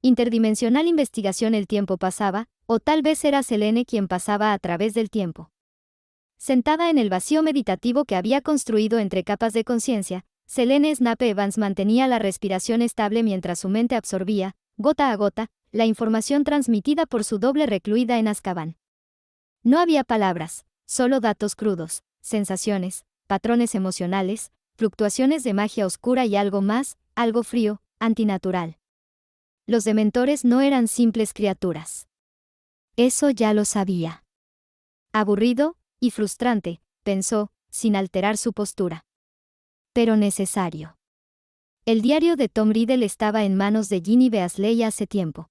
Interdimensional investigación. El tiempo pasaba, o tal vez era Selene quien pasaba a través del tiempo. Sentada en el vacío meditativo que había construido entre capas de conciencia, Selene Snape Evans mantenía la respiración estable mientras su mente absorbía, gota a gota, la información transmitida por su doble recluida en Azkaban. No había palabras, solo datos crudos, sensaciones, patrones emocionales, fluctuaciones de magia oscura y algo más, algo frío, antinatural. Los dementores no eran simples criaturas. Eso ya lo sabía. Aburrido y frustrante, pensó, sin alterar su postura. Pero necesario. El diario de Tom Riddle estaba en manos de Ginny Weasley hace tiempo.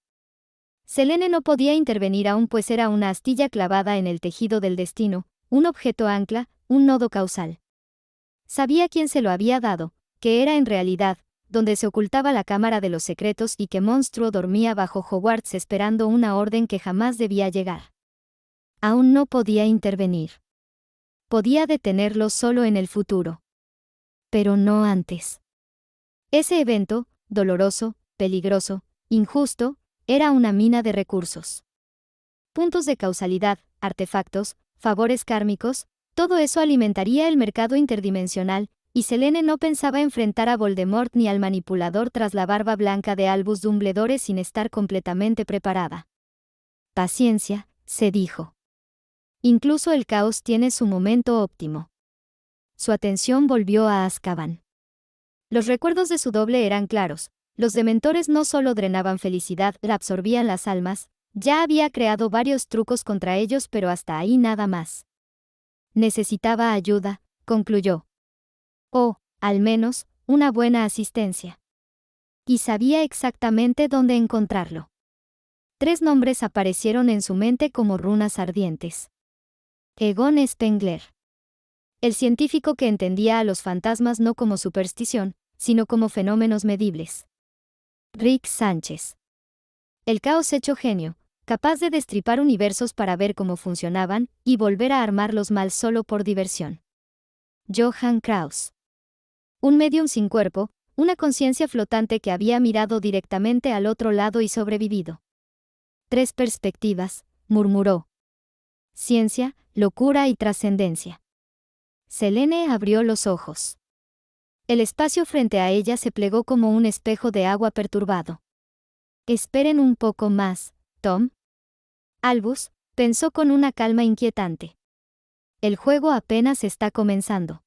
Selene no podía intervenir aún, pues era una astilla clavada en el tejido del destino, un objeto ancla, un nodo causal. Sabía quién se lo había dado, que era en realidad, donde se ocultaba la Cámara de los Secretos y que Monstruo dormía bajo Hogwarts esperando una orden que jamás debía llegar. Aún no podía intervenir. Podía detenerlo solo en el futuro. Pero no antes. Ese evento, doloroso, peligroso, injusto, era una mina de recursos. Puntos de causalidad, artefactos, favores kármicos, todo eso alimentaría el mercado interdimensional, y Selene no pensaba enfrentar a Voldemort ni al manipulador tras la barba blanca de Albus Dumbledore sin estar completamente preparada. Paciencia, se dijo. Incluso el caos tiene su momento óptimo. Su atención volvió a Azkaban. Los recuerdos de su doble eran claros. Los dementores no solo drenaban felicidad, la absorbían las almas. Ya había creado varios trucos contra ellos, pero hasta ahí nada más. Necesitaba ayuda, concluyó. O, al menos, una buena asistencia. Y sabía exactamente dónde encontrarlo. 3 nombres aparecieron en su mente como runas ardientes. Egon Spengler. El científico que entendía a los fantasmas no como superstición, sino como fenómenos medibles. Rick Sánchez. El caos hecho genio, capaz de destripar universos para ver cómo funcionaban y volver a armarlos mal solo por diversión. Johann Kraus. Un medium sin cuerpo, una conciencia flotante que había mirado directamente al otro lado y sobrevivido. 3 perspectivas, murmuró. Ciencia, locura y trascendencia. Selene abrió los ojos. El espacio frente a ella se plegó como un espejo de agua perturbado. Esperen un poco más, Tom. Albus pensó con una calma inquietante. El juego apenas está comenzando.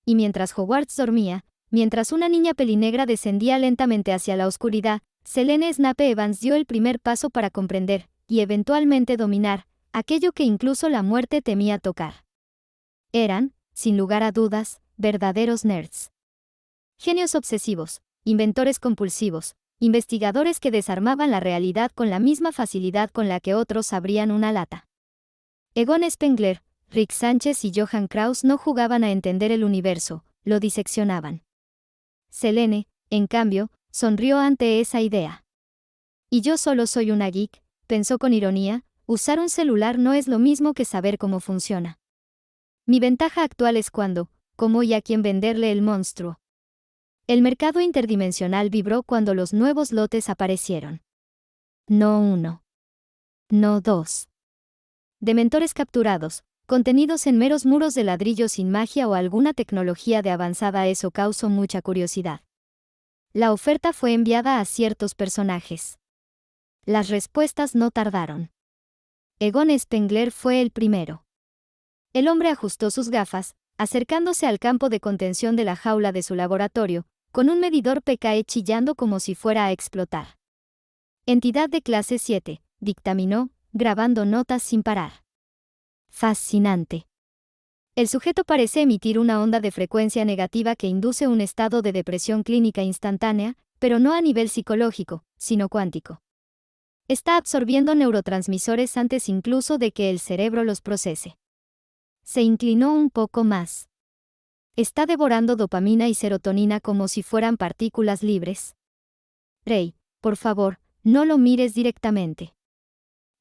Y mientras Hogwarts dormía, mientras una niña pelinegra descendía lentamente hacia la oscuridad, Selene Snape Evans dio el primer paso para comprender, y eventualmente dominar, aquello que incluso la muerte temía tocar. Eran, sin lugar a dudas, verdaderos nerds. Genios obsesivos, inventores compulsivos, investigadores que desarmaban la realidad con la misma facilidad con la que otros abrían una lata. Egon Spengler, Rick Sánchez y Johann Kraus no jugaban a entender el universo, lo diseccionaban. Selene, en cambio, sonrió ante esa idea. Y yo solo soy una geek, pensó con ironía, usar un celular no es lo mismo que saber cómo funciona. Mi ventaja actual es cuando, como y a quién venderle el monstruo. El mercado interdimensional vibró cuando los nuevos lotes aparecieron. No 1. No 2. Dementores capturados, contenidos en meros muros de ladrillo sin magia o alguna tecnología de avanzada. Eso causó mucha curiosidad. La oferta fue enviada a ciertos personajes. Las respuestas no tardaron. Egon Spengler fue el primero. El hombre ajustó sus gafas, acercándose al campo de contención de la jaula de su laboratorio, con un medidor PKE chillando como si fuera a explotar. Entidad de clase 7, dictaminó, grabando notas sin parar. Fascinante. El sujeto parece emitir una onda de frecuencia negativa que induce un estado de depresión clínica instantánea, pero no a nivel psicológico, sino cuántico. Está absorbiendo neurotransmisores antes incluso de que el cerebro los procese. Se inclinó un poco más. Está devorando dopamina y serotonina como si fueran partículas libres. Rey, por favor, no lo mires directamente.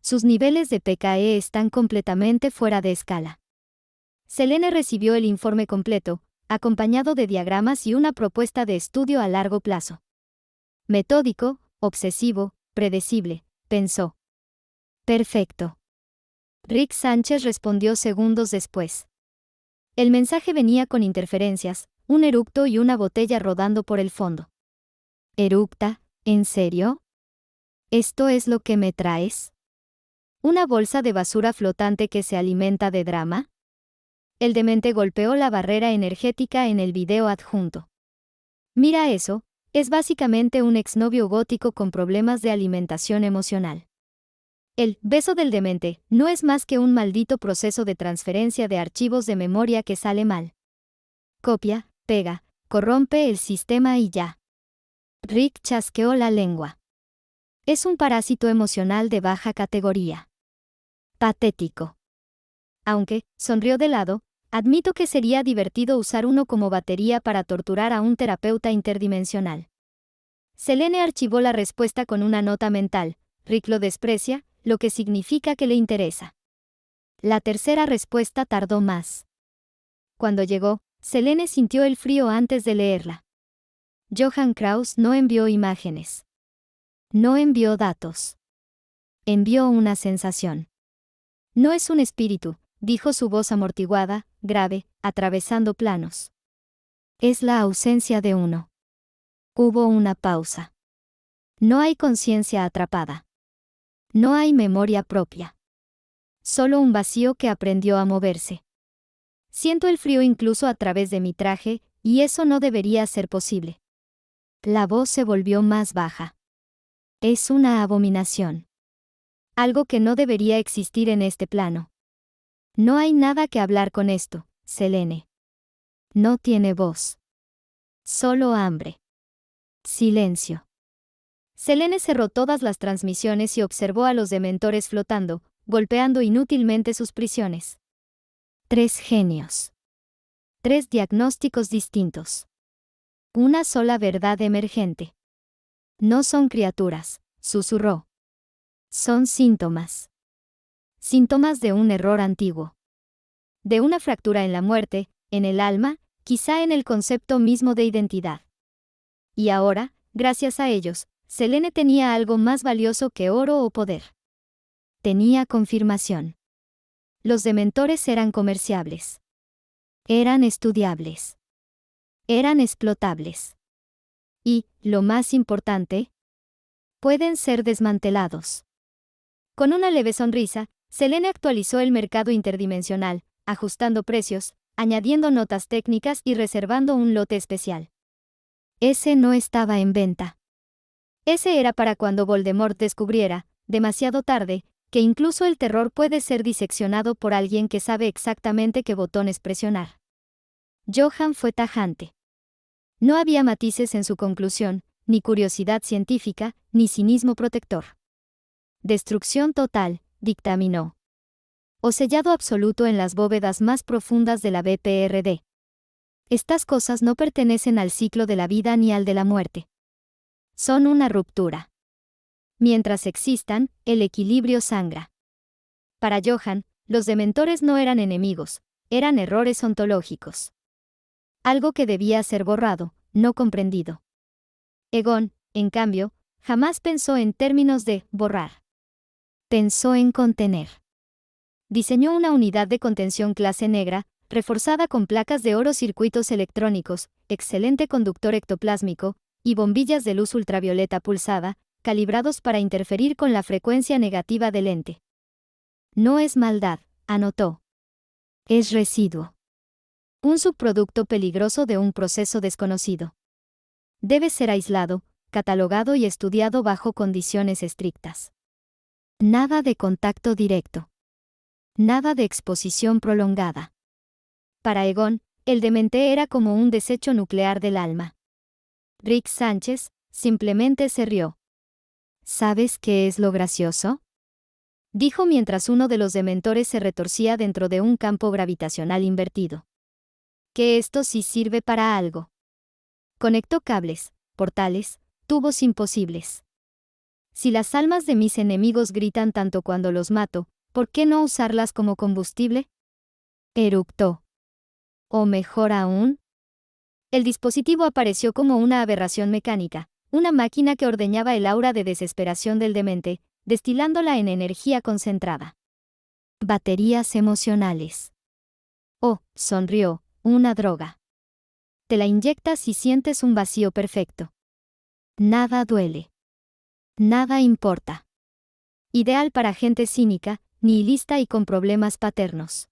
Sus niveles de PKE están completamente fuera de escala. Selene recibió el informe completo, acompañado de diagramas y una propuesta de estudio a largo plazo. Metódico, obsesivo, Predecible, pensó. Perfecto. Rick Sánchez respondió segundos después. El mensaje venía con interferencias, un eructo y una botella rodando por el fondo. ¿Eructa? ¿En serio? ¿Esto es lo que me traes? ¿Una bolsa de basura flotante que se alimenta de drama? El demente golpeó la barrera energética en el video adjunto. Mira eso, es básicamente un exnovio gótico con problemas de alimentación emocional. El beso del demente no es más que un maldito proceso de transferencia de archivos de memoria que sale mal. Copia, pega, corrompe el sistema y ya. Rick chasqueó la lengua. Es un parásito emocional de baja categoría. Patético. Aunque, sonrió de lado, admito que sería divertido usar uno como batería para torturar a un terapeuta interdimensional. Selene archivó la respuesta con una nota mental. Rick lo desprecia, lo que significa que le interesa. La tercera respuesta tardó más. Cuando llegó, Selene sintió el frío antes de leerla. Johan Kraus no envió imágenes. No envió datos. Envió una sensación. No es un espíritu, dijo su voz amortiguada, grave, atravesando planos. Es la ausencia de uno. Hubo una pausa. No hay conciencia atrapada. No hay memoria propia. Solo un vacío que aprendió a moverse. Siento el frío incluso a través de mi traje, y eso no debería ser posible. La voz se volvió más baja. Es una abominación. Algo que no debería existir en este plano. No hay nada que hablar con esto, Selene. No tiene voz. Solo hambre. Silencio. Selene cerró todas las transmisiones y observó a los dementores flotando, golpeando inútilmente sus prisiones. 3 genios. 3 diagnósticos distintos. Una sola verdad emergente. No son criaturas, susurró. Son síntomas. Síntomas de un error antiguo. De una fractura en la muerte, en el alma, quizá en el concepto mismo de identidad. Y ahora, gracias a ellos, Selene tenía algo más valioso que oro o poder. Tenía confirmación. Los dementores eran comerciables. Eran estudiables. Eran explotables. Y, lo más importante, pueden ser desmantelados. Con una leve sonrisa, Selene actualizó el mercado interdimensional, ajustando precios, añadiendo notas técnicas y reservando un lote especial. Ese no estaba en venta. Ese era para cuando Voldemort descubriera, demasiado tarde, que incluso el terror puede ser diseccionado por alguien que sabe exactamente qué botones presionar. Johan fue tajante. No había matices en su conclusión, ni curiosidad científica, ni cinismo protector. Destrucción total, dictaminó. O sellado absoluto en las bóvedas más profundas de la BPRD. Estas cosas no pertenecen al ciclo de la vida ni al de la muerte. Son una ruptura. Mientras existan, el equilibrio sangra. Para Johan, los dementores no eran enemigos, eran errores ontológicos. Algo que debía ser borrado, no comprendido. Egon, en cambio, jamás pensó en términos de borrar. Pensó en contener. Diseñó una unidad de contención clase negra, reforzada con placas de oro, circuitos electrónicos, excelente conductor ectoplásmico, y bombillas de luz ultravioleta pulsada, calibrados para interferir con la frecuencia negativa del ente. No es maldad, anotó. Es residuo. Un subproducto peligroso de un proceso desconocido. Debe ser aislado, catalogado y estudiado bajo condiciones estrictas. Nada de contacto directo. Nada de exposición prolongada. Para Egon, el demente era como un desecho nuclear del alma. Rick Sánchez simplemente se rió. ¿Sabes qué es lo gracioso?, dijo mientras uno de los dementores se retorcía dentro de un campo gravitacional invertido. Que esto sí sirve para algo. Conectó cables, portales, tubos imposibles. Si las almas de mis enemigos gritan tanto cuando los mato, ¿por qué no usarlas como combustible? Eructó. O mejor aún, el dispositivo apareció como una aberración mecánica, una máquina que ordeñaba el aura de desesperación del demente, destilándola en energía concentrada. Baterías emocionales. Oh, sonrió, una droga. Te la inyectas y sientes un vacío perfecto. Nada duele. Nada importa. Ideal para gente cínica, nihilista y con problemas paternos.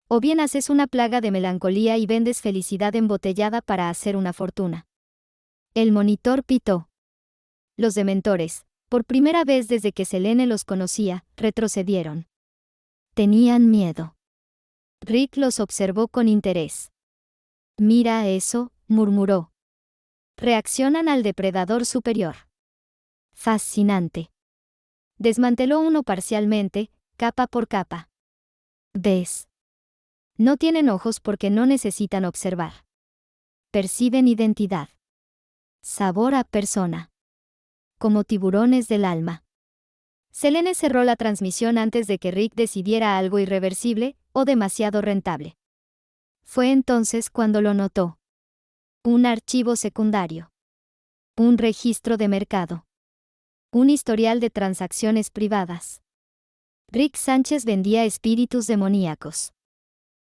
O bien haces una plaga de melancolía y vendes felicidad embotellada para hacer una fortuna. El monitor pitó. Los dementores, por primera vez desde que Selene los conocía, retrocedieron. Tenían miedo. Rick los observó con interés. Mira eso, murmuró. Reaccionan al depredador superior. Fascinante. Desmanteló uno parcialmente, capa por capa. ¿Ves? No tienen ojos porque no necesitan observar. Perciben identidad. Sabor a persona. Como tiburones del alma. Selene cerró la transmisión antes de que Rick decidiera algo irreversible o demasiado rentable. Fue entonces cuando lo notó. Un archivo secundario. Un registro de mercado. Un historial de transacciones privadas. Rick Sánchez vendía espíritus demoníacos.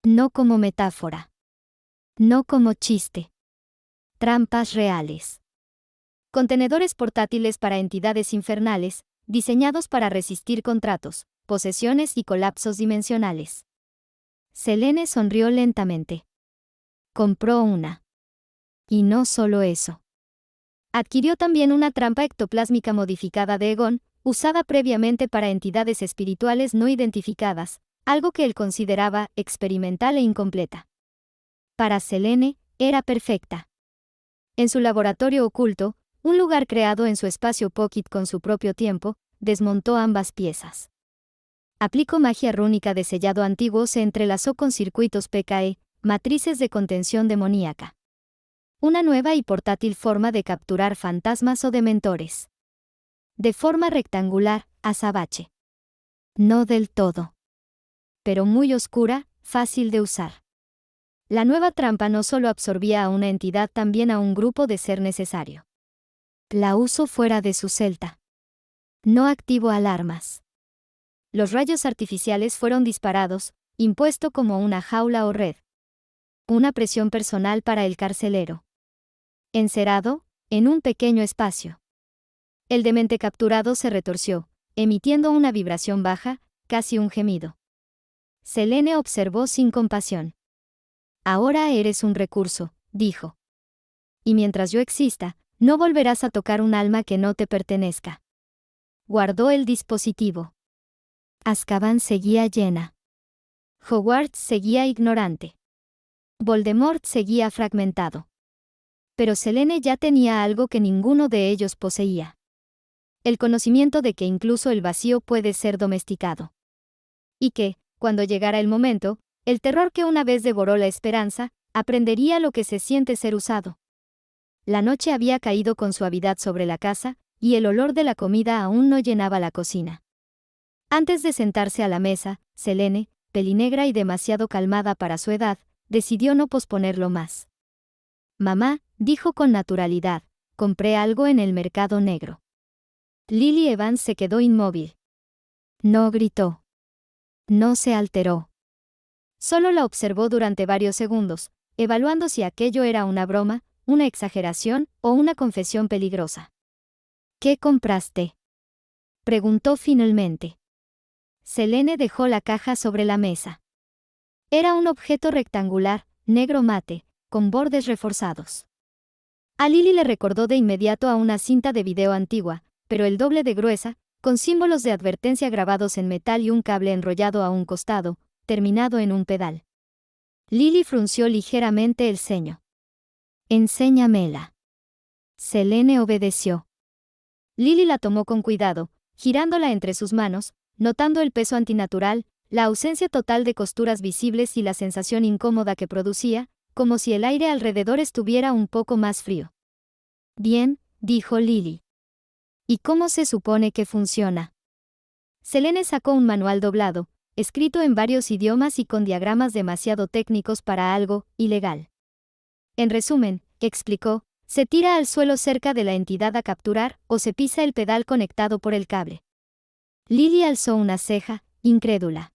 No como metáfora. No como chiste. Trampas reales. Contenedores portátiles para entidades infernales, diseñados para resistir contratos, posesiones y colapsos dimensionales. Selene sonrió lentamente. Compró una. Y no solo eso. Adquirió también una trampa ectoplásmica modificada de Egon, usada previamente para entidades espirituales no identificadas, algo que él consideraba experimental e incompleta. Para Selene, era perfecta. En su laboratorio oculto, un lugar creado en su espacio Pocket con su propio tiempo, desmontó ambas piezas. Aplicó magia rúnica de sellado antiguo, se entrelazó con circuitos PKE, matrices de contención demoníaca. Una nueva y portátil forma de capturar fantasmas o dementores. De forma rectangular, azabache. No del todo. Pero muy oscura, fácil de usar. La nueva trampa no solo absorbía a una entidad, también a un grupo de ser necesario. La uso fuera de su celda. No activo alarmas. Los rayos artificiales fueron disparados, impuesto como una jaula o red. Una presión personal para el carcelero. Encerrado, en un pequeño espacio. El demente capturado se retorció, emitiendo una vibración baja, casi un gemido. Selene observó sin compasión. Ahora eres un recurso, dijo. Y mientras yo exista, no volverás a tocar un alma que no te pertenezca. Guardó el dispositivo. Azkaban seguía llena. Hogwarts seguía ignorante. Voldemort seguía fragmentado. Pero Selene ya tenía algo que ninguno de ellos poseía. El conocimiento de que incluso el vacío puede ser domesticado. Y que, cuando llegara el momento, el terror que una vez devoró la esperanza, aprendería lo que se siente ser usado. La noche había caído con suavidad sobre la casa, y el olor de la comida aún no llenaba la cocina. Antes de sentarse a la mesa, Selene, pelinegra y demasiado calmada para su edad, decidió no posponerlo más. Mamá, dijo con naturalidad, compré algo en el mercado negro. Lily Evans se quedó inmóvil. No gritó. No se alteró. Solo la observó durante varios segundos, evaluando si aquello era una broma, una exageración o una confesión peligrosa. ¿Qué compraste?, preguntó finalmente. Selene dejó la caja sobre la mesa. Era un objeto rectangular, negro mate, con bordes reforzados. A Lily le recordó de inmediato a una cinta de video antigua, pero el doble de gruesa, con símbolos de advertencia grabados en metal y un cable enrollado a un costado, terminado en un pedal. Lily frunció ligeramente el ceño. Enséñamela. Selene obedeció. Lily la tomó con cuidado, girándola entre sus manos, notando el peso antinatural, la ausencia total de costuras visibles y la sensación incómoda que producía, como si el aire alrededor estuviera un poco más frío. Bien, dijo Lily. ¿Y cómo se supone que funciona? Selene sacó un manual doblado, escrito en varios idiomas y con diagramas demasiado técnicos para algo ilegal. En resumen, explicó, Se tira al suelo cerca de la entidad a capturar o se pisa el pedal conectado por el cable. Lily alzó una ceja, incrédula.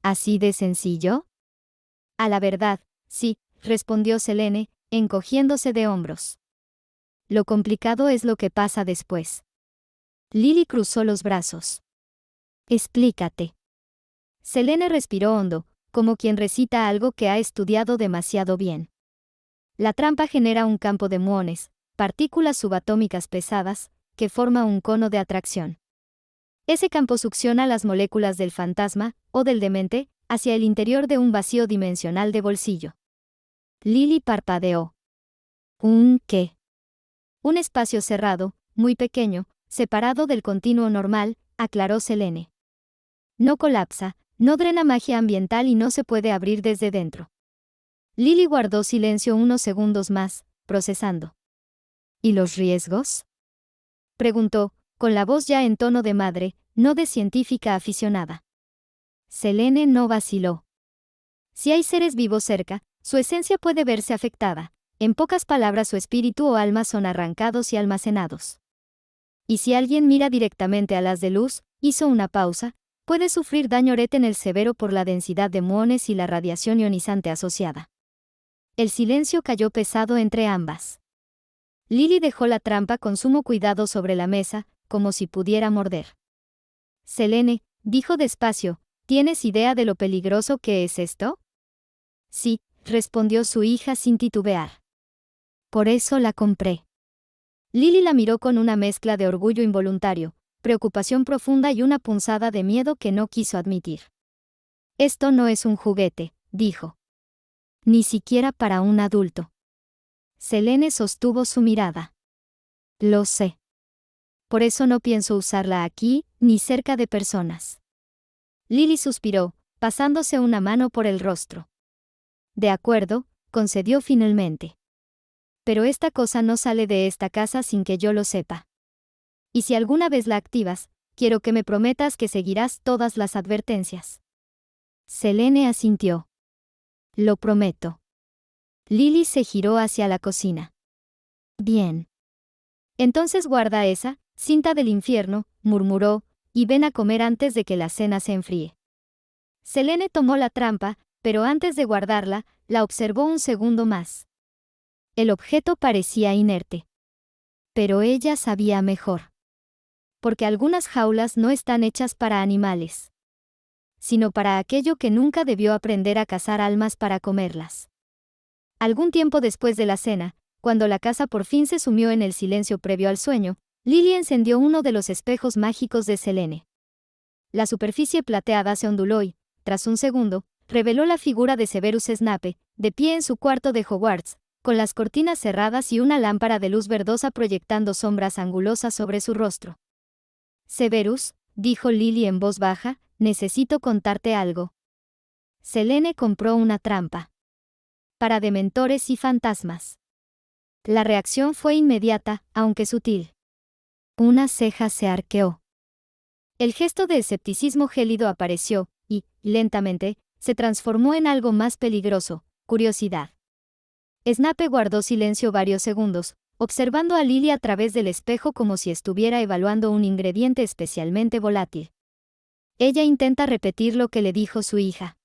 ¿Así de sencillo? A la verdad, sí, respondió Selene, encogiéndose de hombros. Lo complicado es lo que pasa después. Lily cruzó los brazos. Explícate. Selene respiró hondo, como quien recita algo que ha estudiado demasiado bien. La trampa genera un campo de muones, partículas subatómicas pesadas, que forma un cono de atracción. Ese campo succiona las moléculas del fantasma, o del demente, hacia el interior de un vacío dimensional de bolsillo. Lily parpadeó. ¿Un qué? Un espacio cerrado, muy pequeño, separado del continuo normal, aclaró Selene. No colapsa, no drena magia ambiental y no se puede abrir desde dentro. Lily guardó silencio unos segundos más, procesando. ¿Y los riesgos? Preguntó, con la voz ya en tono de madre, no de científica aficionada. Selene no vaciló. Si hay seres vivos cerca, su esencia puede verse afectada. En pocas palabras, su espíritu o alma son arrancados y almacenados. Y si alguien mira directamente a las de luz, hizo una pausa, puede sufrir daño retinal severo por la densidad de muones y la radiación ionizante asociada. El silencio cayó pesado entre ambas. Lily dejó la trampa con sumo cuidado sobre la mesa, como si pudiera morder. Selene, dijo despacio, ¿tienes idea de lo peligroso que es esto? Sí, respondió su hija sin titubear. Por eso la compré. Lily la miró con una mezcla de orgullo involuntario, preocupación profunda y una punzada de miedo que no quiso admitir. Esto no es un juguete, dijo. Ni siquiera para un adulto. Selene sostuvo su mirada. Lo sé. Por eso no pienso usarla aquí, ni cerca de personas. Lily suspiró, pasándose una mano por el rostro. De acuerdo, concedió finalmente. Pero esta cosa no sale de esta casa sin que yo lo sepa. Y si alguna vez la activas, quiero que me prometas que seguirás todas las advertencias. Selene asintió. Lo prometo. Lily se giró hacia la cocina. Bien. Entonces guarda esa, cinta del infierno, murmuró, y ven a comer antes de que la cena se enfríe. Selene tomó la trampa, pero antes de guardarla, la observó un segundo más. El objeto parecía inerte. Pero ella sabía mejor. Porque algunas jaulas no están hechas para animales, sino para aquello que nunca debió aprender a cazar almas para comerlas. Algún tiempo después de la cena, cuando la casa por fin se sumió en el silencio previo al sueño, Lily encendió uno de los espejos mágicos de Selene. La superficie plateada se onduló y, tras un segundo, reveló la figura de Severus Snape, de pie en su cuarto de Hogwarts, con las cortinas cerradas y una lámpara de luz verdosa proyectando sombras angulosas sobre su rostro. Severus, dijo Lily en voz baja, necesito contarte algo. Selene compró una trampa. Para dementores y fantasmas. La reacción fue inmediata, aunque sutil. Una ceja se arqueó. El gesto de escepticismo gélido apareció, y, lentamente, se transformó en algo más peligroso, curiosidad. Snape guardó silencio varios segundos, observando a Lily a través del espejo como si estuviera evaluando un ingrediente especialmente volátil. Ella intenta repetir lo que le dijo su hija.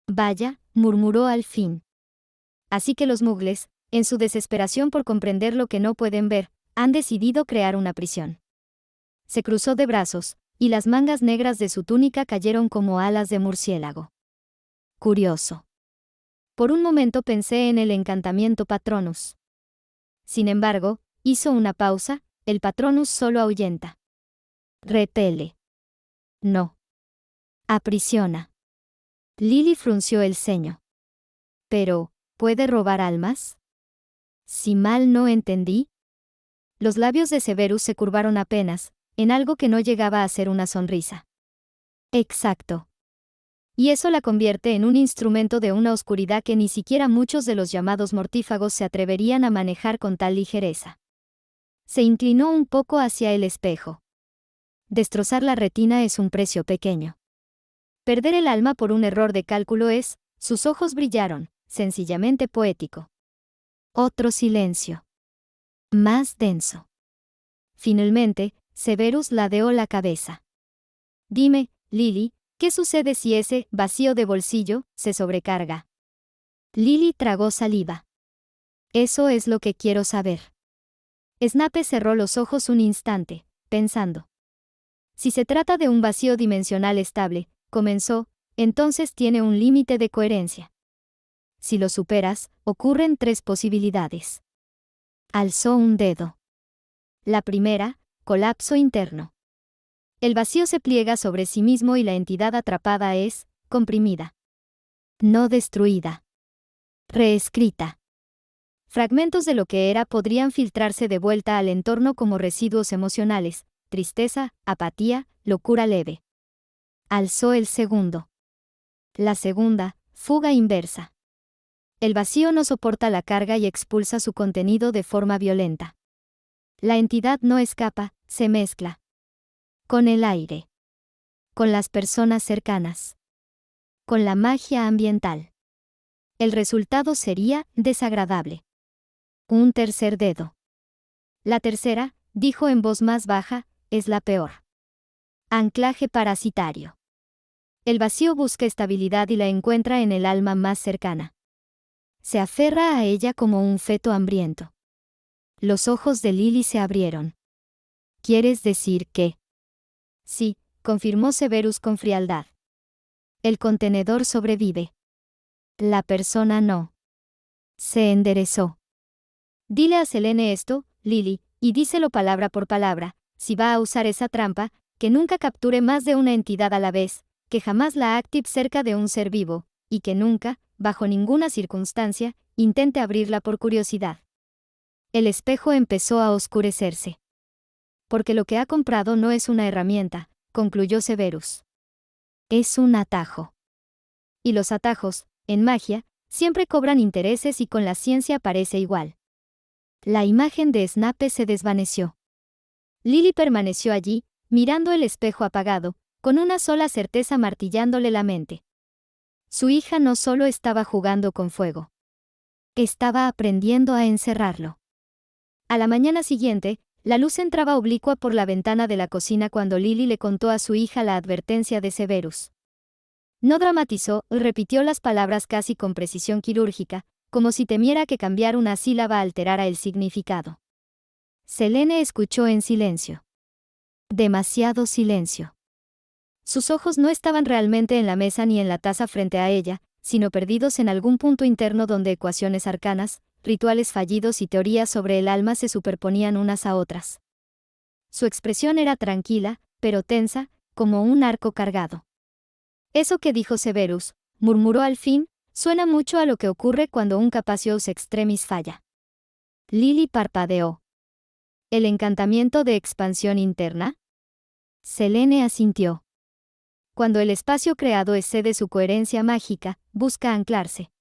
Vaya, murmuró al fin. Así que los mugles, en su desesperación por comprender lo que no pueden ver, han decidido crear una prisión. Se cruzó de brazos, y las mangas negras de su túnica cayeron como alas de murciélago. Curioso. Por un momento pensé en el encantamiento Patronus. Sin embargo, hizo una pausa, el Patronus solo ahuyenta. Repele. No. Aprisiona. Lily frunció el ceño. Pero, ¿puede robar almas? Si mal no entendí. Los labios de Severus se curvaron apenas, en algo que no llegaba a ser una sonrisa. Exacto. Y eso la convierte en un instrumento de una oscuridad que ni siquiera muchos de los llamados mortífagos se atreverían a manejar con tal ligereza. Se inclinó un poco hacia el espejo. Destrozar la retina es un precio pequeño. Perder el alma por un error de cálculo es, sus ojos brillaron, sencillamente poético. Otro silencio. más denso. Finalmente, Severus ladeó la cabeza. Dime, Lily, ¿qué sucede si ese vacío de bolsillo se sobrecarga? Lily tragó saliva. Eso es lo que quiero saber. Snape cerró los ojos un instante, pensando. Si se trata de un vacío dimensional estable, comenzó, entonces tiene un límite de coherencia. Si lo superas, ocurren 3 posibilidades. Alzó un dedo. La primera, colapso interno. El vacío se pliega sobre sí mismo y la entidad atrapada es, comprimida. No destruida. Reescrita. Fragmentos de lo que era podrían filtrarse de vuelta al entorno como residuos emocionales, tristeza, apatía, locura leve. Alzó el segundo. La segunda, fuga inversa. El vacío no soporta la carga y expulsa su contenido de forma violenta. La entidad no escapa, se mezcla. Con el aire. Con las personas cercanas. Con la magia ambiental. El resultado sería desagradable. Un tercer dedo. La tercera, dijo en voz más baja, es la peor. Anclaje parasitario. El vacío busca estabilidad y la encuentra en el alma más cercana. Se aferra a ella como un feto hambriento. Los ojos de Lily se abrieron. ¿Quieres decir que? Sí, confirmó Severus con frialdad. El contenedor sobrevive. La persona no. Se enderezó. Dile a Selene esto, Lily, y díselo palabra por palabra, si va a usar esa trampa, que nunca capture más de una entidad a la vez, que jamás la active cerca de un ser vivo, y que nunca, bajo ninguna circunstancia, intente abrirla por curiosidad. El espejo empezó a oscurecerse. Porque lo que ha comprado no es una herramienta, concluyó Severus. Es un atajo. Y los atajos, en magia, siempre cobran intereses y con la ciencia parece igual. La imagen de Snape se desvaneció. Lily permaneció allí, mirando el espejo apagado, con una sola certeza martillándole la mente. Su hija no solo estaba jugando con fuego. Estaba aprendiendo a encerrarlo. A la mañana siguiente, la luz entraba oblicua por la ventana de la cocina cuando Lily le contó a su hija la advertencia de Severus. No dramatizó, repitió las palabras casi con precisión quirúrgica, como si temiera que cambiar una sílaba alterara el significado. Selene escuchó en silencio. Demasiado silencio. Sus ojos no estaban realmente en la mesa ni en la taza frente a ella, sino perdidos en algún punto interno donde ecuaciones arcanas, rituales fallidos y teorías sobre el alma se superponían unas a otras. Su expresión era tranquila, pero tensa, como un arco cargado. Eso que dijo Severus, murmuró al fin, suena mucho a lo que ocurre cuando un capacious extremis falla. Lily parpadeó. ¿El encantamiento de expansión interna? Selene asintió. Cuando el espacio creado excede su coherencia mágica, busca anclarse.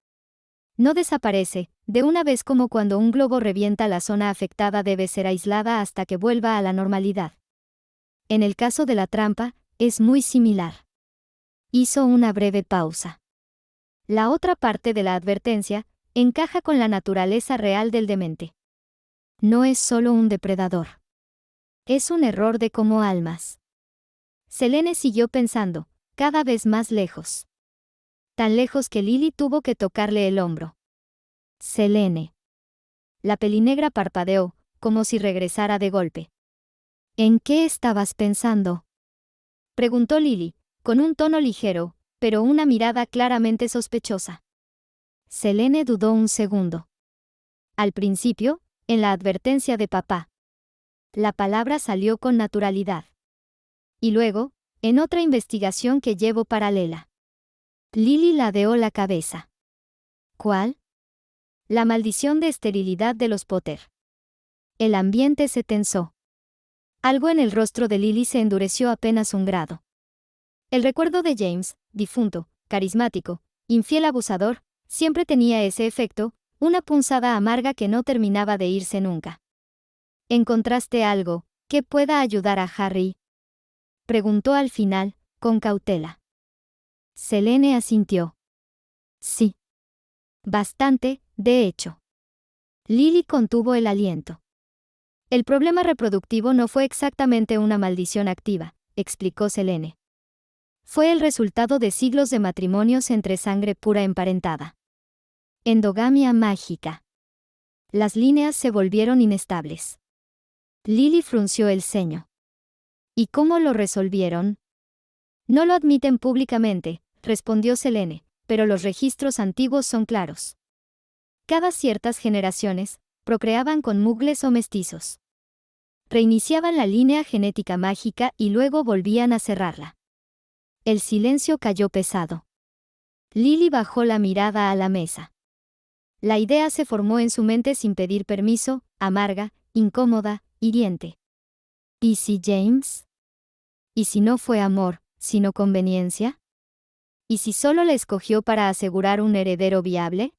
No desaparece, de una vez como cuando un globo revienta la zona afectada debe ser aislada hasta que vuelva a la normalidad. En el caso de la trampa, es muy similar. Hizo una breve pausa. La otra parte de la advertencia encaja con la naturaleza real del demente. No es solo un depredador. Es un error de como almas. Selene siguió pensando, cada vez más lejos. Tan lejos que Lily tuvo que tocarle el hombro. Selene. La pelinegra parpadeó, como si regresara de golpe. ¿En qué estabas pensando? Preguntó Lily, con un tono ligero, pero una mirada claramente sospechosa. Selene dudó un segundo. Al principio, en la advertencia de papá. La palabra salió con naturalidad. Y luego, en otra investigación que llevo paralela. Lily ladeó la cabeza. ¿Cuál? La maldición de esterilidad de los Potter. El ambiente se tensó. Algo en el rostro de Lily se endureció apenas un grado. El recuerdo de James, difunto, carismático, infiel abusador, siempre tenía ese efecto, una punzada amarga que no terminaba de irse nunca. ¿Encontraste algo que pueda ayudar a Harry? Preguntó al final, con cautela. Selene asintió. Sí. Bastante, de hecho. Lily contuvo el aliento. El problema reproductivo no fue exactamente una maldición activa, explicó Selene. Fue el resultado de siglos de matrimonios entre sangre pura emparentada. Endogamia mágica. Las líneas se volvieron inestables. Lily frunció el ceño. ¿Y cómo lo resolvieron? No lo admiten públicamente, respondió Selene, pero los registros antiguos son claros. Cada ciertas generaciones, procreaban con mugles o mestizos. Reiniciaban la línea genética mágica y luego volvían a cerrarla. El silencio cayó pesado. Lily bajó la mirada a la mesa. La idea se formó en su mente sin pedir permiso, amarga, incómoda, hiriente. ¿Y si James? ¿Y si no fue amor, sino conveniencia? ¿Y si solo la escogió para asegurar un heredero viable?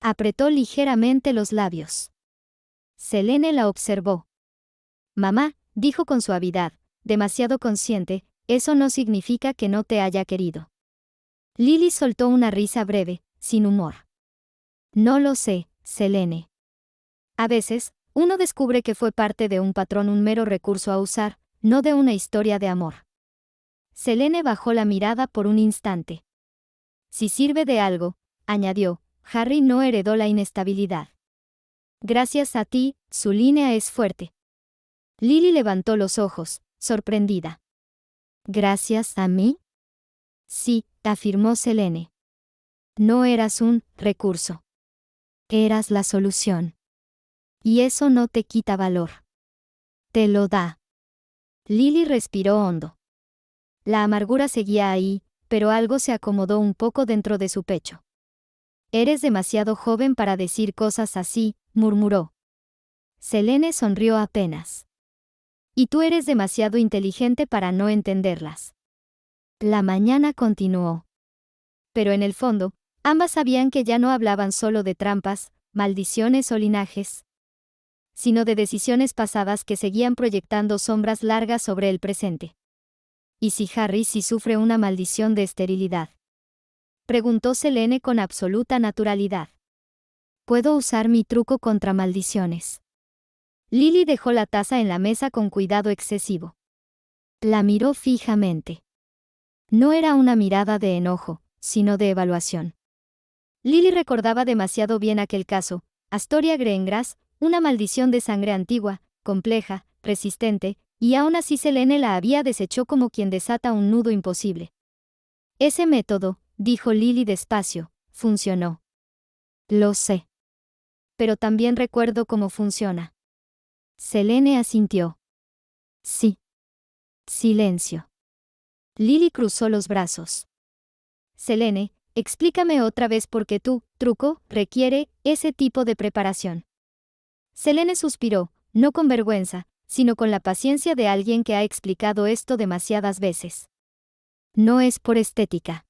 Apretó ligeramente los labios. Selene la observó. Mamá, dijo con suavidad, demasiado consciente, eso no significa que no te haya querido. Lily soltó una risa breve, sin humor. No lo sé, Selene. A veces, uno descubre que fue parte de un patrón, un mero recurso a usar, no de una historia de amor. Selene bajó la mirada por un instante. Si sirve de algo, añadió, Harry no heredó la inestabilidad. Gracias a ti, su línea es fuerte. Lily levantó los ojos, sorprendida. ¿Gracias a mí? Sí, afirmó Selene. No eras un recurso. Eras la solución. Y eso no te quita valor. Te lo da. Lily respiró hondo. La amargura seguía ahí, pero algo se acomodó un poco dentro de su pecho. Eres demasiado joven para decir cosas así, murmuró. Selene sonrió apenas. Y tú eres demasiado inteligente para no entenderlas. La mañana continuó. Pero en el fondo, ambas sabían que ya no hablaban solo de trampas, maldiciones o linajes, sino de decisiones pasadas que seguían proyectando sombras largas sobre el presente. ¿Y si Harry sí sufre una maldición de esterilidad? Preguntó Selene con absoluta naturalidad. ¿Puedo usar mi truco contra maldiciones? Lily dejó la taza en la mesa con cuidado excesivo. La miró fijamente. No era una mirada de enojo, sino de evaluación. Lily recordaba demasiado bien aquel caso, Astoria Greengrass, una maldición de sangre antigua, compleja, resistente, y aún así Selene la había desechado como quien desata un nudo imposible. Ese método, dijo Lily despacio, funcionó. Lo sé. Pero también recuerdo cómo funciona. Selene asintió. Sí. Silencio. Lily cruzó los brazos. Selene, explícame otra vez por qué tu truco requiere ese tipo de preparación. Selene suspiró, no con vergüenza, sino con la paciencia de alguien que ha explicado esto demasiadas veces. No es por estética.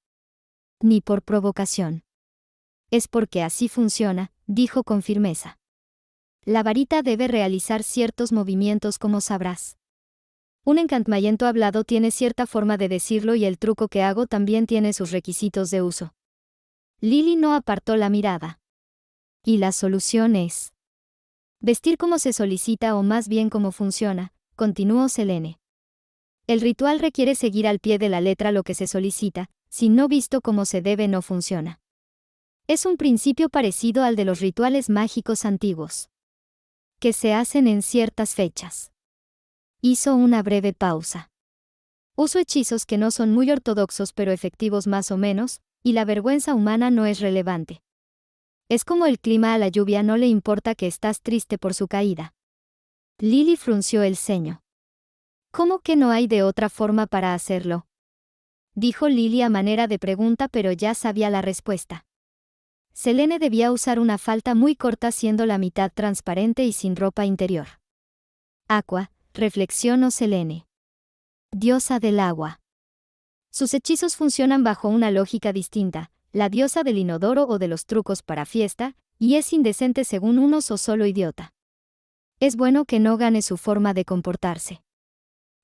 Ni por provocación. Es porque así funciona, dijo con firmeza. La varita debe realizar ciertos movimientos como sabrás. Un encantamiento hablado tiene cierta forma de decirlo y el truco que hago también tiene sus requisitos de uso. Lily no apartó la mirada. Y la solución es vestir como se solicita o más bien como funciona, continuó Selene. El ritual requiere seguir al pie de la letra lo que se solicita, si no visto como se debe no funciona. Es un principio parecido al de los rituales mágicos antiguos, que se hacen en ciertas fechas. Hizo una breve pausa. Uso hechizos que no son muy ortodoxos pero efectivos más o menos, y la vergüenza humana no es relevante. Es como el clima, a la lluvia no le importa que estás triste por su caída. Lily frunció el ceño. ¿Cómo que no hay de otra forma para hacerlo? Dijo Lily a manera de pregunta, pero ya sabía la respuesta. Selene debía usar una falda muy corta siendo la mitad transparente y sin ropa interior. Aqua, reflexionó Selene. Diosa del agua. Sus hechizos funcionan bajo una lógica distinta, la diosa del inodoro o de los trucos para fiesta, y es indecente según unos o solo idiota. Es bueno que no gane su forma de comportarse.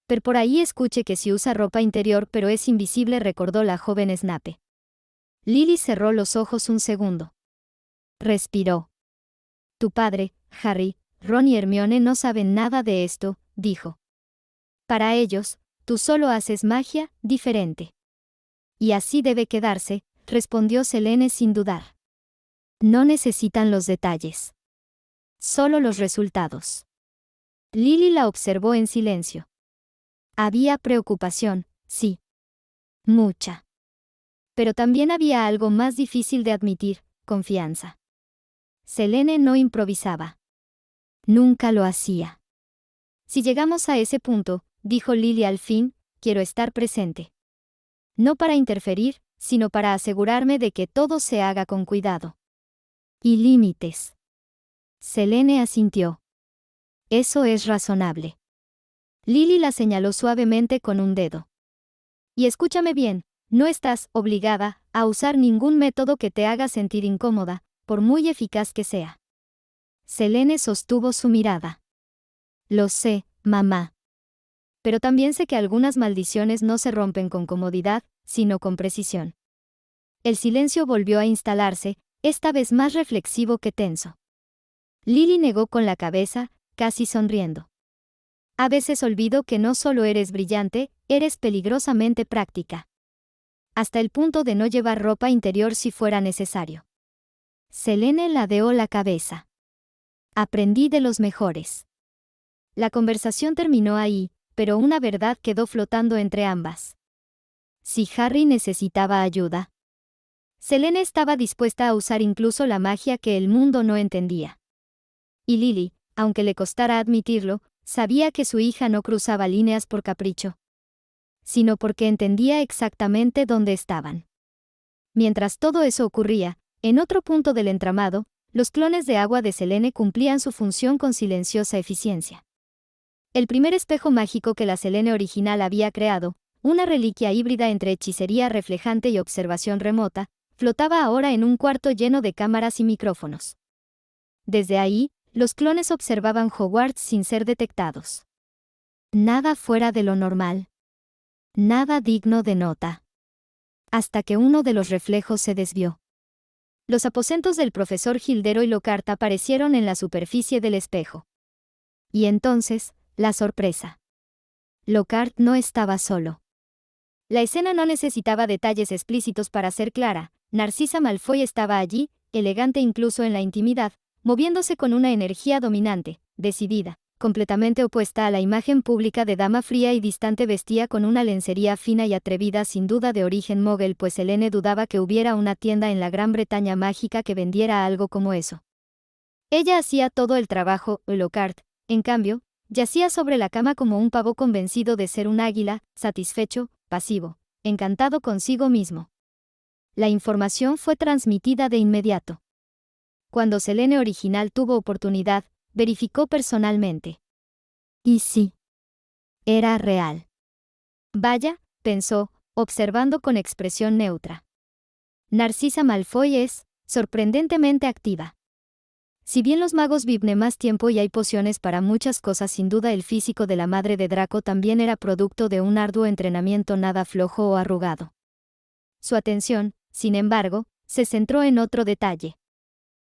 Pero por ahí escuche que si usa ropa interior pero es invisible, recordó la joven Snape. Lily cerró los ojos un segundo. Respiró. Tu padre, Harry, Ron y Hermione no saben nada de esto, dijo. Para ellos, tú solo haces magia, diferente. Y así debe quedarse, respondió Selene sin dudar. No necesitan los detalles. Solo los resultados. Lily la observó en silencio. Había preocupación, sí. Mucha. Pero también había algo más difícil de admitir, confianza. Selene no improvisaba. Nunca lo hacía. Si llegamos a ese punto, dijo Lily al fin, quiero estar presente. No para interferir, sino para asegurarme de que todo se haga con cuidado. Y límites. Selene asintió. Eso es razonable. Lily la señaló suavemente con un dedo. Y escúchame bien, no estás obligada a usar ningún método que te haga sentir incómoda, por muy eficaz que sea. Selene sostuvo su mirada. Lo sé, mamá. Pero también sé que algunas maldiciones no se rompen con comodidad, sino con precisión. El silencio volvió a instalarse, esta vez más reflexivo que tenso. Lily negó con la cabeza, casi sonriendo. A veces olvido que no solo eres brillante, eres peligrosamente práctica. Hasta el punto de no llevar ropa interior si fuera necesario. Selene ladeó la cabeza. Aprendí de los mejores. La conversación terminó ahí, pero una verdad quedó flotando entre ambas. Si Harry necesitaba ayuda, Selene estaba dispuesta a usar incluso la magia que el mundo no entendía. Y Lily, aunque le costara admitirlo, sabía que su hija no cruzaba líneas por capricho, sino porque entendía exactamente dónde estaban. Mientras todo eso ocurría, en otro punto del entramado, los clones de agua de Selene cumplían su función con silenciosa eficiencia. El primer espejo mágico que la Selene original había creado, una reliquia híbrida entre hechicería reflejante y observación remota, flotaba ahora en un cuarto lleno de cámaras y micrófonos. Desde ahí, los clones observaban Hogwarts sin ser detectados. Nada fuera de lo normal. Nada digno de nota. Hasta que uno de los reflejos se desvió. Los aposentos del profesor Gildero y Lockhart aparecieron en la superficie del espejo. Y entonces, la sorpresa. Lockhart no estaba solo. La escena no necesitaba detalles explícitos para ser clara. Narcisa Malfoy estaba allí, elegante incluso en la intimidad, moviéndose con una energía dominante, decidida, completamente opuesta a la imagen pública de dama fría y distante. Vestía con una lencería fina y atrevida, sin duda de origen mogul, pues Selene dudaba que hubiera una tienda en la Gran Bretaña mágica que vendiera algo como eso. Ella hacía todo el trabajo. Lockhart, en cambio, yacía sobre la cama como un pavo convencido de ser un águila, satisfecho, pasivo, encantado consigo mismo. La información fue transmitida de inmediato. Cuando Selene original tuvo oportunidad, verificó personalmente. Y sí. Era real. Vaya, pensó, observando con expresión neutra. Narcisa Malfoy es, sorprendentemente activa. Si bien los magos viven más tiempo y hay pociones para muchas cosas, sin duda el físico de la madre de Draco también era producto de un arduo entrenamiento nada flojo o arrugado. Su atención, sin embargo, se centró en otro detalle.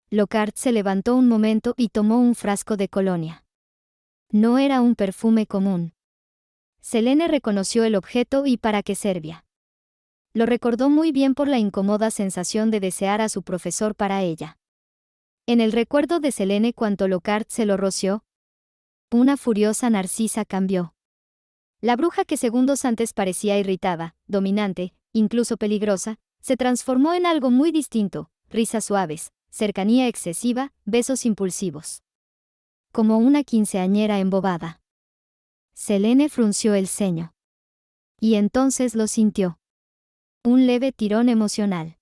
Lockhart se levantó un momento y tomó un frasco de colonia. No era un perfume común. Selene reconoció el objeto y para qué servía. Lo recordó muy bien por la incómoda sensación de desear a su profesor para ella. En el recuerdo de Selene cuando Lockhart se lo roció, una furiosa Narcisa cambió. La bruja que segundos antes parecía irritada, dominante, incluso peligrosa, se transformó en algo muy distinto: risas suaves, cercanía excesiva, besos impulsivos. Como una quinceañera embobada. Selene frunció el ceño. Y entonces lo sintió. Un leve tirón emocional.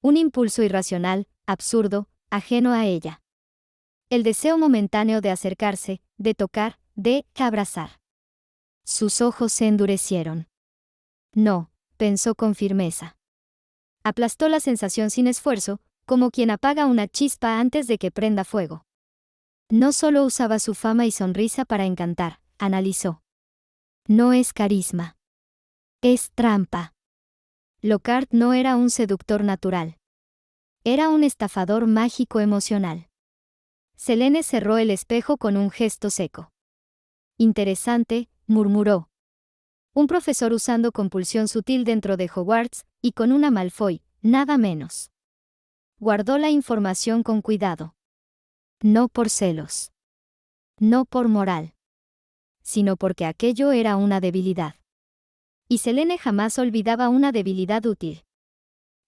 Un impulso irracional, absurdo, ajeno a ella. El deseo momentáneo de acercarse, de tocar, de abrazar. Sus ojos se endurecieron. No, pensó con firmeza. Aplastó la sensación sin esfuerzo, como quien apaga una chispa antes de que prenda fuego. No solo usaba su fama y sonrisa para encantar, analizó. No es carisma. Es trampa. Lockhart no era un seductor natural. Era un estafador mágico emocional. Selene cerró el espejo con un gesto seco. Interesante, murmuró. Un profesor usando compulsión sutil dentro de Hogwarts, y con una Malfoy, nada menos. Guardó la información con cuidado. No por celos. No por moral. Sino porque aquello era una debilidad. Y Selene jamás olvidaba una debilidad útil.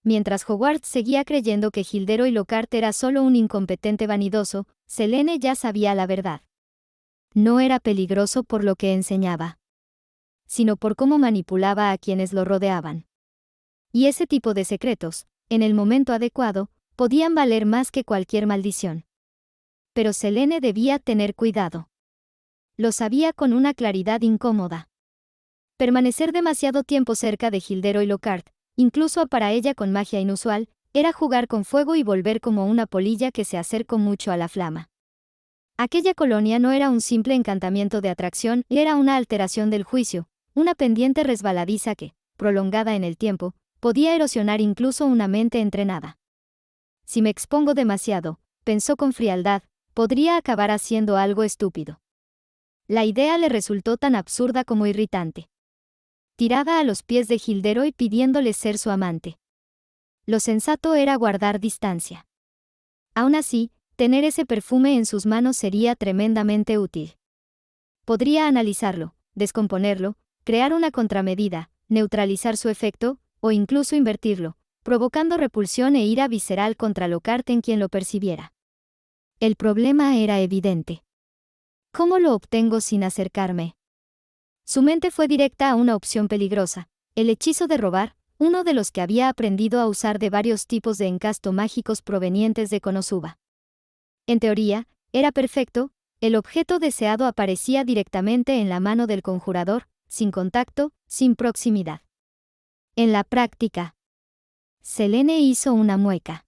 Mientras Hogwarts seguía creyendo que Gilderoy Lockhart era solo un incompetente vanidoso, Selene ya sabía la verdad. No era peligroso por lo que enseñaba, sino por cómo manipulaba a quienes lo rodeaban. Y ese tipo de secretos, en el momento adecuado, podían valer más que cualquier maldición. Pero Selene debía tener cuidado. Lo sabía con una claridad incómoda. Permanecer demasiado tiempo cerca de Gilderoy Lockhart, incluso para ella con magia inusual, era jugar con fuego y volver como una polilla que se acercó mucho a la flama. Aquella colonia no era un simple encantamiento de atracción, era una alteración del juicio, una pendiente resbaladiza que, prolongada en el tiempo, podía erosionar incluso una mente entrenada. Si me expongo demasiado, pensó con frialdad, podría acabar haciendo algo estúpido. La idea le resultó tan absurda como irritante. Tiraba a los pies de Gilderoy pidiéndole ser su amante. Lo sensato era guardar distancia. Aún así, tener ese perfume en sus manos sería tremendamente útil. Podría analizarlo, descomponerlo, crear una contramedida, neutralizar su efecto, o incluso invertirlo, provocando repulsión e ira visceral contra Lockhart en quien lo percibiera. El problema era evidente. ¿Cómo lo obtengo sin acercarme? Su mente fue directa a una opción peligrosa, el hechizo de robar, uno de los que había aprendido a usar de varios tipos de encasto mágicos provenientes de Konosuba. En teoría, era perfecto, el objeto deseado aparecía directamente en la mano del conjurador, sin contacto, sin proximidad. En la práctica, Selene hizo una mueca.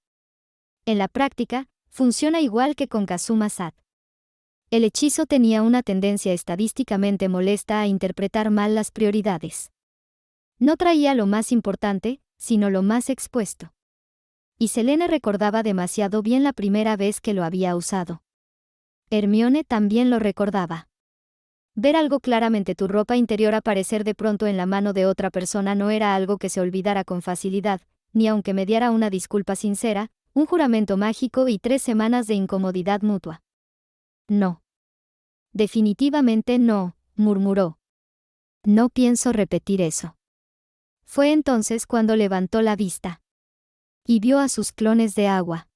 En la práctica, funciona igual que con Kazuma Sad. El hechizo tenía una tendencia estadísticamente molesta a interpretar mal las prioridades. No traía lo más importante, sino lo más expuesto. Y Selene recordaba demasiado bien la primera vez que lo había usado. Hermione también lo recordaba. Ver algo claramente tu ropa interior aparecer de pronto en la mano de otra persona no era algo que se olvidara con facilidad, ni aunque mediara una disculpa sincera, un juramento mágico y 3 semanas de incomodidad mutua. No. Definitivamente no, murmuró. No pienso repetir eso. Fue entonces cuando levantó la vista. Y vio a sus clones de agua.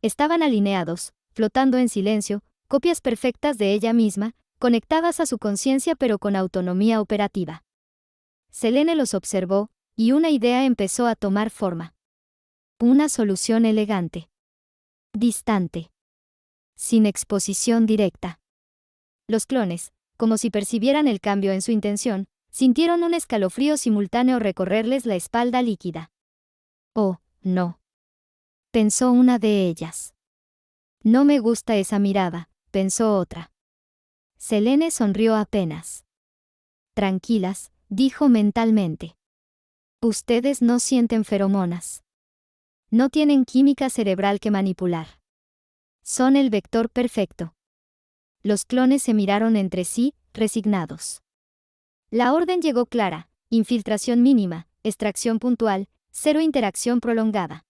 Estaban alineados, flotando en silencio, copias perfectas de ella misma, conectadas a su conciencia pero con autonomía operativa. Selene los observó, y una idea empezó a tomar forma. Una solución elegante. Distante. Sin exposición directa. Los clones, como si percibieran el cambio en su intención, sintieron un escalofrío simultáneo recorrerles la espalda líquida. Oh, no. Pensó una de ellas. No me gusta esa mirada, pensó otra. Selene sonrió apenas. Tranquilas, dijo mentalmente. Ustedes no sienten feromonas. No tienen química cerebral que manipular. Son el vector perfecto. Los clones se miraron entre sí, resignados. La orden llegó clara: infiltración mínima, extracción puntual, 0 interacción prolongada.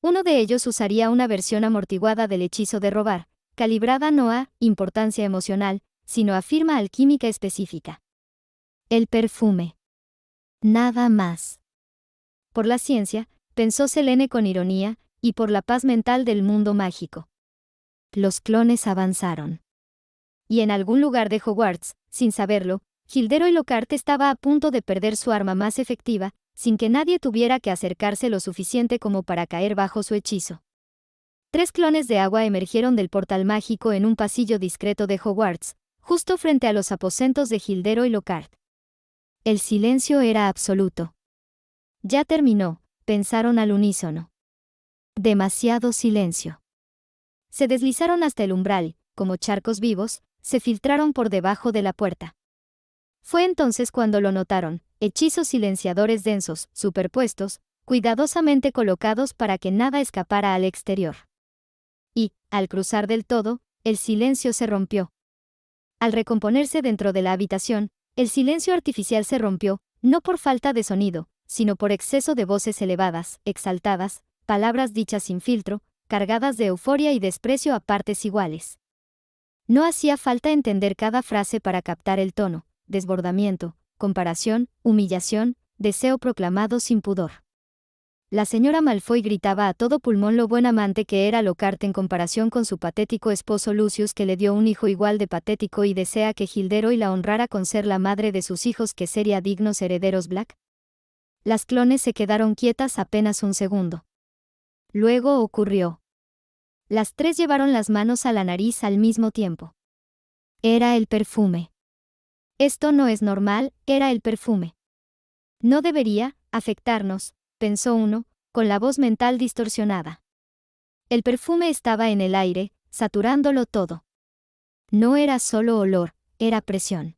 Uno de ellos usaría una versión amortiguada del hechizo de robar, calibrada no a importancia emocional, sino a firma alquímica específica. El perfume. Nada más. Por la ciencia, pensó Selene con ironía, y por la paz mental del mundo mágico. Los clones avanzaron. Y en algún lugar de Hogwarts, sin saberlo, Gilderoy Lockhart estaba a punto de perder su arma más efectiva, sin que nadie tuviera que acercarse lo suficiente como para caer bajo su hechizo. 3 clones de agua emergieron del portal mágico en un pasillo discreto de Hogwarts, justo frente a los aposentos de Gilderoy Lockhart. El silencio era absoluto. Ya terminó, pensaron al unísono. Demasiado silencio. Se deslizaron hasta el umbral, como charcos vivos, se filtraron por debajo de la puerta. Fue entonces cuando lo notaron: hechizos silenciadores densos, superpuestos, cuidadosamente colocados para que nada escapara al exterior. Y, al cruzar del todo, el silencio se rompió. Al recomponerse dentro de la habitación, el silencio artificial se rompió, no por falta de sonido, sino por exceso de voces elevadas, exaltadas, palabras dichas sin filtro, cargadas de euforia y desprecio a partes iguales. No hacía falta entender cada frase para captar el tono, desbordamiento, comparación, humillación, deseo proclamado sin pudor. La señora Malfoy gritaba a todo pulmón lo buen amante que era Lockhart en comparación con su patético esposo Lucius, que le dio un hijo igual de patético y desea que Gilderoy la honrara con ser la madre de sus hijos, que sería dignos herederos Black. Las clones se quedaron quietas apenas un segundo. Luego ocurrió. Las tres llevaron las manos a la nariz al mismo tiempo. Era el perfume. Esto no es normal, era el perfume. No debería afectarnos, pensó uno, con la voz mental distorsionada. El perfume estaba en el aire, saturándolo todo. No era solo olor, era presión.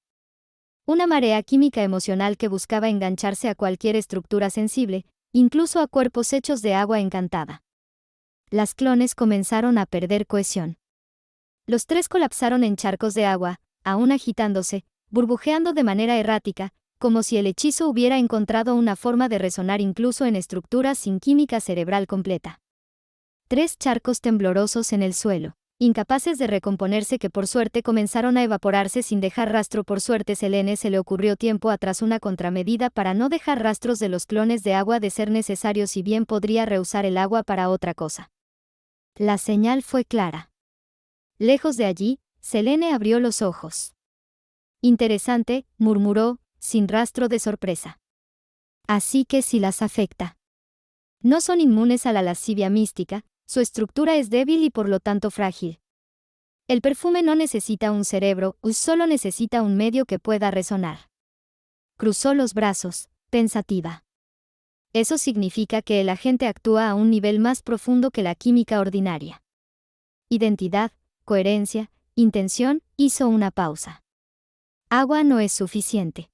Una marea química emocional que buscaba engancharse a cualquier estructura sensible, incluso a cuerpos hechos de agua encantada. Las clones comenzaron a perder cohesión. Los tres colapsaron en charcos de agua, aún agitándose, burbujeando de manera errática, como si el hechizo hubiera encontrado una forma de resonar incluso en estructuras sin química cerebral completa. 3 charcos temblorosos en el suelo, incapaces de recomponerse, que por suerte comenzaron a evaporarse sin dejar rastro. Por suerte Selene se le ocurrió tiempo atrás una contramedida para no dejar rastros de los clones de agua de ser necesario, si bien podría rehusar el agua para otra cosa. La señal fue clara. Lejos de allí, Selene abrió los ojos. Interesante, murmuró, sin rastro de sorpresa. Así que si las afecta. No son inmunes a la lascivia mística, su estructura es débil y por lo tanto frágil. El perfume no necesita un cerebro, solo necesita un medio que pueda resonar. Cruzó los brazos, pensativa. Eso significa que el agente actúa a un nivel más profundo que la química ordinaria. Identidad, coherencia, intención, hizo una pausa. Agua no es suficiente.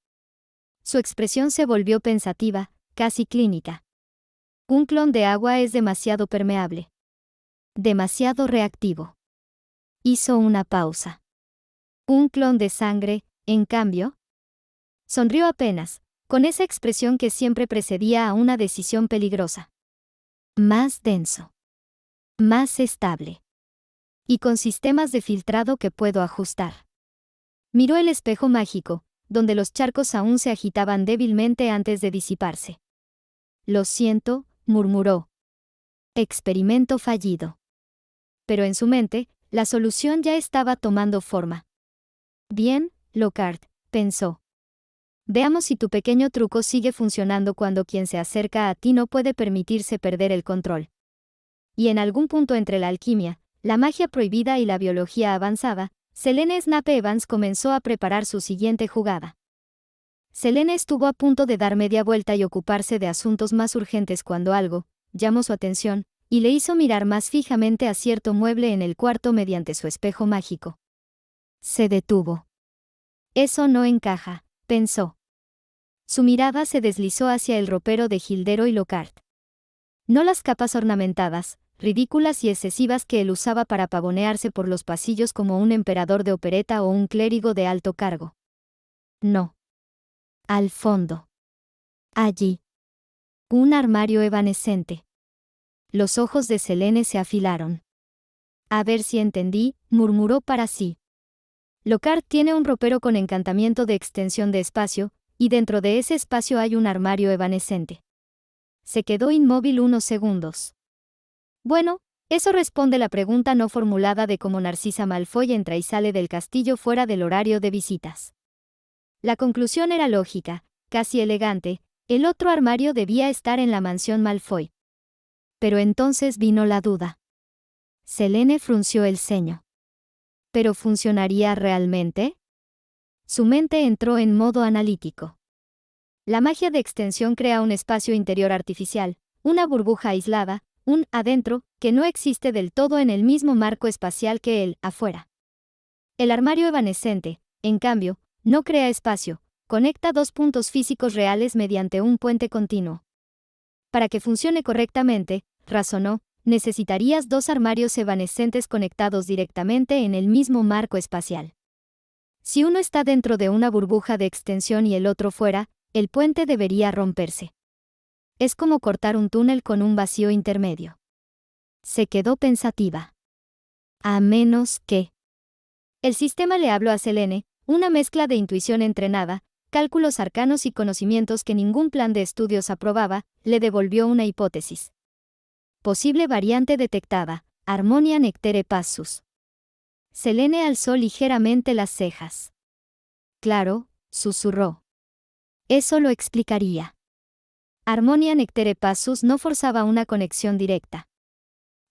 Su expresión se volvió pensativa, casi clínica. Un clon de agua es demasiado permeable. Demasiado reactivo. Hizo una pausa. Un clon de sangre, en cambio. Sonrió apenas, con esa expresión que siempre precedía a una decisión peligrosa. Más denso. Más estable. Y con sistemas de filtrado que puedo ajustar. Miró el espejo mágico, donde los charcos aún se agitaban débilmente antes de disiparse. Lo siento, murmuró. Experimento fallido. Pero en su mente, la solución ya estaba tomando forma. Bien, Lockhart, pensó. Veamos si tu pequeño truco sigue funcionando cuando quien se acerca a ti no puede permitirse perder el control. Y en algún punto entre la alquimia, la magia prohibida y la biología avanzada, Selene Snape Evans comenzó a preparar su siguiente jugada. Selene estuvo a punto de dar media vuelta y ocuparse de asuntos más urgentes cuando algo llamó su atención, y le hizo mirar más fijamente a cierto mueble en el cuarto mediante su espejo mágico. Se detuvo. Eso no encaja, pensó. Su mirada se deslizó hacia el ropero de Gilderoy Lockhart. No las capas ornamentadas, ridículas y excesivas que él usaba para pavonearse por los pasillos como un emperador de opereta o un clérigo de alto cargo. No. Al fondo. Allí. Un armario evanescente. Los ojos de Selene se afilaron. A ver si entendí, murmuró para sí. Lockhart tiene un ropero con encantamiento de extensión de espacio, y dentro de ese espacio hay un armario evanescente. Se quedó inmóvil unos segundos. Bueno, eso responde la pregunta no formulada de cómo Narcisa Malfoy entra y sale del castillo fuera del horario de visitas. La conclusión era lógica, casi elegante, el otro armario debía estar en la mansión Malfoy. Pero entonces vino la duda. Selene frunció el ceño. ¿Pero funcionaría realmente? Su mente entró en modo analítico. La magia de extensión crea un espacio interior artificial, una burbuja aislada, un adentro, que no existe del todo en el mismo marco espacial que el afuera. El armario evanescente, en cambio, no crea espacio, conecta dos puntos físicos reales mediante un puente continuo. Para que funcione correctamente, razonó, necesitarías 2 armarios evanescentes conectados directamente en el mismo marco espacial. Si uno está dentro de una burbuja de extensión y el otro fuera, el puente debería romperse. Es como cortar un túnel con un vacío intermedio. Se quedó pensativa. A menos que... El sistema le habló a Selene, una mezcla de intuición entrenada, cálculos arcanos y conocimientos que ningún plan de estudios aprobaba, le devolvió una hipótesis. Posible variante detectada, Harmonia nectere passus. Selene alzó ligeramente las cejas. Claro, susurró. Eso lo explicaría. Harmonia nectere passus no forzaba una conexión directa.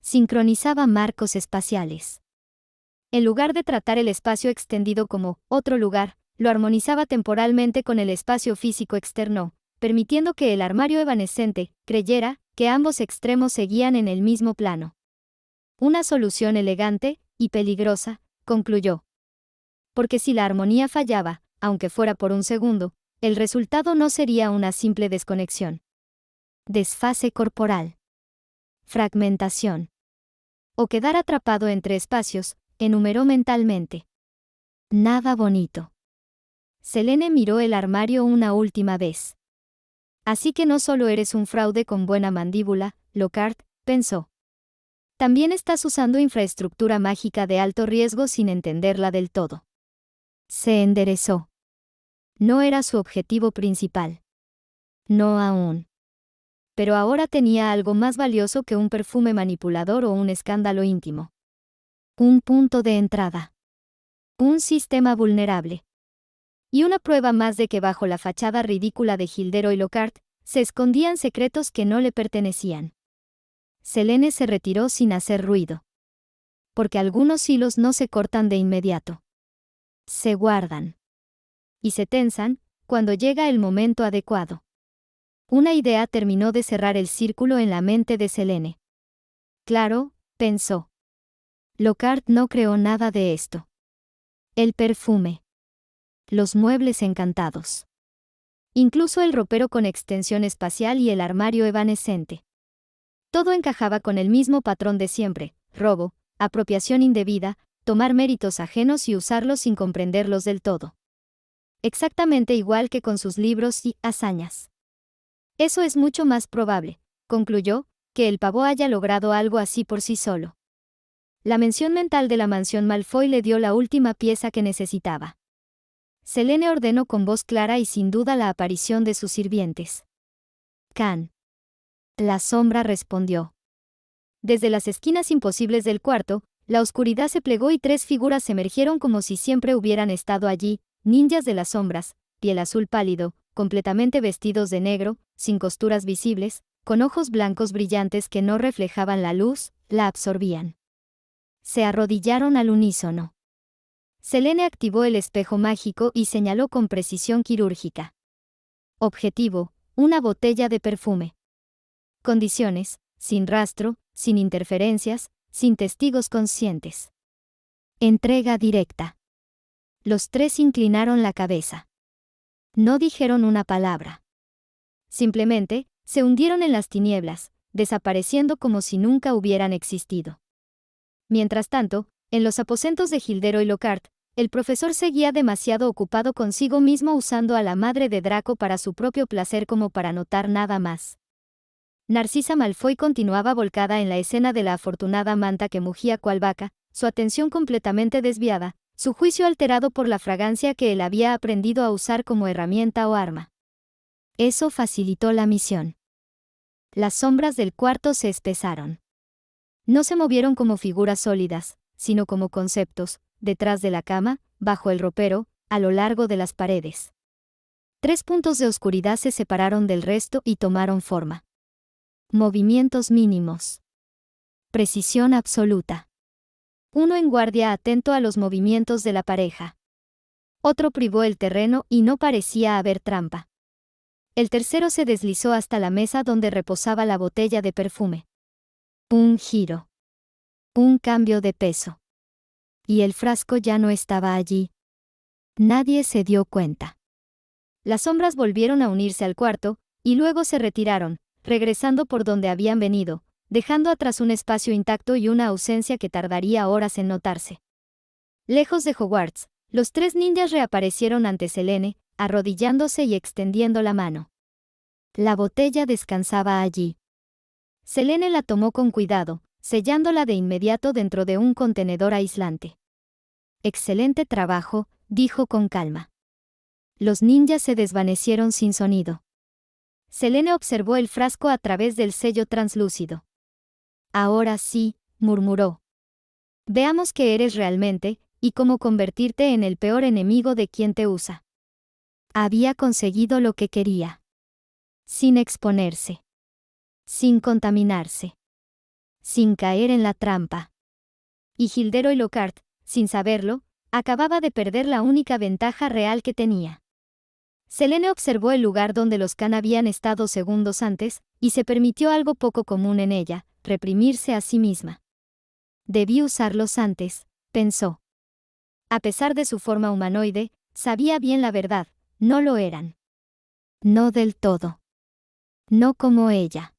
Sincronizaba marcos espaciales. En lugar de tratar el espacio extendido como otro lugar, lo armonizaba temporalmente con el espacio físico externo, permitiendo que el armario evanescente creyera que ambos extremos seguían en el mismo plano. Una solución elegante y peligrosa, concluyó. Porque si la armonía fallaba, aunque fuera por un segundo, el resultado no sería una simple desconexión. Desfase corporal. Fragmentación. O quedar atrapado entre espacios, enumeró mentalmente. Nada bonito. Selene miró el armario una última vez. Así que no solo eres un fraude con buena mandíbula, Lockhart, pensó. También estás usando infraestructura mágica de alto riesgo sin entenderla del todo. Se enderezó. No era su objetivo principal. No aún. Pero ahora tenía algo más valioso que un perfume manipulador o un escándalo íntimo. Un punto de entrada. Un sistema vulnerable. Y una prueba más de que bajo la fachada ridícula de Gilderoy Lockhart, se escondían secretos que no le pertenecían. Selene se retiró sin hacer ruido. Porque algunos hilos no se cortan de inmediato. Se guardan. Y se tensan, cuando llega el momento adecuado. Una idea terminó de cerrar el círculo en la mente de Selene. Claro, pensó. Lockhart no creó nada de esto. El perfume. Los muebles encantados. Incluso el ropero con extensión espacial y el armario evanescente. Todo encajaba con el mismo patrón de siempre: robo, apropiación indebida, tomar méritos ajenos y usarlos sin comprenderlos del todo. Exactamente igual que con sus libros y hazañas. Eso es mucho más probable, concluyó, que el pavo haya logrado algo así por sí solo. La mención mental de la mansión Malfoy le dio la última pieza que necesitaba. Selene ordenó con voz clara y sin duda la aparición de sus sirvientes. Can. La sombra respondió. Desde las esquinas imposibles del cuarto, la oscuridad se plegó y 3 figuras emergieron como si siempre hubieran estado allí, ninjas de las sombras, piel azul pálido, completamente vestidos de negro, sin costuras visibles, con ojos blancos brillantes que no reflejaban la luz, la absorbían. Se arrodillaron al unísono. Selene activó el espejo mágico y señaló con precisión quirúrgica. Objetivo: una botella de perfume. Condiciones: sin rastro, sin interferencias, sin testigos conscientes. Entrega directa. Los 3 inclinaron la cabeza. No dijeron una palabra. Simplemente, se hundieron en las tinieblas, desapareciendo como si nunca hubieran existido. Mientras tanto, en los aposentos de Gilderoy Lockhart, el profesor seguía demasiado ocupado consigo mismo usando a la madre de Draco para su propio placer como para notar nada más. Narcisa Malfoy continuaba volcada en la escena de la afortunada manta que mugía cual vaca, su atención completamente desviada, su juicio alterado por la fragancia que él había aprendido a usar como herramienta o arma. Eso facilitó la misión. Las sombras del cuarto se espesaron. No se movieron como figuras sólidas, sino como conceptos, detrás de la cama, bajo el ropero, a lo largo de las paredes. 3 puntos de oscuridad se separaron del resto y tomaron forma. Movimientos mínimos. Precisión absoluta. Uno en guardia atento a los movimientos de la pareja. Otro privó el terreno y no parecía haber trampa. El tercero se deslizó hasta la mesa donde reposaba la botella de perfume. Un giro. Un cambio de peso. Y el frasco ya no estaba allí. Nadie se dio cuenta. Las sombras volvieron a unirse al cuarto, y luego se retiraron, regresando por donde habían venido, dejando atrás un espacio intacto y una ausencia que tardaría horas en notarse. Lejos de Hogwarts, los 3 ninjas reaparecieron ante Selene, arrodillándose y extendiendo la mano. La botella descansaba allí. Selene la tomó con cuidado, sellándola de inmediato dentro de un contenedor aislante. «Excelente trabajo», dijo con calma. Los ninjas se desvanecieron sin sonido. Selene observó el frasco a través del sello translúcido. «Ahora sí», murmuró. «Veamos qué eres realmente, y cómo convertirte en el peor enemigo de quien te usa». Había conseguido lo que quería. Sin exponerse. Sin contaminarse. Sin caer en la trampa. Y Gilderoy Lockhart, sin saberlo, acababa de perder la única ventaja real que tenía. Selene observó el lugar donde los Khan habían estado segundos antes, y se permitió algo poco común en ella, reprimirse a sí misma. Debí usarlos antes, pensó. A pesar de su forma humanoide, sabía bien la verdad, no lo eran. No del todo. No como ella.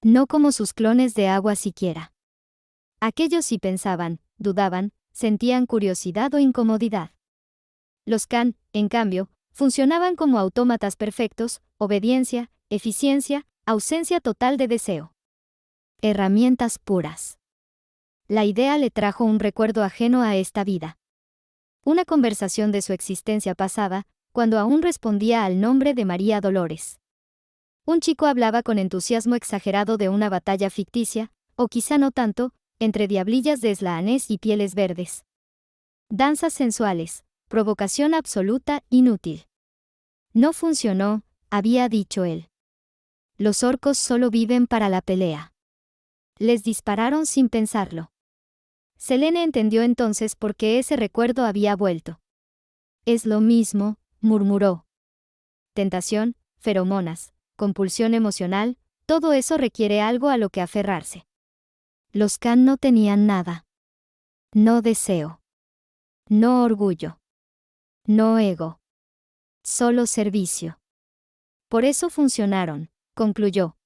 No como sus clones de agua siquiera. Aquellos sí pensaban, dudaban, sentían curiosidad o incomodidad. Los Khan, en cambio, funcionaban como autómatas perfectos, obediencia, eficiencia, ausencia total de deseo. Herramientas puras. La idea le trajo un recuerdo ajeno a esta vida. Una conversación de su existencia pasada, cuando aún respondía al nombre de María Dolores. Un chico hablaba con entusiasmo exagerado de una batalla ficticia, o quizá no tanto, entre diablillas de eslaanés y pieles verdes. Danzas sensuales, provocación absoluta, inútil. No funcionó, había dicho él. Los orcos solo viven para la pelea. Les dispararon sin pensarlo. Selene entendió entonces por qué ese recuerdo había vuelto. Es lo mismo, murmuró. Tentación, feromonas, compulsión emocional, todo eso requiere algo a lo que aferrarse. Los Khan no tenían nada. No deseo. No orgullo. No ego. Solo servicio. Por eso funcionaron, concluyó.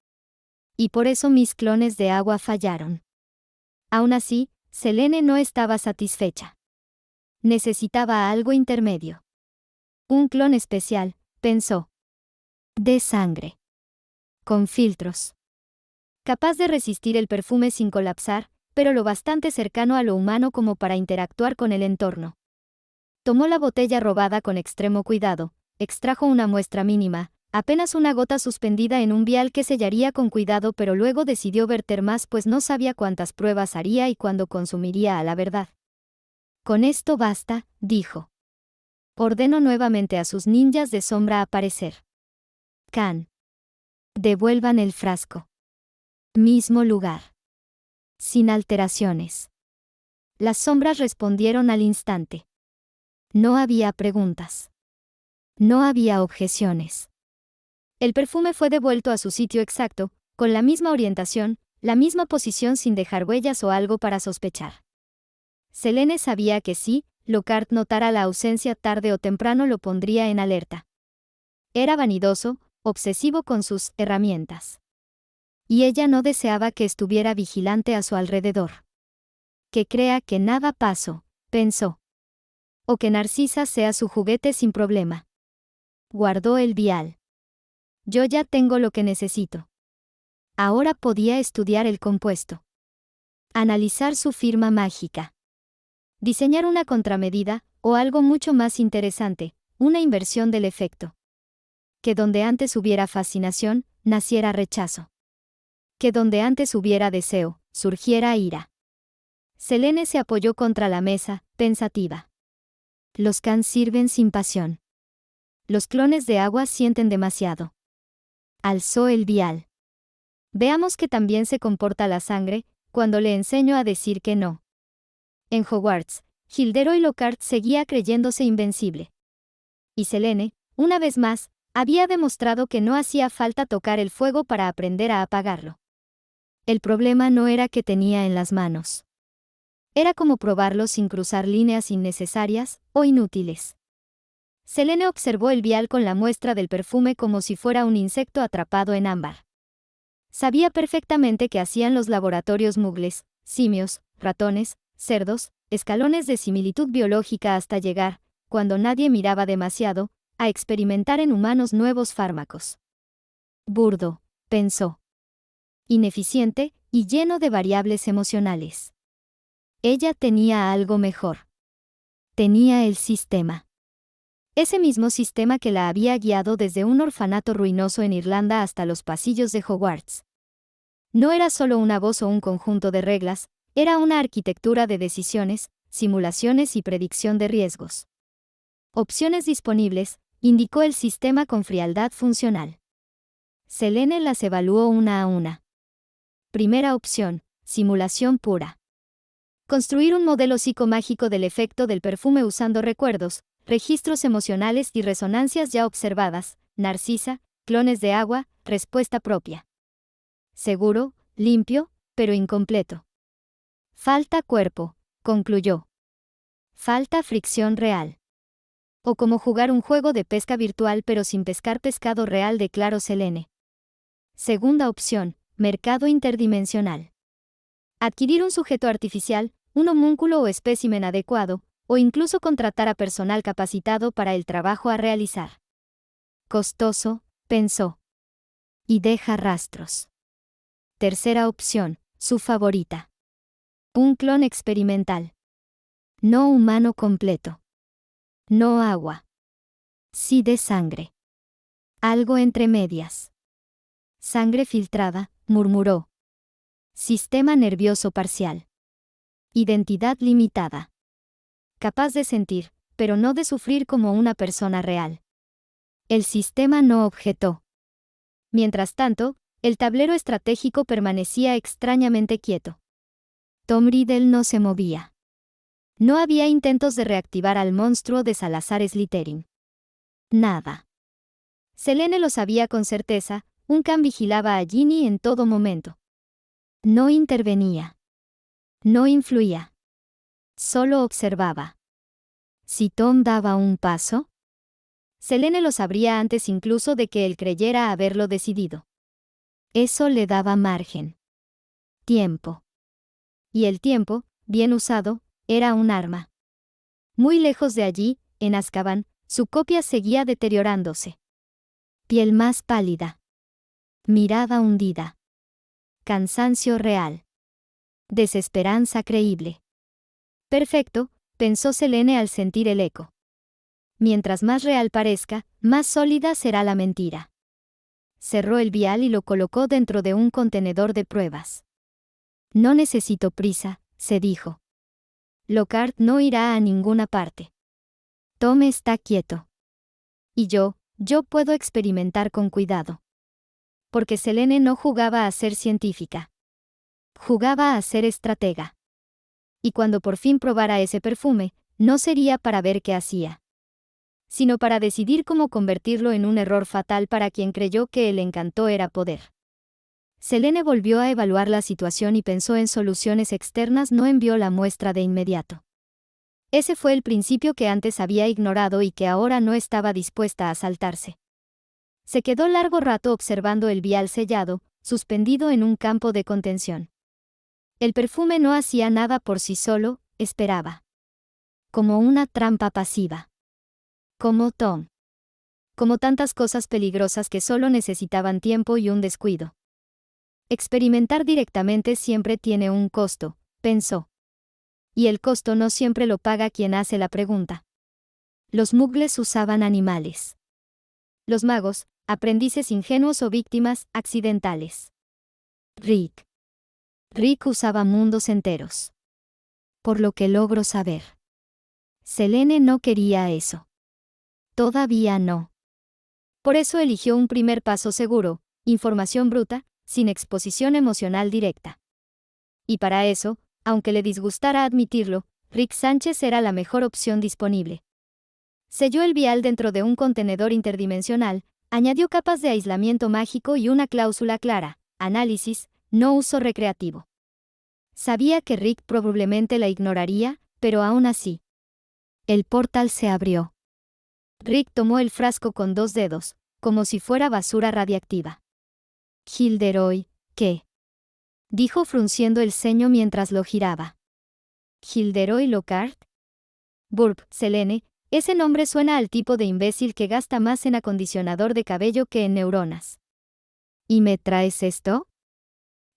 Y por eso mis clones de agua fallaron. Aún así, Selene no estaba satisfecha. Necesitaba algo intermedio. Un clon especial, pensó. De sangre. Con filtros. Capaz de resistir el perfume sin colapsar, pero lo bastante cercano a lo humano como para interactuar con el entorno. Tomó la botella robada con extremo cuidado, extrajo una muestra mínima, apenas una gota suspendida en un vial que sellaría con cuidado, pero luego decidió verter más pues no sabía cuántas pruebas haría y cuándo consumiría a la verdad. Con esto basta, dijo. Ordenó nuevamente a sus ninjas de sombra aparecer. Khan. Devuelvan el frasco. Mismo lugar. Sin alteraciones. Las sombras respondieron al instante. No había preguntas. No había objeciones. El perfume fue devuelto a su sitio exacto, con la misma orientación, la misma posición sin dejar huellas o algo para sospechar. Selene sabía que si Lockhart notara la ausencia tarde o temprano lo pondría en alerta. Era vanidoso, obsesivo con sus herramientas. Y ella no deseaba que estuviera vigilante a su alrededor. Que crea que nada pasó, pensó. O que Narcisa sea su juguete sin problema. Guardó el vial. Yo ya tengo lo que necesito. Ahora podía estudiar el compuesto. Analizar su firma mágica. Diseñar una contramedida, o algo mucho más interesante, una inversión del efecto. Que donde antes hubiera fascinación, naciera rechazo. Que donde antes hubiera deseo, surgiera ira. Selene se apoyó contra la mesa, pensativa. Los Khan sirven sin pasión. Los clones de agua sienten demasiado. Alzó el vial. Veamos que también se comporta la sangre, cuando le enseño a decir que no. En Hogwarts, Gilderoy Lockhart seguía creyéndose invencible. Y Selene, una vez más, había demostrado que no hacía falta tocar el fuego para aprender a apagarlo. El problema no era que tenía en las manos. Era como probarlo sin cruzar líneas innecesarias o inútiles. Selene observó el vial con la muestra del perfume como si fuera un insecto atrapado en ámbar. Sabía perfectamente qué hacían los laboratorios muggles, simios, ratones, cerdos, escalones de similitud biológica hasta llegar, cuando nadie miraba demasiado, a experimentar en humanos nuevos fármacos. Burdo, pensó. Ineficiente, y lleno de variables emocionales. Ella tenía algo mejor. Tenía el sistema. Ese mismo sistema que la había guiado desde un orfanato ruinoso en Irlanda hasta los pasillos de Hogwarts. No era solo una voz o un conjunto de reglas, era una arquitectura de decisiones, simulaciones y predicción de riesgos. Opciones disponibles, indicó el sistema con frialdad funcional. Selene las evaluó una a una. Primera opción, simulación pura. Construir un modelo psicomágico del efecto del perfume usando recuerdos, registros emocionales y resonancias ya observadas, Narcisa, clones de agua, respuesta propia. Seguro, limpio, pero incompleto. Falta cuerpo, concluyó. Falta fricción real. O como jugar un juego de pesca virtual pero sin pescar pescado real, declaró Selene. Segunda opción, mercado interdimensional. Adquirir un sujeto artificial, un homúnculo o espécimen adecuado, o incluso contratar a personal capacitado para el trabajo a realizar. Costoso, pensó. Y deja rastros. Tercera opción, su favorita. Un clon experimental. No humano completo. No agua. Sí de sangre. Algo entre medias. Sangre filtrada, murmuró. Sistema nervioso parcial. Identidad limitada. Capaz de sentir, pero no de sufrir como una persona real. El sistema no objetó. Mientras tanto, el tablero estratégico permanecía extrañamente quieto. Tom Riddle no se movía. No había intentos de reactivar al monstruo de Salazar Slytherin. Nada. Selene lo sabía con certeza, Khan vigilaba a Ginny en todo momento. No intervenía. No influía. Solo observaba. Si Tom daba un paso, Selene lo sabría antes incluso de que él creyera haberlo decidido. Eso le daba margen. Tiempo. Y el tiempo, bien usado, era un arma. Muy lejos de allí, en Azkaban, su copia seguía deteriorándose. Piel más pálida. Mirada hundida. Cansancio real. Desesperanza creíble. Perfecto, pensó Selene al sentir el eco. Mientras más real parezca, más sólida será la mentira. Cerró el vial y lo colocó dentro de un contenedor de pruebas. No necesito prisa, se dijo. Lockhart no irá a ninguna parte. Tom está quieto. Y yo puedo experimentar con cuidado. Porque Selene no jugaba a ser científica. Jugaba a ser estratega. Y cuando por fin probara ese perfume, no sería para ver qué hacía, sino para decidir cómo convertirlo en un error fatal para quien creyó que el encanto era poder. Selene volvió a evaluar la situación y pensó en soluciones externas, no envió la muestra de inmediato. Ese fue el principio que antes había ignorado y que ahora no estaba dispuesta a saltarse. Se quedó largo rato observando el vial sellado, suspendido en un campo de contención. El perfume no hacía nada por sí solo, esperaba. Como una trampa pasiva. Como Tom. Como tantas cosas peligrosas que solo necesitaban tiempo y un descuido. Experimentar directamente siempre tiene un costo, pensó. Y el costo no siempre lo paga quien hace la pregunta. Los muggles usaban animales. Los magos, aprendices ingenuos o víctimas accidentales. Rick usaba mundos enteros. Por lo que logro saber. Selene no quería eso. Todavía no. Por eso eligió un primer paso seguro, información bruta, sin exposición emocional directa. Y para eso, aunque le disgustara admitirlo, Rick Sánchez era la mejor opción disponible. Selló el vial dentro de un contenedor interdimensional, añadió capas de aislamiento mágico y una cláusula clara: análisis, no uso recreativo. Sabía que Rick probablemente la ignoraría, pero aún así. El portal se abrió. Rick tomó el frasco con 2 dedos, como si fuera basura radiactiva. Gilderoy, ¿Qué? Dijo frunciendo el ceño mientras lo giraba. ¿Gilderoy Lockhart? Burp, Selene, ese nombre suena al tipo de imbécil que gasta más en acondicionador de cabello que en neuronas. ¿Y me traes esto?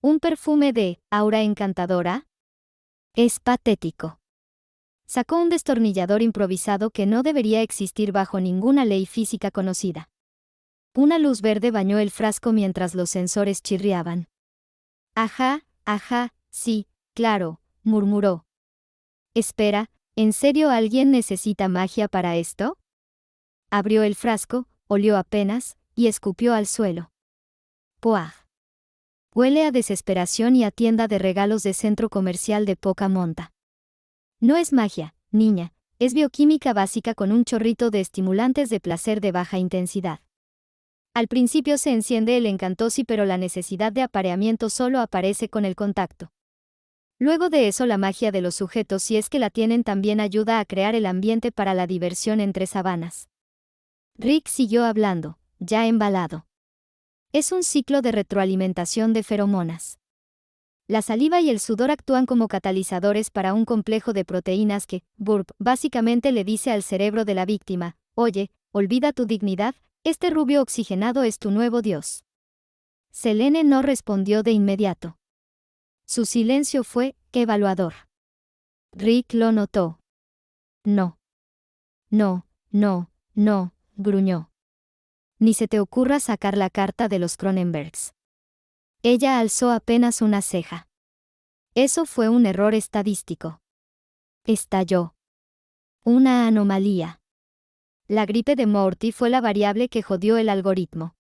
¿Un perfume de aura encantadora? Es patético. Sacó un destornillador improvisado que no debería existir bajo ninguna ley física conocida. Una luz verde bañó el frasco mientras los sensores chirriaban. Ajá, sí, claro, murmuró. Espera, ¿en serio alguien necesita magia para esto? Abrió el frasco, olió apenas, y escupió al suelo. ¡Puah! Huele a desesperación y a tienda de regalos de centro comercial de poca monta. No es magia, niña, es bioquímica básica con un chorrito de estimulantes de placer de baja intensidad. Al principio se enciende el encantosi, pero la necesidad de apareamiento solo aparece con el contacto. Luego de eso la magia de los sujetos, si es que la tienen, también ayuda a crear el ambiente para la diversión entre sabanas. Rick siguió hablando, ya embalado. Es un ciclo de retroalimentación de feromonas. La saliva y el sudor actúan como catalizadores para un complejo de proteínas que, burp, básicamente le dice al cerebro de la víctima, oye, olvida tu dignidad, este rubio oxigenado es tu nuevo dios. Selene no respondió de inmediato. Su silencio fue evaluador. Rick lo notó. No, gruñó. Ni se te ocurra sacar la carta de los Cronenbergs. Ella alzó apenas una ceja. Eso fue un error estadístico. Estalló. Una anomalía. La gripe de Morty fue la variable que jodió el algoritmo.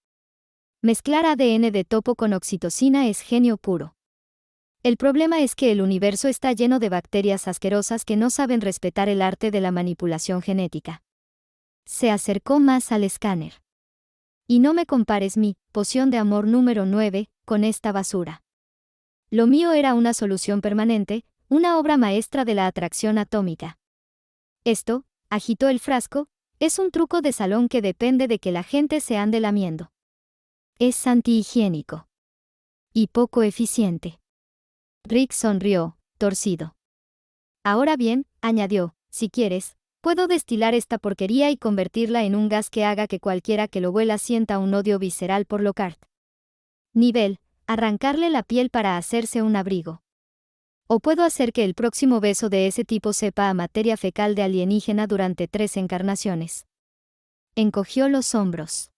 Mezclar ADN de topo con oxitocina es genio puro. El problema es que el universo está lleno de bacterias asquerosas que no saben respetar el arte de la manipulación genética. Se acercó más al escáner. Y no me compares mi poción de amor número 9 con esta basura. Lo mío era una solución permanente, una obra maestra de la atracción atómica. Esto, agitó el frasco, es un truco de salón que depende de que la gente se ande lamiendo. Es antihigiénico. Y poco eficiente. Rick sonrió, torcido. Ahora bien, añadió, si quieres, puedo destilar esta porquería y convertirla en un gas que haga que cualquiera que lo huela sienta un odio visceral por Lockhart. Nivel, arrancarle la piel para hacerse un abrigo. O puedo hacer que el próximo beso de ese tipo sepa a materia fecal de alienígena durante 3 encarnaciones. Encogió los hombros.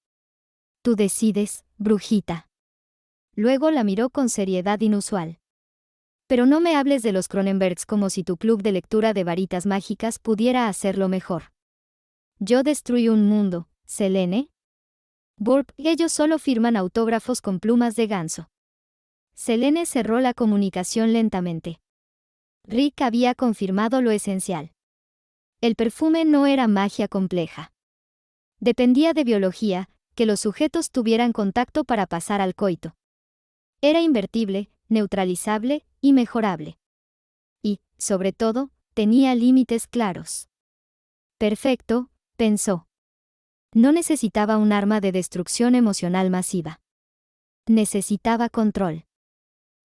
Tú decides, brujita. Luego la miró con seriedad inusual. Pero no me hables de los Cronenbergs como si tu club de lectura de varitas mágicas pudiera hacerlo mejor. Yo destruí un mundo, Selene. Burp, ellos solo firman autógrafos con plumas de ganso. Selene cerró la comunicación lentamente. Rick había confirmado lo esencial. El perfume no era magia compleja. Dependía de biología, que los sujetos tuvieran contacto para pasar al coito. Era invertible, neutralizable y mejorable. Y, sobre todo, tenía límites claros. Perfecto, pensó. No necesitaba un arma de destrucción emocional masiva. Necesitaba control.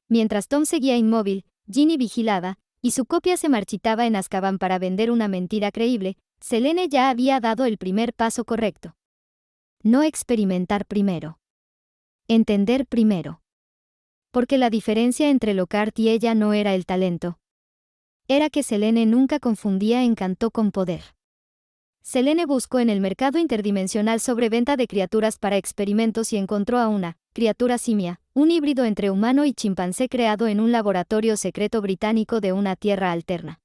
Mientras Tom seguía inmóvil, Ginny vigilaba, y su copia se marchitaba en Azkaban para vender una mentira creíble, Selene ya había dado el primer paso correcto. No experimentar primero. Entender primero. Porque la diferencia entre Lockhart y ella no era el talento. Era que Selene nunca confundía encanto con poder. Selene buscó en el mercado interdimensional sobreventa de criaturas para experimentos y encontró a una criatura simia, un híbrido entre humano y chimpancé creado en un laboratorio secreto británico de una tierra alterna.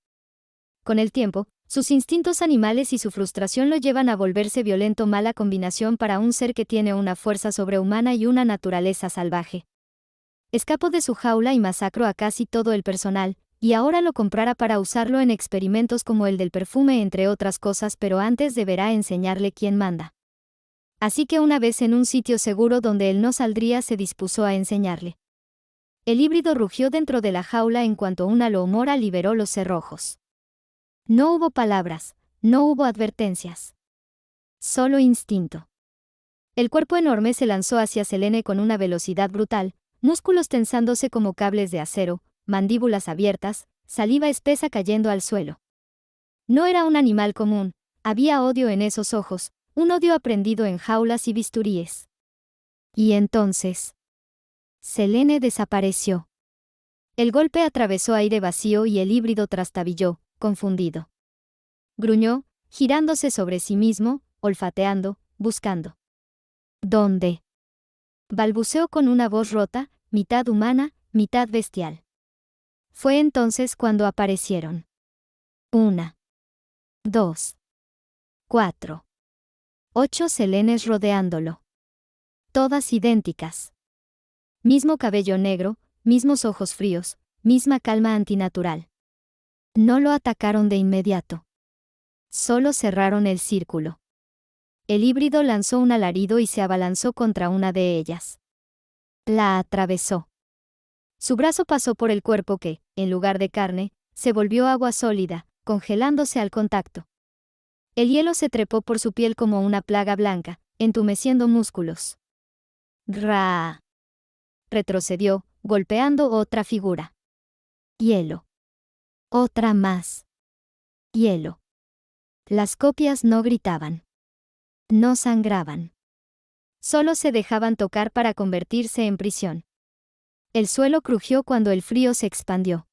Con el tiempo, sus instintos animales y su frustración lo llevan a volverse violento, mala combinación para un ser que tiene una fuerza sobrehumana y una naturaleza salvaje. Escapó de su jaula y masacró a casi todo el personal, y ahora lo comprara para usarlo en experimentos como el del perfume, entre otras cosas, pero antes deberá enseñarle quién manda. Así que una vez en un sitio seguro donde él no saldría, se dispuso a enseñarle. El híbrido rugió dentro de la jaula en cuanto una loomora liberó los cerrojos. No hubo palabras, no hubo advertencias. Solo instinto. El cuerpo enorme se lanzó hacia Selene con una velocidad brutal, músculos tensándose como cables de acero, mandíbulas abiertas, saliva espesa cayendo al suelo. No era un animal común, había odio en esos ojos, un odio aprendido en jaulas y bisturíes. Y entonces, Selene desapareció. El golpe atravesó aire vacío y el híbrido trastabilló, confundido. Gruñó, girándose sobre sí mismo, olfateando, buscando. ¿Dónde? Balbuceó con una voz rota, mitad humana, mitad bestial. Fue entonces cuando aparecieron. 1, 2, 4. 8 Selenes rodeándolo. Todas idénticas. Mismo cabello negro, mismos ojos fríos, misma calma antinatural. No lo atacaron de inmediato. Solo cerraron el círculo. El híbrido lanzó un alarido y se abalanzó contra una de ellas. La atravesó. Su brazo pasó por el cuerpo que, en lugar de carne, se volvió agua sólida, congelándose al contacto. El hielo se trepó por su piel como una plaga blanca, entumeciendo músculos. ¡Gra! Retrocedió, golpeando otra figura. Hielo. Otra más. Hielo. Las copias no gritaban. No sangraban. Solo se dejaban tocar para convertirse en prisión. El suelo crujió cuando el frío se expandió.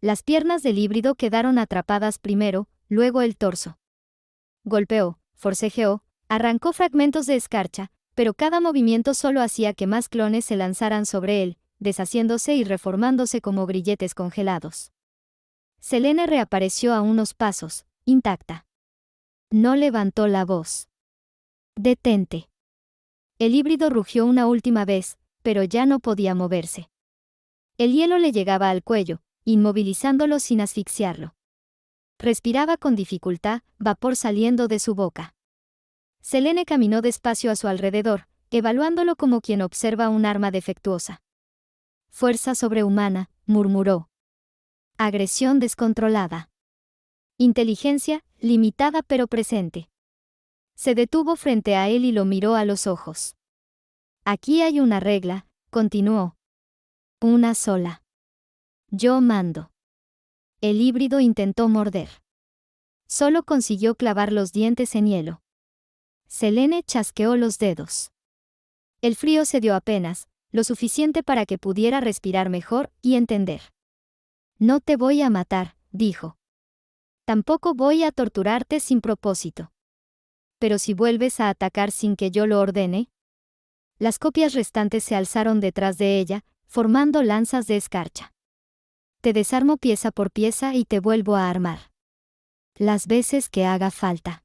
Las piernas del híbrido quedaron atrapadas primero, luego el torso. Golpeó, forcejeó, arrancó fragmentos de escarcha, pero cada movimiento solo hacía que más clones se lanzaran sobre él, deshaciéndose y reformándose como grilletes congelados. Selene reapareció a unos pasos, intacta. No levantó la voz. «Detente». El híbrido rugió una última vez, pero ya no podía moverse. El hielo le llegaba al cuello, inmovilizándolo sin asfixiarlo. Respiraba con dificultad, vapor saliendo de su boca. Selene caminó despacio a su alrededor, evaluándolo como quien observa un arma defectuosa. Fuerza sobrehumana, murmuró. Agresión descontrolada. Inteligencia, limitada pero presente. Se detuvo frente a él y lo miró a los ojos. Aquí hay una regla, continuó. Una sola. Yo mando. El híbrido intentó morder. Solo consiguió clavar los dientes en hielo. Selene chasqueó los dedos. El frío cedió apenas, lo suficiente para que pudiera respirar mejor y entender. No te voy a matar, dijo. Tampoco voy a torturarte sin propósito. Pero si vuelves a atacar sin que yo lo ordene. Las copias restantes se alzaron detrás de ella, formando lanzas de escarcha. Te desarmo pieza por pieza y te vuelvo a armar. Las veces que haga falta.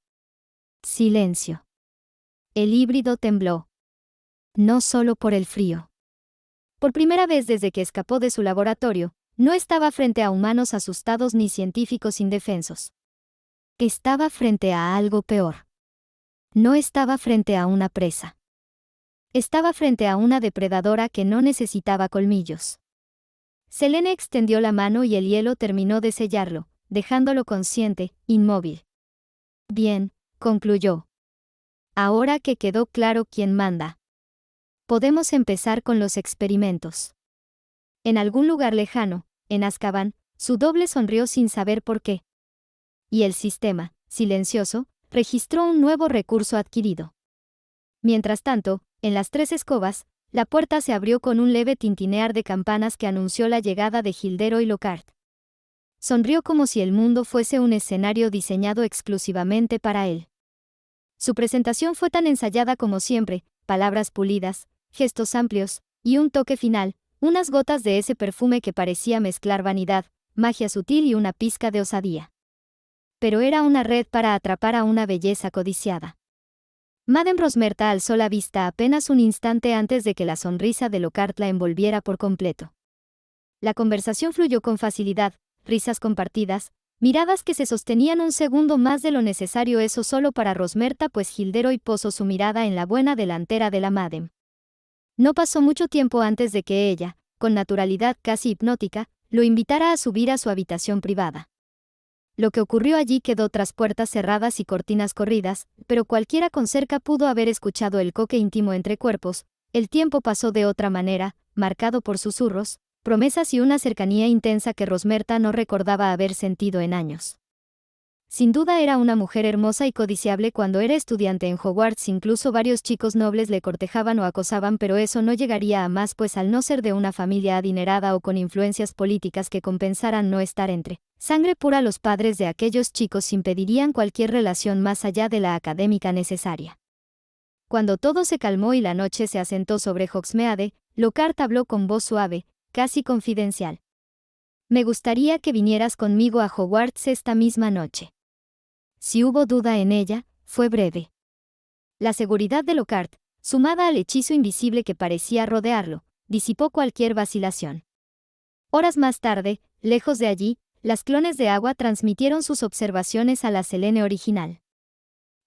Silencio. El híbrido tembló. No solo por el frío. Por primera vez desde que escapó de su laboratorio, no estaba frente a humanos asustados ni científicos indefensos. Estaba frente a algo peor. No estaba frente a una presa. Estaba frente a una depredadora que no necesitaba colmillos. Selene extendió la mano y el hielo terminó de sellarlo, dejándolo consciente, inmóvil. Bien, concluyó. Ahora que quedó claro quién manda. Podemos empezar con los experimentos. En algún lugar lejano, en Azkaban, su doble sonrió sin saber por qué. Y el sistema, silencioso, registró un nuevo recurso adquirido. Mientras tanto, en las 3 escobas, la puerta se abrió con un leve tintinear de campanas que anunció la llegada de Gildero y Lockhart. Sonrió como si el mundo fuese un escenario diseñado exclusivamente para él. Su presentación fue tan ensayada como siempre, palabras pulidas, gestos amplios, y un toque final, unas gotas de ese perfume que parecía mezclar vanidad, magia sutil y una pizca de osadía. Pero era una red para atrapar a una belleza codiciada. Madame Rosmerta alzó la vista apenas un instante antes de que la sonrisa de Lockhart la envolviera por completo. La conversación fluyó con facilidad, risas compartidas, miradas que se sostenían un segundo más de lo necesario, eso solo para Rosmerta, pues Gilderoy posó su mirada en la buena delantera de la Madame. No pasó mucho tiempo antes de que ella, con naturalidad casi hipnótica, lo invitara a subir a su habitación privada. Lo que ocurrió allí quedó tras puertas cerradas y cortinas corridas, pero cualquiera con cerca pudo haber escuchado el coque íntimo entre cuerpos. El tiempo pasó de otra manera, marcado por susurros, promesas y una cercanía intensa que Rosmerta no recordaba haber sentido en años. Sin duda era una mujer hermosa y codiciable cuando era estudiante en Hogwarts. Incluso varios chicos nobles le cortejaban o acosaban, pero eso no llegaría a más, pues al no ser de una familia adinerada o con influencias políticas que compensaran no estar entre sangre pura, los padres de aquellos chicos impedirían cualquier relación más allá de la académica necesaria. Cuando todo se calmó y la noche se asentó sobre Hogsmeade, Lockhart habló con voz suave, casi confidencial. Me gustaría que vinieras conmigo a Hogwarts esta misma noche. Si hubo duda en ella, fue breve. La seguridad de Lockhart, sumada al hechizo invisible que parecía rodearlo, disipó cualquier vacilación. Horas más tarde, lejos de allí, las clones de agua transmitieron sus observaciones a la Selene original.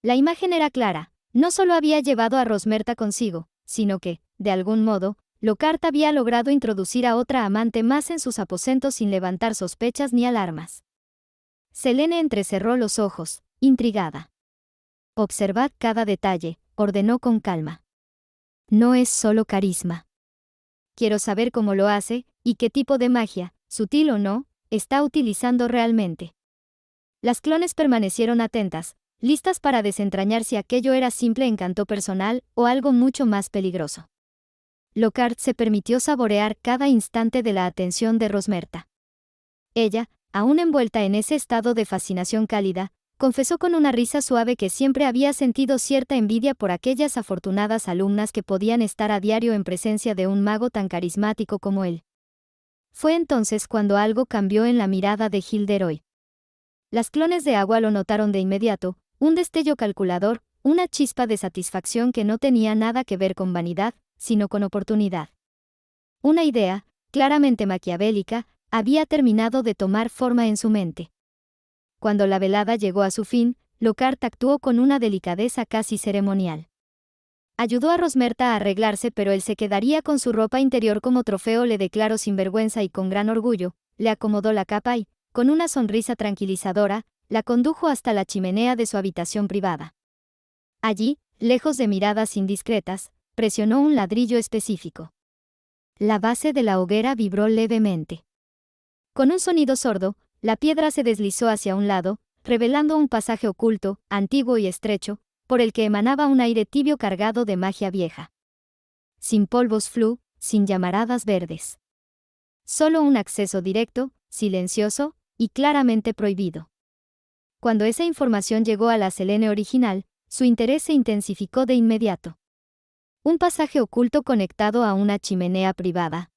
La imagen era clara, no solo había llevado a Rosmerta consigo, sino que, de algún modo, Lockhart había logrado introducir a otra amante más en sus aposentos sin levantar sospechas ni alarmas. Selene entrecerró los ojos, intrigada. Observad cada detalle, ordenó con calma. No es solo carisma. Quiero saber cómo lo hace, y qué tipo de magia, sutil o no, está utilizando realmente. Las clones permanecieron atentas, listas para desentrañar si aquello era simple encanto personal o algo mucho más peligroso. Lockhart se permitió saborear cada instante de la atención de Rosmerta. Ella, aún envuelta en ese estado de fascinación cálida, confesó con una risa suave que siempre había sentido cierta envidia por aquellas afortunadas alumnas que podían estar a diario en presencia de un mago tan carismático como él. Fue entonces cuando algo cambió en la mirada de Gilderoy. Las clones de agua lo notaron de inmediato, un destello calculador, una chispa de satisfacción que no tenía nada que ver con vanidad, sino con oportunidad. Una idea, claramente maquiavélica, había terminado de tomar forma en su mente. Cuando la velada llegó a su fin, Lockhart actuó con una delicadeza casi ceremonial. Ayudó a Rosmerta a arreglarse, pero él se quedaría con su ropa interior como trofeo, le declaró sin vergüenza y con gran orgullo, le acomodó la capa y, con una sonrisa tranquilizadora, la condujo hasta la chimenea de su habitación privada. Allí, lejos de miradas indiscretas, presionó un ladrillo específico. La base de la hoguera vibró levemente. Con un sonido sordo, la piedra se deslizó hacia un lado, revelando un pasaje oculto, antiguo y estrecho, por el que emanaba un aire tibio cargado de magia vieja. Sin polvos Floo, sin llamaradas verdes. Solo un acceso directo, silencioso, y claramente prohibido. Cuando esa información llegó a la Selene original, su interés se intensificó de inmediato. Un pasaje oculto conectado a una chimenea privada.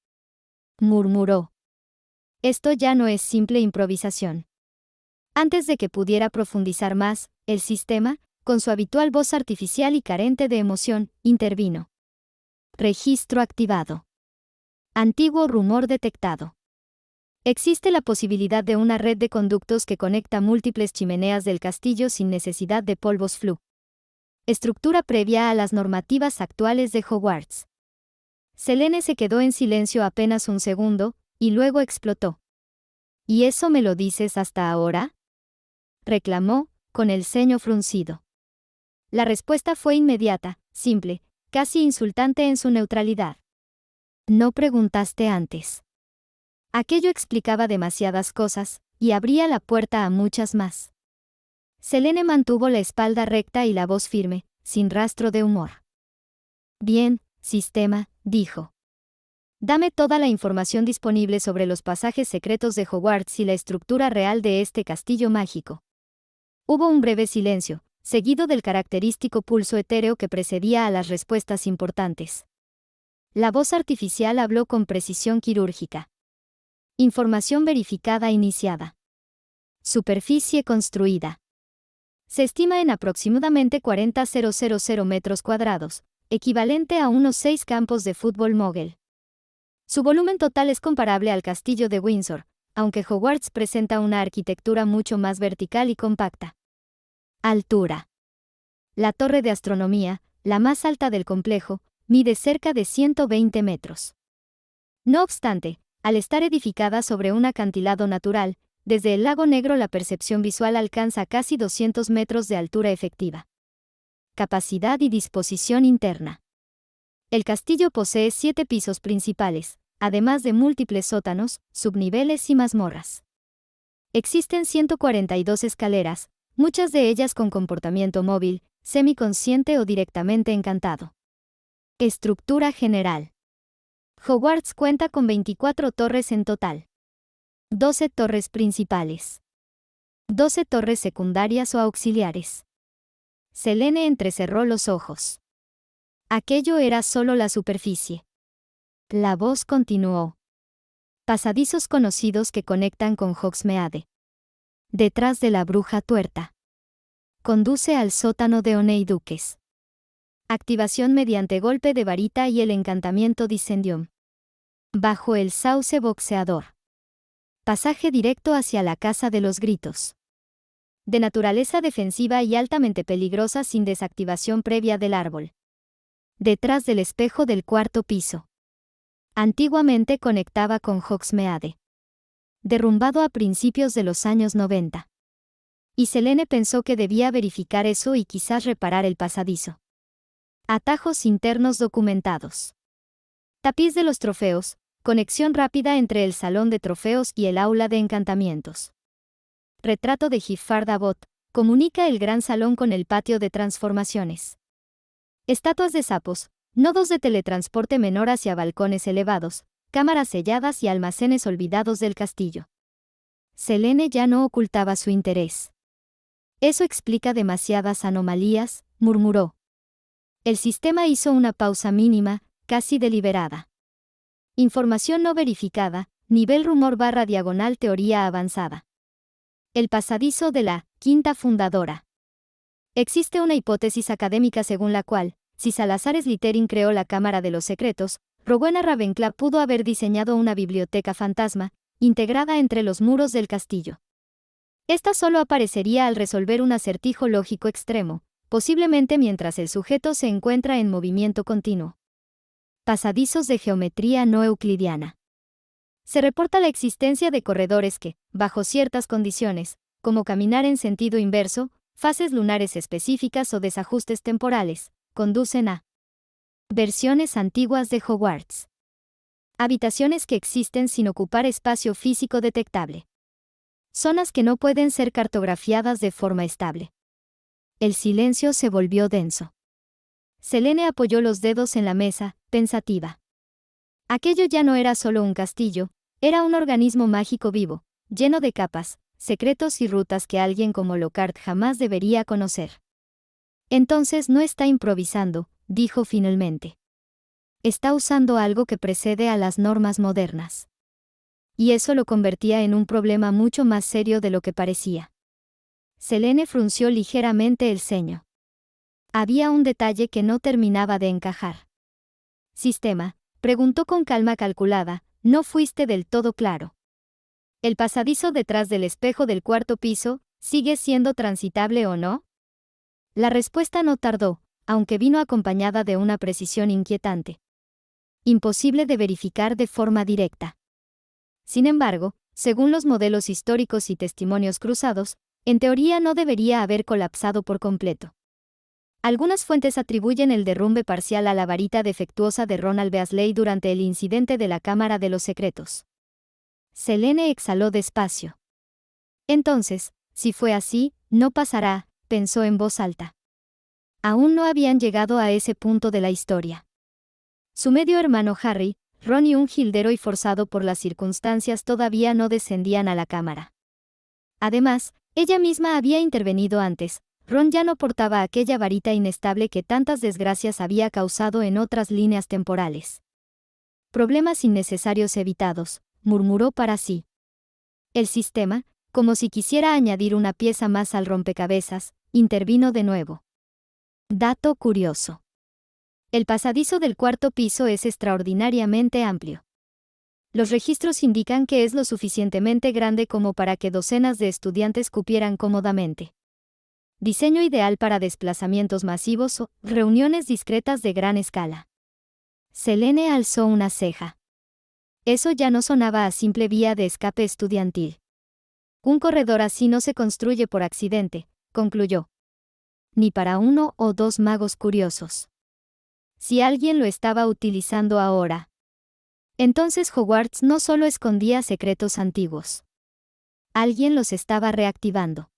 Murmuró. Esto ya no es simple improvisación. Antes de que pudiera profundizar más, el sistema, con su habitual voz artificial y carente de emoción, intervino. Registro activado. Antiguo rumor detectado. Existe la posibilidad de una red de conductos que conecta múltiples chimeneas del castillo sin necesidad de polvos Floo. Estructura previa a las normativas actuales de Hogwarts. Selene se quedó en silencio apenas un segundo, y luego explotó. ¿Y eso me lo dices hasta ahora?, reclamó, con el ceño fruncido. La respuesta fue inmediata, simple, casi insultante en su neutralidad. No preguntaste antes. Aquello explicaba demasiadas cosas, y abría la puerta a muchas más. Selene mantuvo la espalda recta y la voz firme, sin rastro de humor. Bien, sistema, dijo. Dame toda la información disponible sobre los pasajes secretos de Hogwarts y la estructura real de este castillo mágico. Hubo un breve silencio, seguido del característico pulso etéreo que precedía a las respuestas importantes. La voz artificial habló con precisión quirúrgica. Información verificada iniciada. Superficie construida. Se estima en aproximadamente 40.000 metros cuadrados, equivalente a unos 6 campos de fútbol mogul. Su volumen total es comparable al castillo de Windsor, aunque Hogwarts presenta una arquitectura mucho más vertical y compacta. Altura. La torre de astronomía, la más alta del complejo, mide cerca de 120 metros. No obstante, al estar edificada sobre un acantilado natural, desde el lago Negro la percepción visual alcanza casi 200 metros de altura efectiva. Capacidad y disposición interna. El castillo posee 7 pisos principales, además de múltiples sótanos, subniveles y mazmorras. Existen 142 escaleras, muchas de ellas con comportamiento móvil, semiconsciente o directamente encantado. Estructura general. Hogwarts cuenta con 24 torres en total. 12 torres principales. 12 torres secundarias o auxiliares. Selene entrecerró los ojos. Aquello era solo la superficie. La voz continuó. Pasadizos conocidos que conectan con Hogsmeade. Detrás de la bruja tuerta. Conduce al sótano de Honeyduques. Activación mediante golpe de varita y el encantamiento Dissendium. Bajo el sauce boxeador. Pasaje directo hacia la Casa de los Gritos. De naturaleza defensiva y altamente peligrosa sin desactivación previa del árbol. Detrás del espejo del 4º piso. Antiguamente conectaba con Hogsmeade. Derrumbado a principios de los años 90. Y Selene pensó que debía verificar eso y quizás reparar el pasadizo. Atajos internos documentados. Tapiz de los trofeos, conexión rápida entre el salón de trofeos y el aula de encantamientos. Retrato de Giffard Abbott, comunica el gran salón con el patio de transformaciones. Estatuas de sapos, nodos de teletransporte menor hacia balcones elevados, cámaras selladas y almacenes olvidados del castillo. Selene ya no ocultaba su interés. Eso explica demasiadas anomalías, murmuró. El sistema hizo una pausa mínima, casi deliberada. Información no verificada, nivel rumor / diagonal teoría avanzada. El pasadizo de la quinta fundadora. Existe una hipótesis académica según la cual, si Salazar Slytherin creó la Cámara de los Secretos, Rowena Ravenclaw pudo haber diseñado una biblioteca fantasma, integrada entre los muros del castillo. Esta solo aparecería al resolver un acertijo lógico extremo, posiblemente mientras el sujeto se encuentra en movimiento continuo. Pasadizos de geometría no euclidiana. Se reporta la existencia de corredores que, bajo ciertas condiciones, como caminar en sentido inverso, fases lunares específicas o desajustes temporales, conducen a versiones antiguas de Hogwarts. Habitaciones que existen sin ocupar espacio físico detectable. Zonas que no pueden ser cartografiadas de forma estable. El silencio se volvió denso. Selene apoyó los dedos en la mesa, pensativa. Aquello ya no era solo un castillo, era un organismo mágico vivo, lleno de capas, secretos y rutas que alguien como Lockhart jamás debería conocer. Entonces no está improvisando, dijo finalmente. Está usando algo que precede a las normas modernas. Y eso lo convertía en un problema mucho más serio de lo que parecía. Selene frunció ligeramente el ceño. Había un detalle que no terminaba de encajar. Sistema, preguntó con calma calculada, no fuiste del todo claro. ¿El pasadizo detrás del espejo del 4º piso, sigue siendo transitable o no? La respuesta no tardó, aunque vino acompañada de una precisión inquietante. Imposible de verificar de forma directa. Sin embargo, según los modelos históricos y testimonios cruzados, en teoría no debería haber colapsado por completo. Algunas fuentes atribuyen el derrumbe parcial a la varita defectuosa de Ronald Weasley durante el incidente de la Cámara de los Secretos. Selene exhaló despacio. Entonces, si fue así, no pasará, pensó en voz alta. Aún no habían llegado a ese punto de la historia. Su medio hermano Harry, Ron y un gildero y forzado por las circunstancias todavía no descendían a la cámara. Además, ella misma había intervenido antes. Ron ya no portaba aquella varita inestable que tantas desgracias había causado en otras líneas temporales. Problemas innecesarios evitados, murmuró para sí. El sistema, como si quisiera añadir una pieza más al rompecabezas, intervino de nuevo. Dato curioso. El pasadizo del 4º piso es extraordinariamente amplio. Los registros indican que es lo suficientemente grande como para que docenas de estudiantes cupieran cómodamente. Diseño ideal para desplazamientos masivos o reuniones discretas de gran escala. Selene alzó una ceja. Eso ya no sonaba a simple vía de escape estudiantil. Un corredor así no se construye por accidente, concluyó. Ni para 1 o 2 magos curiosos. si alguien lo estaba utilizando ahora. Entonces Hogwarts no solo escondía secretos antiguos. Alguien los estaba reactivando.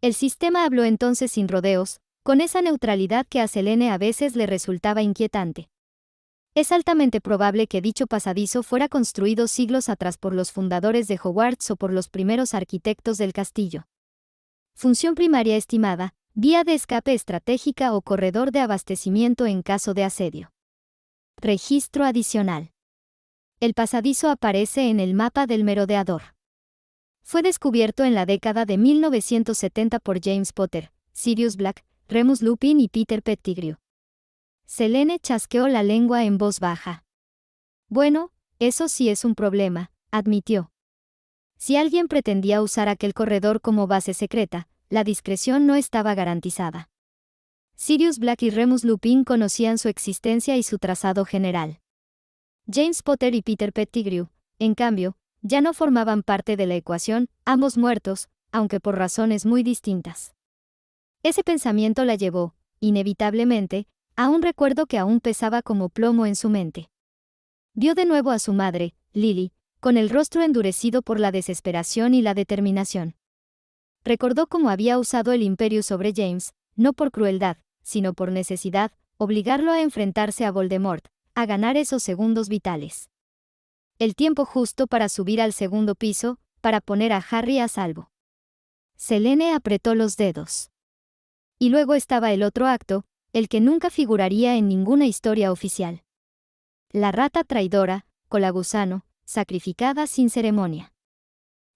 El sistema habló entonces sin rodeos, con esa neutralidad que a Selene a veces le resultaba inquietante. Es altamente probable que dicho pasadizo fuera construido siglos atrás por los fundadores de Hogwarts o por los primeros arquitectos del castillo. Función primaria estimada, vía de escape estratégica o corredor de abastecimiento en caso de asedio. Registro adicional. El pasadizo aparece en el mapa del merodeador. Fue descubierto en la década de 1970 por James Potter, Sirius Black, Remus Lupin y Peter Pettigrew. Selene chasqueó la lengua en voz baja. Bueno, eso sí es un problema, admitió. Si alguien pretendía usar aquel corredor como base secreta, la discreción no estaba garantizada. Sirius Black y Remus Lupin conocían su existencia y su trazado general. James Potter y Peter Pettigrew, en cambio, ya no formaban parte de la ecuación, ambos muertos, aunque por razones muy distintas. Ese pensamiento la llevó, inevitablemente, a un recuerdo que aún pesaba como plomo en su mente. Vio de nuevo a su madre, Lily, con el rostro endurecido por la desesperación y la determinación. Recordó cómo había usado el imperio sobre James, no por crueldad, sino por necesidad, obligarlo a enfrentarse a Voldemort, a ganar esos segundos vitales. El tiempo justo para subir al segundo piso, para poner a Harry a salvo. Selene apretó los dedos. Y luego estaba el otro acto, el que nunca figuraría en ninguna historia oficial. La rata traidora, Colagusano, sacrificada sin ceremonia.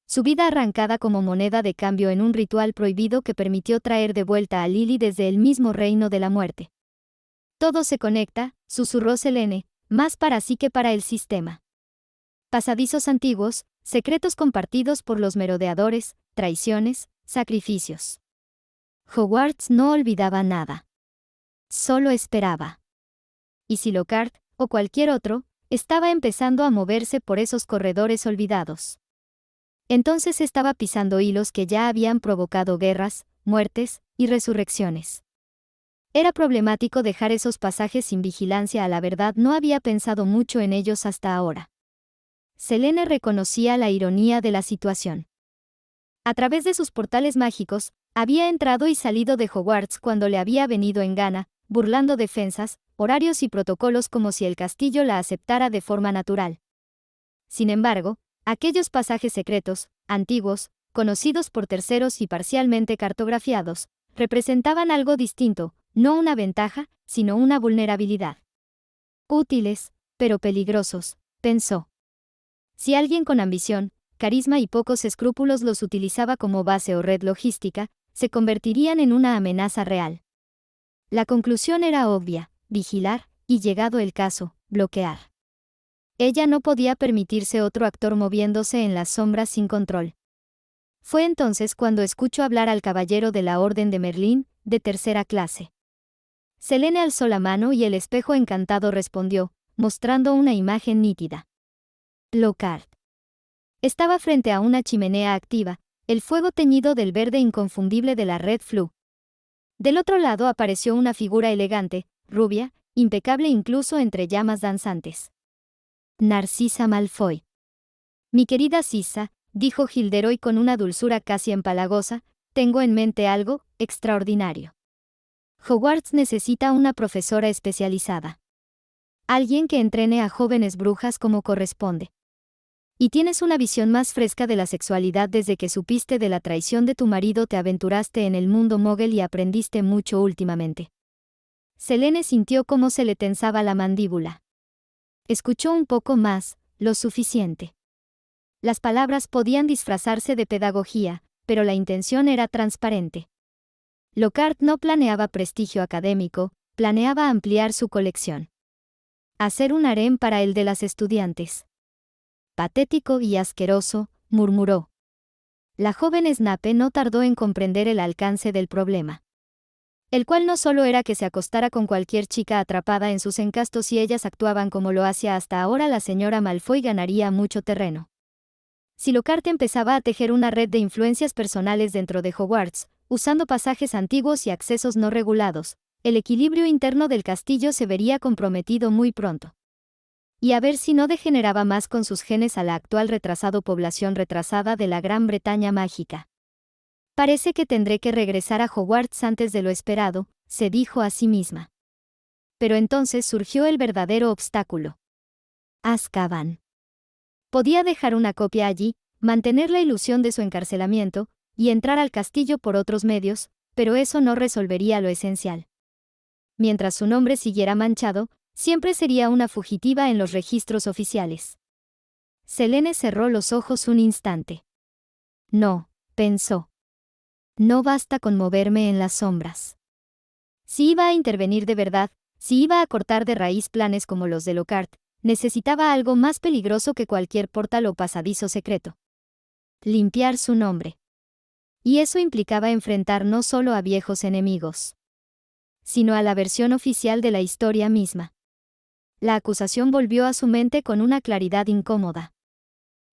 Su vida arrancada como moneda de cambio en un ritual prohibido que permitió traer de vuelta a Lily desde el mismo reino de la muerte. Todo se conecta, susurró Selene, más para sí que para el sistema. Pasadizos antiguos, secretos compartidos por los merodeadores, traiciones, sacrificios. Hogwarts no olvidaba nada. Solo esperaba. Y si Lockhart, o cualquier otro, estaba empezando a moverse por esos corredores olvidados. Entonces estaba pisando hilos que ya habían provocado guerras, muertes y resurrecciones. Era problemático dejar esos pasajes sin vigilancia. A la verdad no había pensado mucho en ellos hasta ahora. Selene reconocía la ironía de la situación. A través de sus portales mágicos, había entrado y salido de Hogwarts cuando le había venido en gana, burlando defensas, horarios y protocolos como si el castillo la aceptara de forma natural. Sin embargo, aquellos pasajes secretos, antiguos, conocidos por terceros y parcialmente cartografiados, representaban algo distinto, no una ventaja, sino una vulnerabilidad. Útiles, pero peligrosos, pensó. Si alguien con ambición, carisma y pocos escrúpulos los utilizaba como base o red logística, se convertirían en una amenaza real. La conclusión era obvia: vigilar, y llegado el caso, bloquear. Ella no podía permitirse otro actor moviéndose en las sombras sin control. Fue entonces cuando escuchó hablar al caballero de la Orden de Merlín, de tercera clase. Selene alzó la mano y el espejo encantado respondió, mostrando una imagen nítida. Lockhart. Estaba frente a una chimenea activa, el fuego teñido del verde inconfundible de la Red Floo. Del otro lado apareció una figura elegante, rubia, impecable incluso entre llamas danzantes. Narcisa Malfoy. Mi querida Sisa, dijo Gilderoy con una dulzura casi empalagosa, tengo en mente algo extraordinario. Hogwarts necesita una profesora especializada. Alguien que entrene a jóvenes brujas como corresponde. Y tienes una visión más fresca de la sexualidad desde que supiste de la traición de tu marido, te aventuraste en el mundo mogul y aprendiste mucho últimamente. Selene sintió cómo se le tensaba la mandíbula. Escuchó un poco más, lo suficiente. Las palabras podían disfrazarse de pedagogía, pero la intención era transparente. Lockhart no planeaba prestigio académico, planeaba ampliar su colección. Hacer un harén para el de las estudiantes. Patético y asqueroso, murmuró. La joven Snape no tardó en comprender el alcance del problema. El cual no solo era que se acostara con cualquier chica atrapada en sus encastos y ellas actuaban como lo hacía hasta ahora, la señora Malfoy ganaría mucho terreno. Si Lockhart empezaba a tejer una red de influencias personales dentro de Hogwarts, usando pasajes antiguos y accesos no regulados, el equilibrio interno del castillo se vería comprometido muy pronto. Y a ver si no degeneraba más con sus genes a la actual población retrasada de la Gran Bretaña mágica. Parece que tendré que regresar a Hogwarts antes de lo esperado, se dijo a sí misma. Pero entonces surgió el verdadero obstáculo. Azkaban. Podía dejar una copia allí, mantener la ilusión de su encarcelamiento, y entrar al castillo por otros medios, pero eso no resolvería lo esencial. Mientras su nombre siguiera manchado, siempre sería una fugitiva en los registros oficiales. Selene cerró los ojos un instante. No, pensó. No basta con moverme en las sombras. Si iba a intervenir de verdad, si iba a cortar de raíz planes como los de Lockhart, necesitaba algo más peligroso que cualquier portal o pasadizo secreto. Limpiar su nombre. Y eso implicaba enfrentar no solo a viejos enemigos, sino a la versión oficial de la historia misma. La acusación volvió a su mente con una claridad incómoda.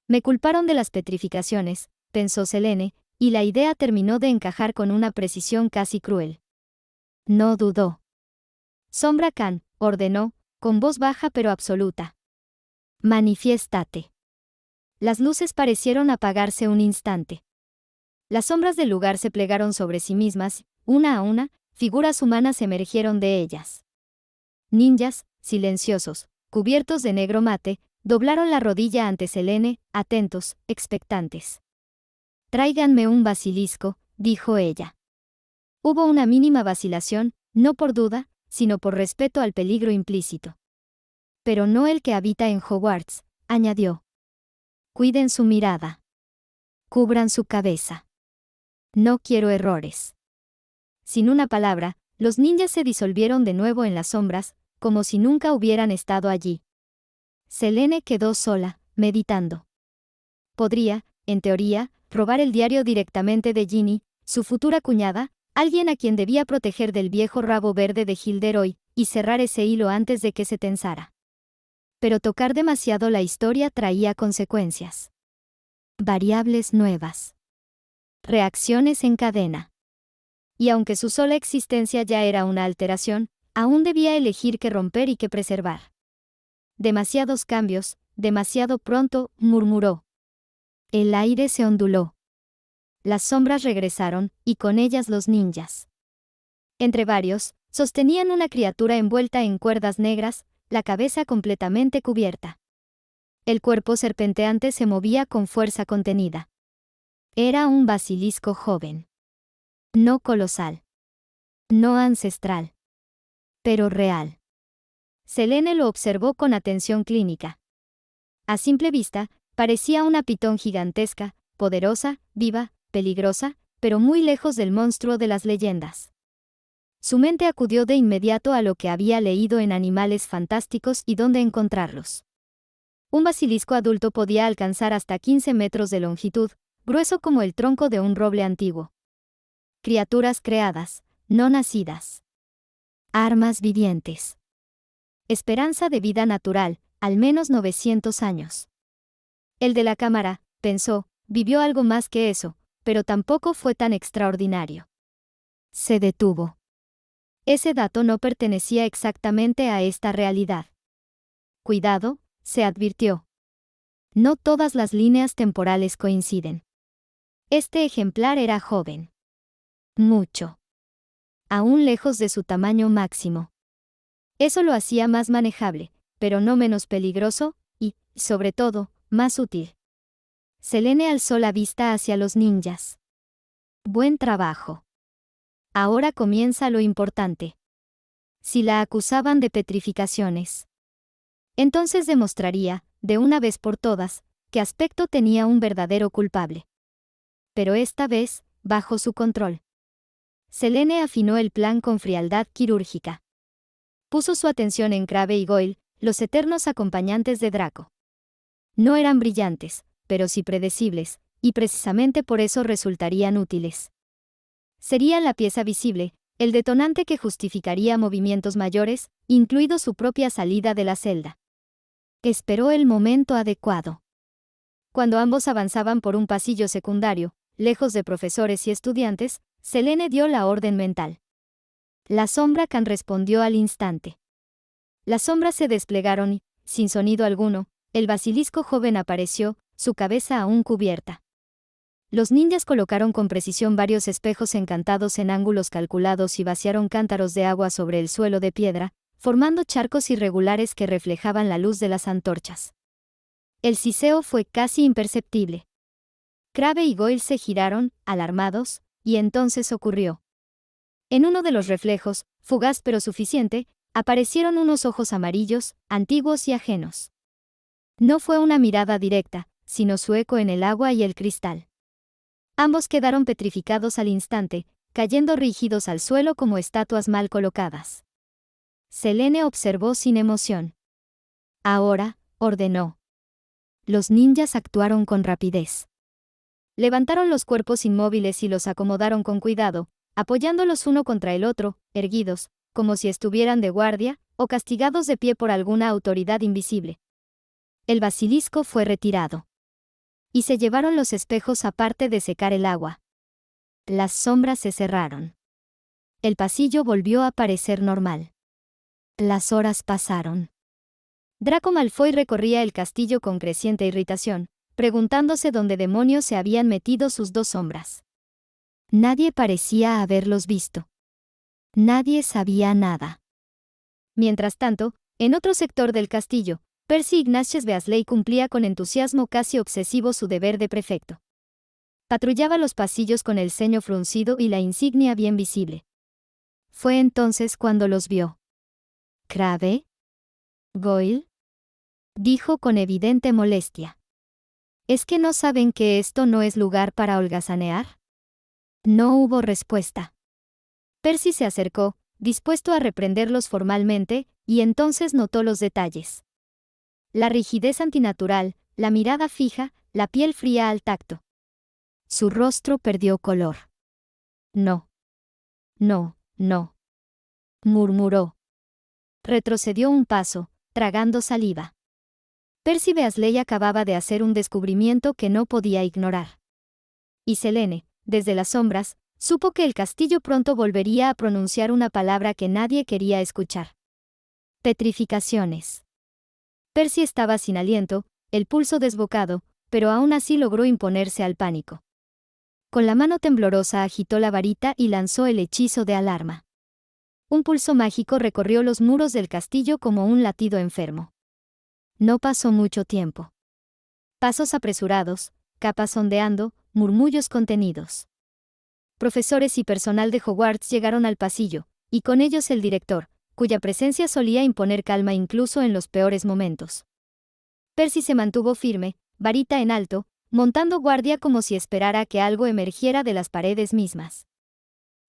Me culparon de las petrificaciones, pensó Selene, y la idea terminó de encajar con una precisión casi cruel. No dudó. Sombra Khan, ordenó, con voz baja pero absoluta. Manifiéstate. Las luces parecieron apagarse un instante. Las sombras del lugar se plegaron sobre sí mismas, una a una, figuras humanas emergieron de ellas. Ninjas, silenciosos, cubiertos de negro mate, doblaron la rodilla ante Selene, atentos, expectantes. Tráiganme un basilisco, dijo ella. Hubo una mínima vacilación, no por duda, sino por respeto al peligro implícito. Pero no el que habita en Hogwarts, añadió. Cuiden su mirada. Cubran su cabeza. No quiero errores. Sin una palabra, los ninjas se disolvieron de nuevo en las sombras, como si nunca hubieran estado allí. Selene quedó sola, meditando. Podría, en teoría, robar el diario directamente de Ginny, su futura cuñada, alguien a quien debía proteger del viejo rabo verde de Gilderoy, y cerrar ese hilo antes de que se tensara. Pero tocar demasiado la historia traía consecuencias. Variables nuevas. Reacciones en cadena. Y aunque su sola existencia ya era una alteración, aún debía elegir qué romper y qué preservar. Demasiados cambios, demasiado pronto, murmuró. El aire se onduló. Las sombras regresaron, y con ellas los ninjas. Entre varios, sostenían una criatura envuelta en cuerdas negras, la cabeza completamente cubierta. El cuerpo serpenteante se movía con fuerza contenida. Era un basilisco joven. No colosal. No ancestral. Pero real. Selene lo observó con atención clínica. A simple vista, parecía una pitón gigantesca, poderosa, viva, peligrosa, pero muy lejos del monstruo de las leyendas. Su mente acudió de inmediato a lo que había leído en Animales Fantásticos y dónde encontrarlos. Un basilisco adulto podía alcanzar hasta 15 metros de longitud, grueso como el tronco de un roble antiguo. Criaturas creadas, no nacidas. Armas vivientes. Esperanza de vida natural, al menos 900 años. El de la cámara, pensó, vivió algo más que eso, pero tampoco fue tan extraordinario. Se detuvo. Ese dato no pertenecía exactamente a esta realidad. Cuidado, se advirtió. No todas las líneas temporales coinciden. Este ejemplar era joven. Mucho. Aún lejos de su tamaño máximo. Eso lo hacía más manejable, pero no menos peligroso, y, sobre todo, más útil. Selene alzó la vista hacia los ninjas. Buen trabajo. Ahora comienza lo importante. Si la acusaban de petrificaciones, entonces demostraría, de una vez por todas, que Aspecto tenía un verdadero culpable. Pero esta vez, bajo su control. Selene afinó el plan con frialdad quirúrgica. Puso su atención en Crabbe y Goyle, los eternos acompañantes de Draco. No eran brillantes, pero sí predecibles, y precisamente por eso resultarían útiles. Sería la pieza visible, el detonante que justificaría movimientos mayores, incluido su propia salida de la celda. Esperó el momento adecuado. Cuando ambos avanzaban por un pasillo secundario, lejos de profesores y estudiantes, Selene dio la orden mental. La sombra Khan respondió al instante. Las sombras se desplegaron y, sin sonido alguno, el basilisco joven apareció, su cabeza aún cubierta. Los ninjas colocaron con precisión varios espejos encantados en ángulos calculados y vaciaron cántaros de agua sobre el suelo de piedra, formando charcos irregulares que reflejaban la luz de las antorchas. El siseo fue casi imperceptible. Crabbe y Goyle se giraron, alarmados, y entonces ocurrió. En uno de los reflejos, fugaz pero suficiente, aparecieron unos ojos amarillos, antiguos y ajenos. No fue una mirada directa, sino su eco en el agua y el cristal. Ambos quedaron petrificados al instante, cayendo rígidos al suelo como estatuas mal colocadas. Selene observó sin emoción. Ahora, ordenó. Los ninjas actuaron con rapidez. Levantaron los cuerpos inmóviles y los acomodaron con cuidado, apoyándolos uno contra el otro, erguidos, como si estuvieran de guardia, o castigados de pie por alguna autoridad invisible. El basilisco fue retirado. Y se llevaron los espejos aparte de secar el agua. Las sombras se cerraron. El pasillo volvió a parecer normal. Las horas pasaron. Draco Malfoy recorría el castillo con creciente irritación, preguntándose dónde demonios se habían metido sus dos sombras. Nadie parecía haberlos visto. Nadie sabía nada. Mientras tanto, en otro sector del castillo, Percy Ignatius Weasley cumplía con entusiasmo casi obsesivo su deber de prefecto. Patrullaba los pasillos con el ceño fruncido y la insignia bien visible. Fue entonces cuando los vio. ¿Crabbe? ¿Goyle? Dijo con evidente molestia. ¿Es que no saben que esto no es lugar para holgazanear? No hubo respuesta. Percy se acercó, dispuesto a reprenderlos formalmente, y entonces notó los detalles. La rigidez antinatural, la mirada fija, la piel fría al tacto. Su rostro perdió color. No. No, no. Murmuró. Retrocedió un paso, tragando saliva. Percy Weasley acababa de hacer un descubrimiento que no podía ignorar. Y Selene, desde las sombras, supo que el castillo pronto volvería a pronunciar una palabra que nadie quería escuchar. Petrificaciones. Percy estaba sin aliento, el pulso desbocado, pero aún así logró imponerse al pánico. Con la mano temblorosa agitó la varita y lanzó el hechizo de alarma. Un pulso mágico recorrió los muros del castillo como un latido enfermo. No pasó mucho tiempo. Pasos apresurados, capas ondeando, murmullos contenidos. Profesores y personal de Hogwarts llegaron al pasillo, y con ellos el director, cuya presencia solía imponer calma incluso en los peores momentos. Percy se mantuvo firme, varita en alto, montando guardia como si esperara que algo emergiera de las paredes mismas.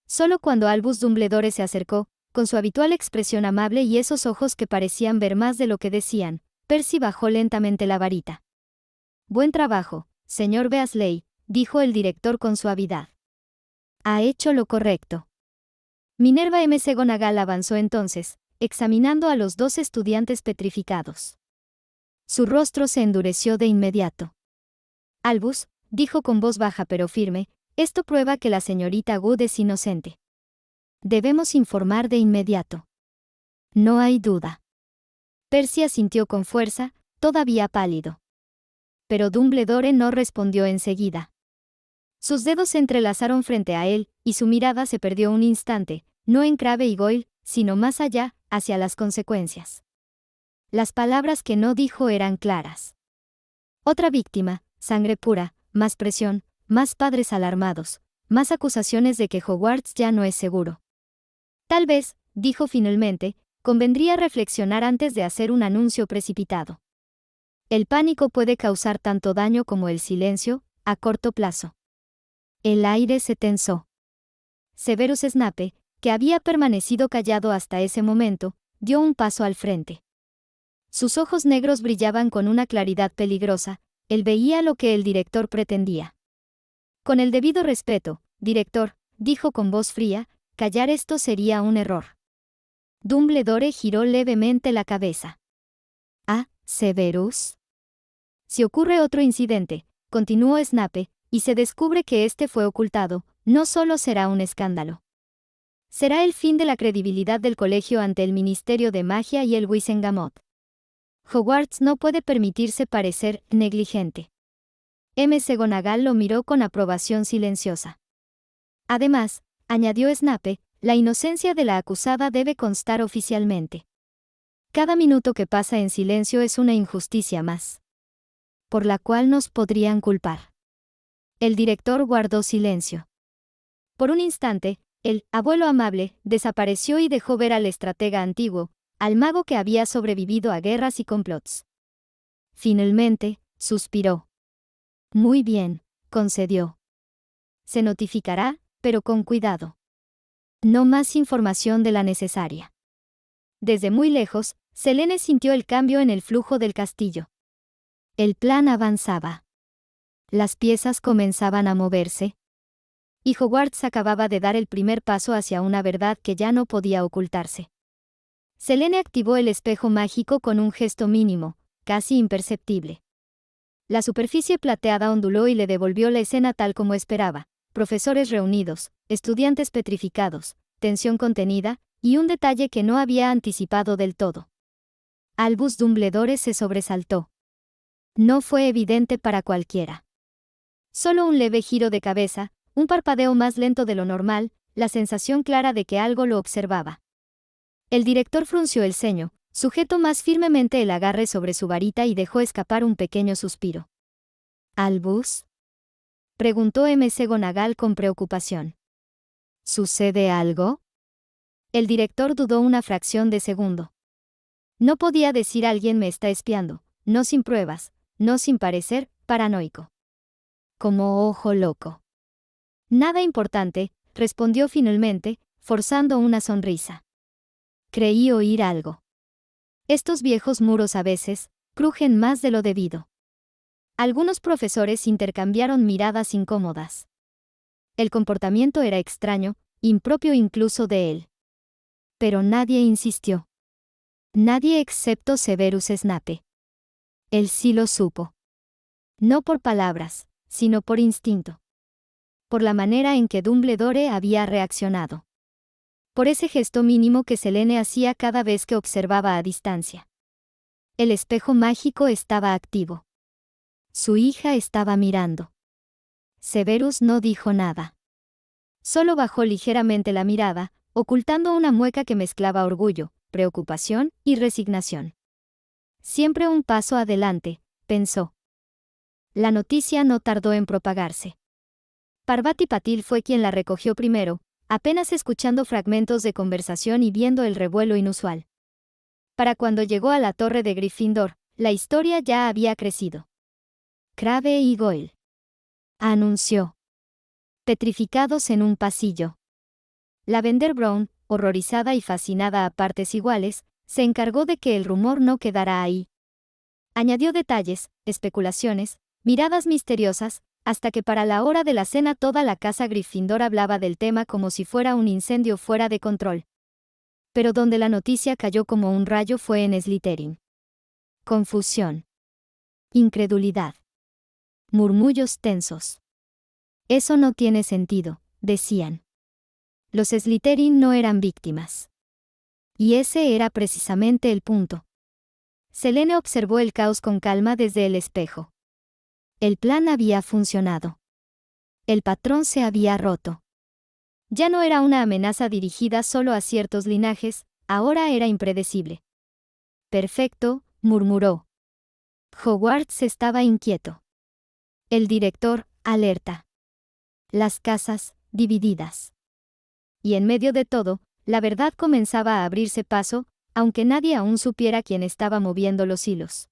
Solo cuando Albus Dumbledore se acercó, con su habitual expresión amable y esos ojos que parecían ver más de lo que decían, Percy bajó lentamente la varita. «Buen trabajo, señor Weasley», dijo el director con suavidad. «Ha hecho lo correcto». Minerva McGonagall avanzó entonces, examinando a los dos estudiantes petrificados. Su rostro se endureció de inmediato. «Albus», dijo con voz baja pero firme, «esto prueba que la señorita Good es inocente. Debemos informar de inmediato». «No hay duda». Percy asintió con fuerza, todavía pálido. Pero Dumbledore no respondió enseguida. Sus dedos se entrelazaron frente a él, y su mirada se perdió un instante, no en Crabbe y Goyle, sino más allá, hacia las consecuencias. Las palabras que no dijo eran claras. Otra víctima, sangre pura, más presión, más padres alarmados, más acusaciones de que Hogwarts ya no es seguro. Tal vez, dijo finalmente, convendría reflexionar antes de hacer un anuncio precipitado. El pánico puede causar tanto daño como el silencio, a corto plazo. El aire se tensó. Severus Snape, que había permanecido callado hasta ese momento, dio un paso al frente. Sus ojos negros brillaban con una claridad peligrosa, él veía lo que el director pretendía. Con el debido respeto, director, dijo con voz fría, callar esto sería un error. Dumbledore giró levemente la cabeza. «Ah, Severus. Si ocurre otro incidente», continuó Snape, «y se descubre que este fue ocultado, no solo será un escándalo. Será el fin de la credibilidad del colegio ante el Ministerio de Magia y el Wisengamot. Hogwarts no puede permitirse parecer negligente. McGonagall lo miró con aprobación silenciosa. Además, añadió Snape, la inocencia de la acusada debe constar oficialmente. Cada minuto que pasa en silencio es una injusticia más, por la cual nos podrían culpar. El director guardó silencio. Por un instante, el abuelo amable desapareció y dejó ver al estratega antiguo, al mago que había sobrevivido a guerras y complots. Finalmente, suspiró. Muy bien, concedió. Se notificará, pero con cuidado. No más información de la necesaria. Desde muy lejos, Selene sintió el cambio en el flujo del castillo. El plan avanzaba. Las piezas comenzaban a moverse. Y Hogwarts acababa de dar el primer paso hacia una verdad que ya no podía ocultarse. Selene activó el espejo mágico con un gesto mínimo, casi imperceptible. La superficie plateada onduló y le devolvió la escena tal como esperaba: profesores reunidos, estudiantes petrificados, tensión contenida, y un detalle que no había anticipado del todo. Albus Dumbledore se sobresaltó. No fue evidente para cualquiera. Solo un leve giro de cabeza, un parpadeo más lento de lo normal, la sensación clara de que algo lo observaba. El director frunció el ceño, sujetó más firmemente el agarre sobre su varita y dejó escapar un pequeño suspiro. ¿Albus?, preguntó McGonagall con preocupación. ¿Sucede algo? El director dudó una fracción de segundo. No podía decir alguien me está espiando, no sin pruebas, no sin parecer paranoico. Como ojo loco. Nada importante, respondió finalmente, forzando una sonrisa. Creí oír algo. Estos viejos muros a veces crujen más de lo debido. Algunos profesores intercambiaron miradas incómodas. El comportamiento era extraño, impropio incluso de él. Pero nadie insistió. Nadie excepto Severus Snape. Él sí lo supo. No por palabras, sino por instinto. Por la manera en que Dumbledore había reaccionado. Por ese gesto mínimo que Selene hacía cada vez que observaba a distancia. El espejo mágico estaba activo. Su hija estaba mirando. Severus no dijo nada. Solo bajó ligeramente la mirada, ocultando una mueca que mezclaba orgullo, preocupación y resignación. Siempre un paso adelante, pensó. La noticia no tardó en propagarse. Parvati Patil fue quien la recogió primero, apenas escuchando fragmentos de conversación y viendo el revuelo inusual. Para cuando llegó a la torre de Gryffindor, la historia ya había crecido. Crabbe y Goyle, anunció. Petrificados en un pasillo. Lavender Brown, horrorizada y fascinada a partes iguales, se encargó de que el rumor no quedara ahí. Añadió detalles, especulaciones, miradas misteriosas, hasta que para la hora de la cena toda la casa Gryffindor hablaba del tema como si fuera un incendio fuera de control. Pero donde la noticia cayó como un rayo fue en Slytherin. Confusión. Incredulidad. Murmullos tensos. Eso no tiene sentido, decían. Los Slytherin no eran víctimas. Y ese era precisamente el punto. Selene observó el caos con calma desde el espejo. El plan había funcionado. El patrón se había roto. Ya no era una amenaza dirigida solo a ciertos linajes, ahora era impredecible. Perfecto, murmuró. Hogwarts estaba inquieto. El director, alerta. Las casas, divididas. Y en medio de todo, la verdad comenzaba a abrirse paso, aunque nadie aún supiera quién estaba moviendo los hilos.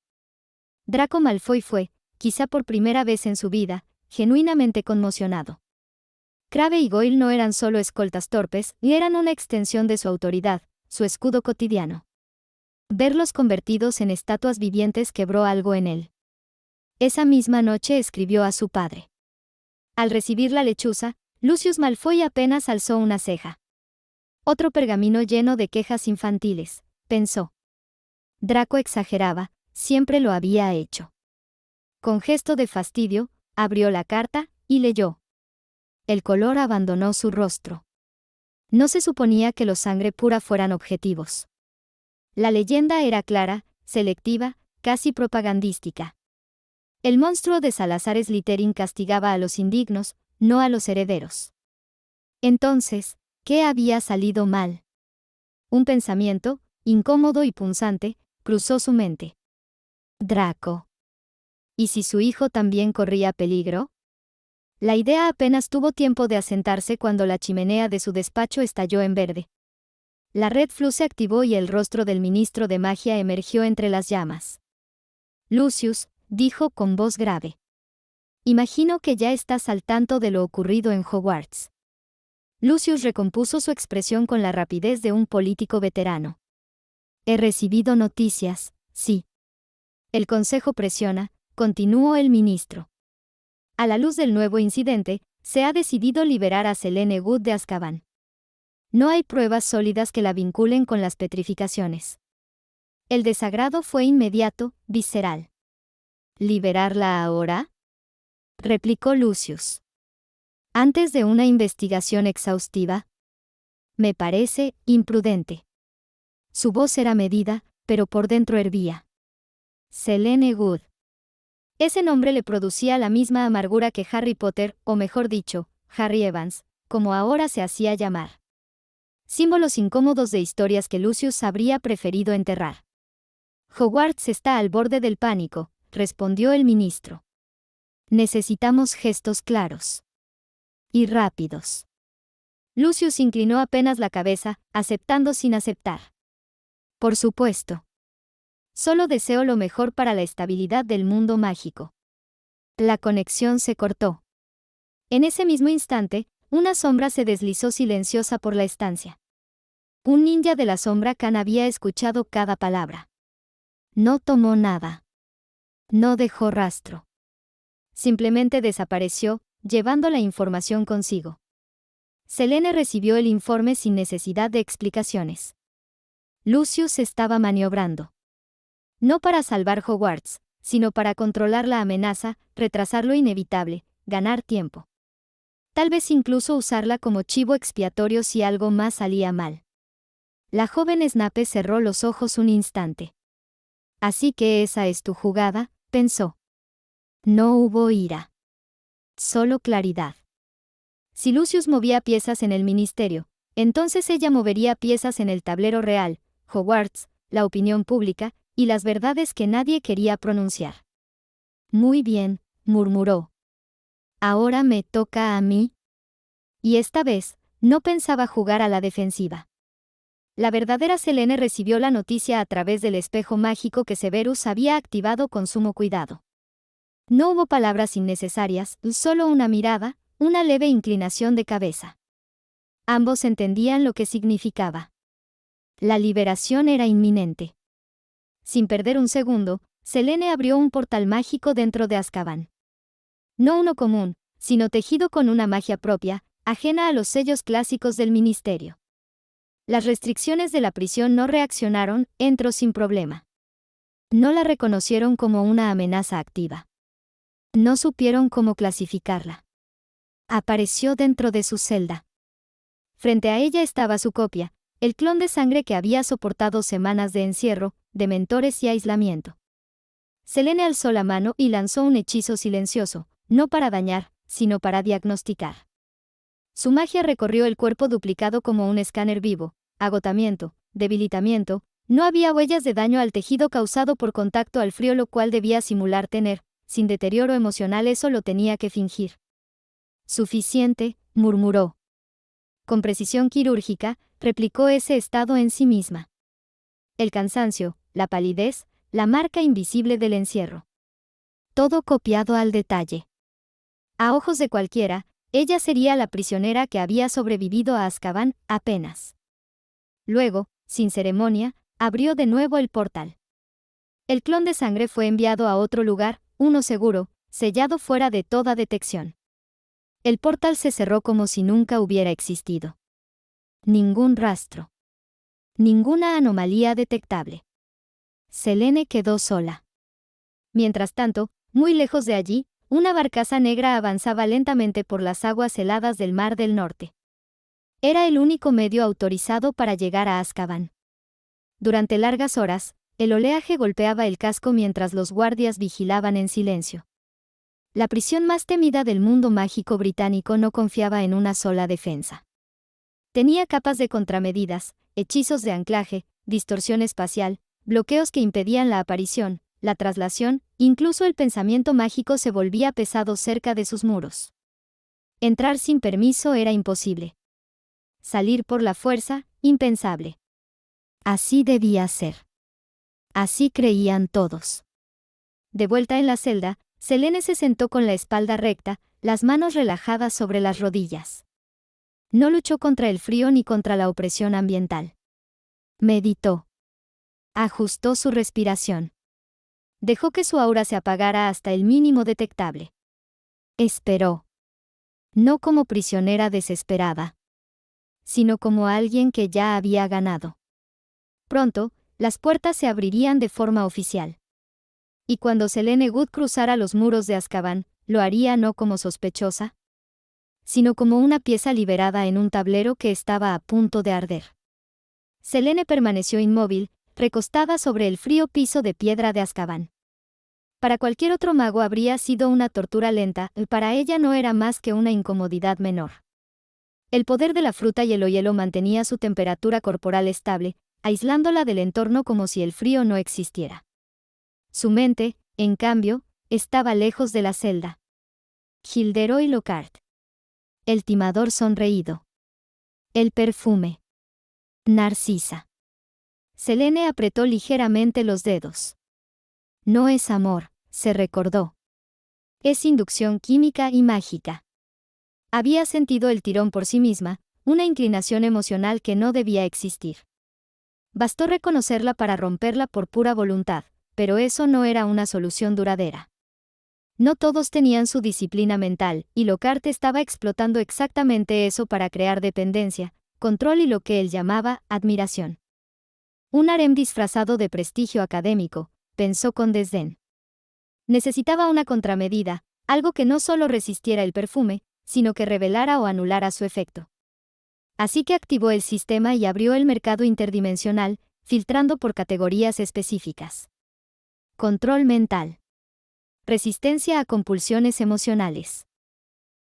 Draco Malfoy fue, quizá por primera vez en su vida, genuinamente conmocionado. Crabbe y Goyle no eran solo escoltas torpes, ni eran una extensión de su autoridad, su escudo cotidiano. Verlos convertidos en estatuas vivientes quebró algo en él. Esa misma noche escribió a su padre. Al recibir la lechuza, Lucius Malfoy apenas alzó una ceja. Otro pergamino lleno de quejas infantiles, pensó. Draco exageraba, siempre lo había hecho. Con gesto de fastidio, abrió la carta y leyó. El color abandonó su rostro. No se suponía que los sangre pura fueran objetivos. La leyenda era clara, selectiva, casi propagandística. El monstruo de Salazar Slytherin castigaba a los indignos, no a los herederos. Entonces, ¿qué había salido mal? Un pensamiento, incómodo y punzante, cruzó su mente. Draco. ¿Y si su hijo también corría peligro? La idea apenas tuvo tiempo de asentarse cuando la chimenea de su despacho estalló en verde. La red Flu se activó y el rostro del ministro de magia emergió entre las llamas. Lucius, dijo con voz grave. Imagino que ya estás al tanto de lo ocurrido en Hogwarts. Lucius recompuso su expresión con la rapidez de un político veterano. He recibido noticias, sí. El consejo presiona, continuó el ministro. A la luz del nuevo incidente, se ha decidido liberar a Selene Good de Azkaban. No hay pruebas sólidas que la vinculen con las petrificaciones. El desagrado fue inmediato, visceral. ¿Liberarla ahora?, replicó Lucius. Antes de una investigación exhaustiva. Me parece imprudente. Su voz era medida, pero por dentro hervía. Selene Good. Ese nombre le producía la misma amargura que Harry Potter, o mejor dicho, Harry Evans, como ahora se hacía llamar. Símbolos incómodos de historias que Lucius habría preferido enterrar. Hogwarts está al borde del pánico, respondió el ministro. Necesitamos gestos claros. Y rápidos. Lucius inclinó apenas la cabeza, aceptando sin aceptar. Por supuesto. Solo deseo lo mejor para la estabilidad del mundo mágico. La conexión se cortó. En ese mismo instante, una sombra se deslizó silenciosa por la estancia. Un ninja de la sombra Khan había escuchado cada palabra. No tomó nada. No dejó rastro. Simplemente desapareció, llevando la información consigo. Selene recibió el informe sin necesidad de explicaciones. Lucius estaba maniobrando. No para salvar Hogwarts, sino para controlar la amenaza, retrasar lo inevitable, ganar tiempo. Tal vez incluso usarla como chivo expiatorio si algo más salía mal. La joven Snape cerró los ojos un instante. Así que esa es tu jugada, pensó. No hubo ira. Solo claridad. Si Lucius movía piezas en el ministerio, entonces ella movería piezas en el tablero real, Hogwarts, la opinión pública, y las verdades que nadie quería pronunciar. Muy bien, murmuró. Ahora me toca a mí. Y esta vez, no pensaba jugar a la defensiva. La verdadera Selene recibió la noticia a través del espejo mágico que Severus había activado con sumo cuidado. No hubo palabras innecesarias, solo una mirada, una leve inclinación de cabeza. Ambos entendían lo que significaba. La liberación era inminente. Sin perder un segundo, Selene abrió un portal mágico dentro de Azkaban. No uno común, sino tejido con una magia propia, ajena a los sellos clásicos del ministerio. Las restricciones de la prisión no reaccionaron, entró sin problema. No la reconocieron como una amenaza activa. No supieron cómo clasificarla. Apareció dentro de su celda. Frente a ella estaba su copia, el clon de sangre que había soportado semanas de encierro, de mentores y aislamiento. Selene alzó la mano y lanzó un hechizo silencioso, no para dañar, sino para diagnosticar. Su magia recorrió el cuerpo duplicado como un escáner vivo, agotamiento, debilitamiento, no había huellas de daño al tejido causado por contacto al frío, lo cual debía simular tener, sin deterioro emocional, eso lo tenía que fingir. Suficiente, murmuró. Con precisión quirúrgica, replicó ese estado en sí misma. El cansancio, la palidez, la marca invisible del encierro. Todo copiado al detalle. A ojos de cualquiera, ella sería la prisionera que había sobrevivido a Azkaban, apenas. Luego, sin ceremonia, abrió de nuevo el portal. El clon de sangre fue enviado a otro lugar, uno seguro, sellado fuera de toda detección. El portal se cerró como si nunca hubiera existido. Ningún rastro. Ninguna anomalía detectable. Selene quedó sola. Mientras tanto, muy lejos de allí, una barcaza negra avanzaba lentamente por las aguas heladas del Mar del Norte. Era el único medio autorizado para llegar a Azkaban. Durante largas horas, el oleaje golpeaba el casco mientras los guardias vigilaban en silencio. La prisión más temida del mundo mágico británico no confiaba en una sola defensa. Tenía capas de contramedidas, hechizos de anclaje, distorsión espacial, bloqueos que impedían la aparición, la traslación, incluso el pensamiento mágico se volvía pesado cerca de sus muros. Entrar sin permiso era imposible. Salir por la fuerza, impensable. Así debía ser. Así creían todos. De vuelta en la celda, Selene se sentó con la espalda recta, las manos relajadas sobre las rodillas. No luchó contra el frío ni contra la opresión ambiental. Meditó. Ajustó su respiración. Dejó que su aura se apagara hasta el mínimo detectable. Esperó. No como prisionera desesperada, sino como alguien que ya había ganado. Pronto, las puertas se abrirían de forma oficial. Y cuando Selene Good cruzara los muros de Azkaban, lo haría no como sospechosa, sino como una pieza liberada en un tablero que estaba a punto de arder. Selene permaneció inmóvil, recostada sobre el frío piso de piedra de Azkaban. Para cualquier otro mago habría sido una tortura lenta, y para ella no era más que una incomodidad menor. El poder de la fruta y el hielo mantenía su temperatura corporal estable, aislándola del entorno como si el frío no existiera. Su mente, en cambio, estaba lejos de la celda. Gilderoy Lockhart. El timador sonreído. El perfume. Narcisa. Selene apretó ligeramente los dedos. No es amor, se recordó. Es inducción química y mágica. Había sentido el tirón por sí misma, una inclinación emocional que no debía existir. Bastó reconocerla para romperla por pura voluntad, pero eso no era una solución duradera. No todos tenían su disciplina mental, y Lockhart estaba explotando exactamente eso para crear dependencia, control y lo que él llamaba admiración. Un harem disfrazado de prestigio académico, pensó con desdén. Necesitaba una contramedida, algo que no solo resistiera el perfume, sino que revelara o anulara su efecto. Así que activó el sistema y abrió el mercado interdimensional, filtrando por categorías específicas. Control mental. Resistencia a compulsiones emocionales.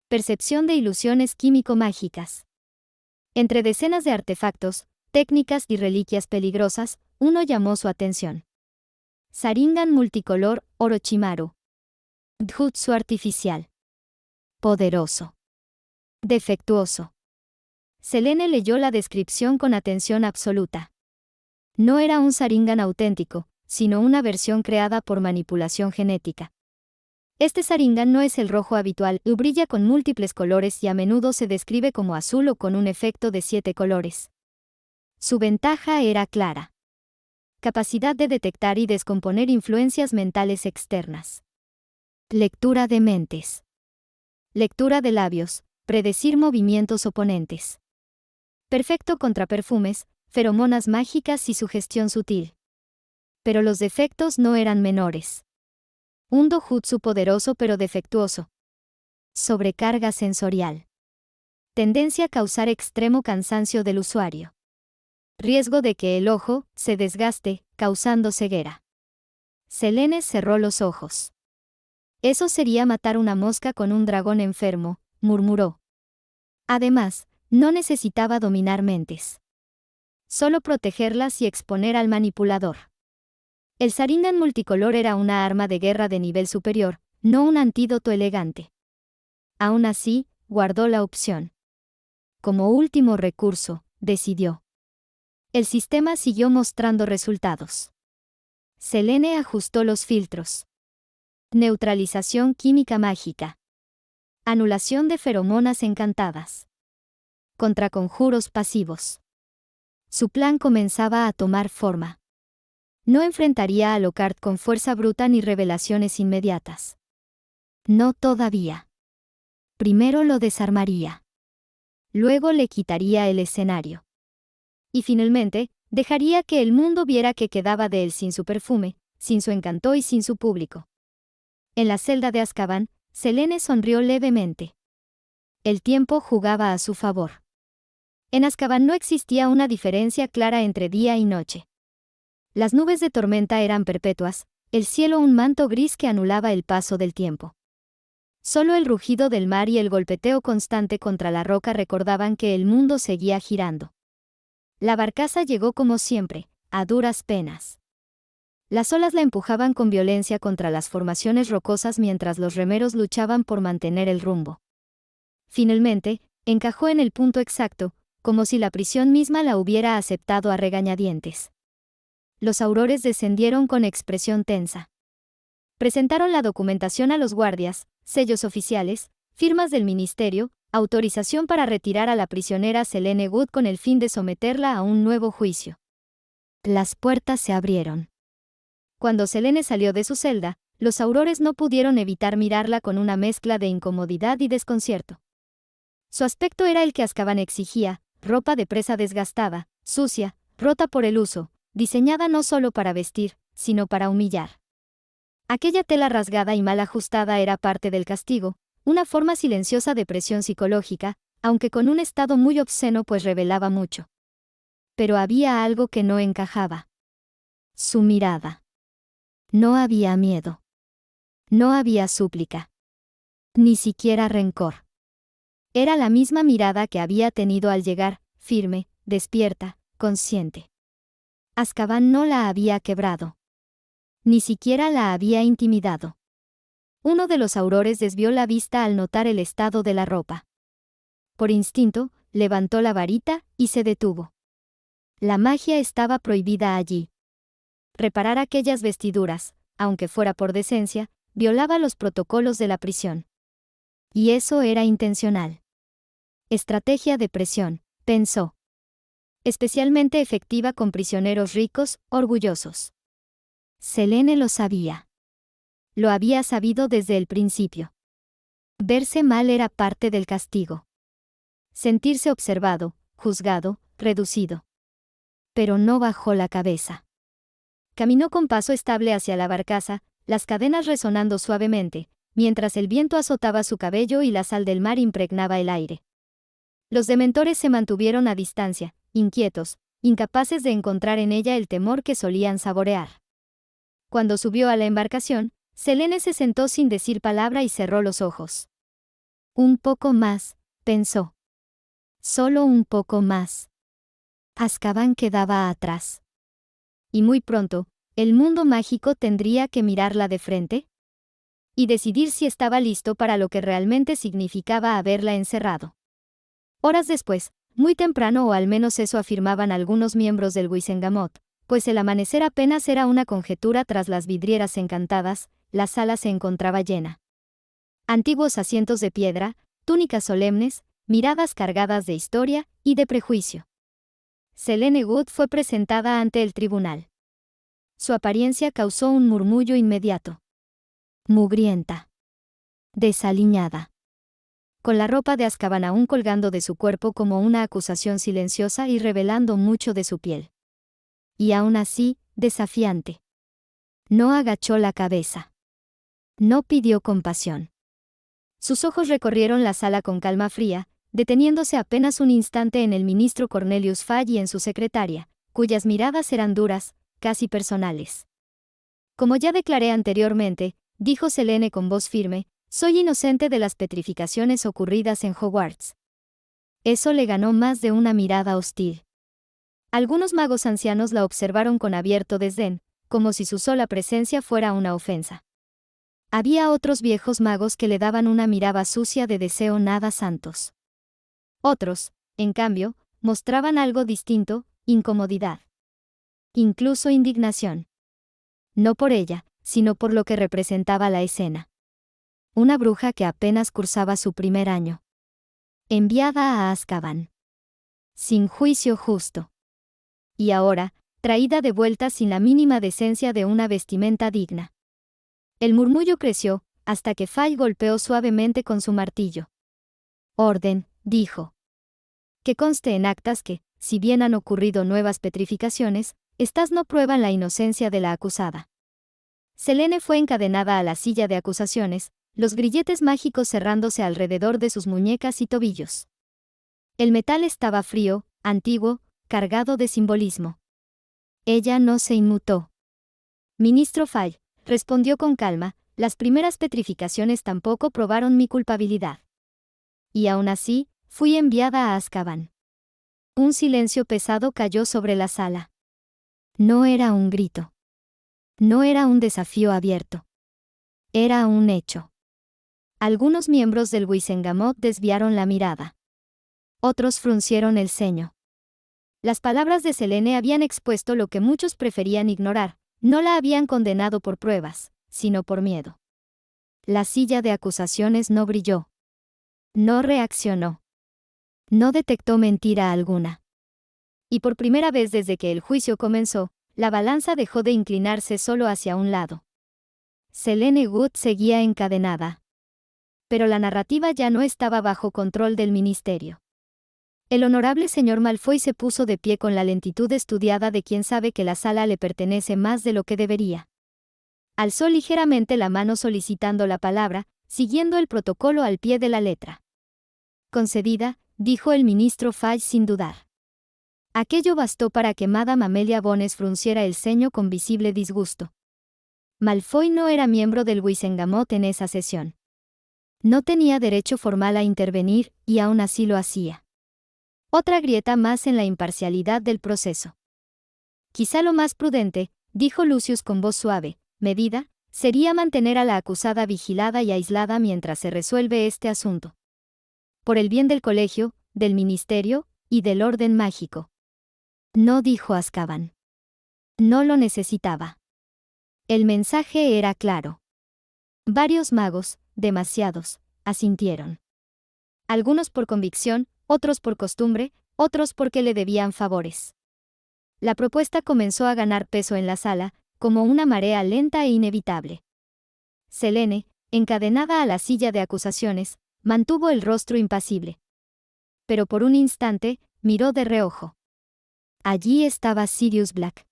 Percepción de ilusiones químico-mágicas. Entre decenas de artefactos, técnicas y reliquias peligrosas, uno llamó su atención. Sharingan multicolor Orochimaru. Jutsu artificial. Poderoso. Defectuoso. Selene leyó la descripción con atención absoluta. No era un Sharingan auténtico, sino una versión creada por manipulación genética. Este Sharingan no es el rojo habitual y brilla con múltiples colores y a menudo se describe como azul o con un efecto de 7 colores. Su ventaja era clara. Capacidad de detectar y descomponer influencias mentales externas. Lectura de mentes. Lectura de labios, predecir movimientos oponentes. Perfecto contra perfumes, feromonas mágicas y sugestión sutil. Pero los defectos no eran menores. Un dojutsu poderoso pero defectuoso. Sobrecarga sensorial. Tendencia a causar extremo cansancio del usuario. Riesgo de que el ojo se desgaste, causando ceguera. Selene cerró los ojos. Eso sería matar una mosca con un dragón enfermo, murmuró. Además, no necesitaba dominar mentes. Solo protegerlas y exponer al manipulador. El Sharingan multicolor era una arma de guerra de nivel superior, no un antídoto elegante. Aún así, guardó la opción. Como último recurso, decidió. El sistema siguió mostrando resultados. Selene ajustó los filtros. Neutralización química mágica. Anulación de feromonas encantadas. Contraconjuros pasivos. Su plan comenzaba a tomar forma. No enfrentaría a Lockhart con fuerza bruta ni revelaciones inmediatas. No todavía. Primero lo desarmaría. Luego le quitaría el escenario. Y finalmente, dejaría que el mundo viera que quedaba de él sin su perfume, sin su encanto y sin su público. En la celda de Azkaban, Selene sonrió levemente. El tiempo jugaba a su favor. En Azkaban no existía una diferencia clara entre día y noche. Las nubes de tormenta eran perpetuas, el cielo un manto gris que anulaba el paso del tiempo. Solo el rugido del mar y el golpeteo constante contra la roca recordaban que el mundo seguía girando. La barcaza llegó como siempre, a duras penas. Las olas la empujaban con violencia contra las formaciones rocosas mientras los remeros luchaban por mantener el rumbo. Finalmente, encajó en el punto exacto, como si la prisión misma la hubiera aceptado a regañadientes. Los aurores descendieron con expresión tensa. Presentaron la documentación a los guardias, sellos oficiales, firmas del ministerio, autorización para retirar a la prisionera Selene Wood con el fin de someterla a un nuevo juicio. Las puertas se abrieron. Cuando Selene salió de su celda, los aurores no pudieron evitar mirarla con una mezcla de incomodidad y desconcierto. Su aspecto era el que Azkaban exigía, ropa de presa desgastada, sucia, rota por el uso, diseñada no solo para vestir, sino para humillar. Aquella tela rasgada y mal ajustada era parte del castigo, una forma silenciosa de presión psicológica, aunque con un estado muy obsceno pues revelaba mucho. Pero había algo que no encajaba. Su mirada. No había miedo. No había súplica. Ni siquiera rencor. Era la misma mirada que había tenido al llegar, firme, despierta, consciente. Azkaban no la había quebrado. Ni siquiera la había intimidado. Uno de los aurores desvió la vista al notar el estado de la ropa. Por instinto, levantó la varita y se detuvo. La magia estaba prohibida allí. Reparar aquellas vestiduras, aunque fuera por decencia, violaba los protocolos de la prisión. Y eso era intencional. Estrategia de presión, pensó. Especialmente efectiva con prisioneros ricos, orgullosos. Selene lo sabía. Lo había sabido desde el principio. Verse mal era parte del castigo. Sentirse observado, juzgado, reducido. Pero no bajó la cabeza. Caminó con paso estable hacia la barcaza, las cadenas resonando suavemente, mientras el viento azotaba su cabello y la sal del mar impregnaba el aire. Los dementores se mantuvieron a distancia, inquietos, incapaces de encontrar en ella el temor que solían saborear. Cuando subió a la embarcación, Selene se sentó sin decir palabra y cerró los ojos. Un poco más, pensó. Solo un poco más. Azkaban quedaba atrás. Y muy pronto, el mundo mágico tendría que mirarla de frente y decidir si estaba listo para lo que realmente significaba haberla encerrado. Horas después, muy temprano o al menos eso afirmaban algunos miembros del Wizengamot, pues el amanecer apenas era una conjetura tras las vidrieras encantadas, la sala se encontraba llena. Antiguos asientos de piedra, túnicas solemnes, miradas cargadas de historia y de prejuicio. Selene Wood fue presentada ante el tribunal. Su apariencia causó un murmullo inmediato. Mugrienta. Desaliñada. Con la ropa de Azkaban aún colgando de su cuerpo como una acusación silenciosa y revelando mucho de su piel. Y aún así, desafiante. No agachó la cabeza. No pidió compasión. Sus ojos recorrieron la sala con calma fría, deteniéndose apenas un instante en el ministro Cornelius Fudge y en su secretaria, cuyas miradas eran duras, casi personales. Como ya declaré anteriormente, dijo Selene con voz firme, soy inocente de las petrificaciones ocurridas en Hogwarts. Eso le ganó más de una mirada hostil. Algunos magos ancianos la observaron con abierto desdén, como si su sola presencia fuera una ofensa. Había otros viejos magos que le daban una mirada sucia de deseo nada santos. Otros, en cambio, mostraban algo distinto, incomodidad. Incluso indignación. No por ella, sino por lo que representaba la escena. Una bruja que apenas cursaba su primer año. Enviada a Azkaban. Sin juicio justo. Y ahora, traída de vuelta sin la mínima decencia de una vestimenta digna. El murmullo creció, hasta que Fudge golpeó suavemente con su martillo. Orden, dijo. Que conste en actas que, si bien han ocurrido nuevas petrificaciones, estas no prueban la inocencia de la acusada. Selene fue encadenada a la silla de acusaciones, los grilletes mágicos cerrándose alrededor de sus muñecas y tobillos. El metal estaba frío, antiguo, cargado de simbolismo. Ella no se inmutó. Ministro Fay, respondió con calma, las primeras petrificaciones tampoco probaron mi culpabilidad. Y aún así, fui enviada a Azkaban. Un silencio pesado cayó sobre la sala. No era un grito. No era un desafío abierto. Era un hecho. Algunos miembros del Wizengamot desviaron la mirada. Otros fruncieron el ceño. Las palabras de Selene habían expuesto lo que muchos preferían ignorar, no la habían condenado por pruebas, sino por miedo. La silla de acusaciones no brilló. No reaccionó. No detectó mentira alguna. Y por primera vez desde que el juicio comenzó, la balanza dejó de inclinarse solo hacia un lado. Selene Wood seguía encadenada. Pero la narrativa ya no estaba bajo control del ministerio. El honorable señor Malfoy se puso de pie con la lentitud estudiada de quien sabe que la sala le pertenece más de lo que debería. Alzó ligeramente la mano solicitando la palabra, siguiendo el protocolo al pie de la letra. Concedida, dijo el ministro Fudge sin dudar. Aquello bastó para que Madame Amelia Bones frunciera el ceño con visible disgusto. Malfoy no era miembro del Wizengamot en esa sesión. No tenía derecho formal a intervenir, y aún así lo hacía. Otra grieta más en la imparcialidad del proceso. Quizá lo más prudente, dijo Lucius con voz suave, medida, sería mantener a la acusada vigilada y aislada mientras se resuelve este asunto. Por el bien del colegio, del ministerio, y del orden mágico. No dijo Azkaban. No lo necesitaba. El mensaje era claro. Varios magos, demasiados, asintieron. Algunos por convicción, otros por costumbre, otros porque le debían favores. La propuesta comenzó a ganar peso en la sala, como una marea lenta e inevitable. Selene, encadenada a la silla de acusaciones, mantuvo el rostro impasible. Pero por un instante, miró de reojo. Allí estaba Sirius Black.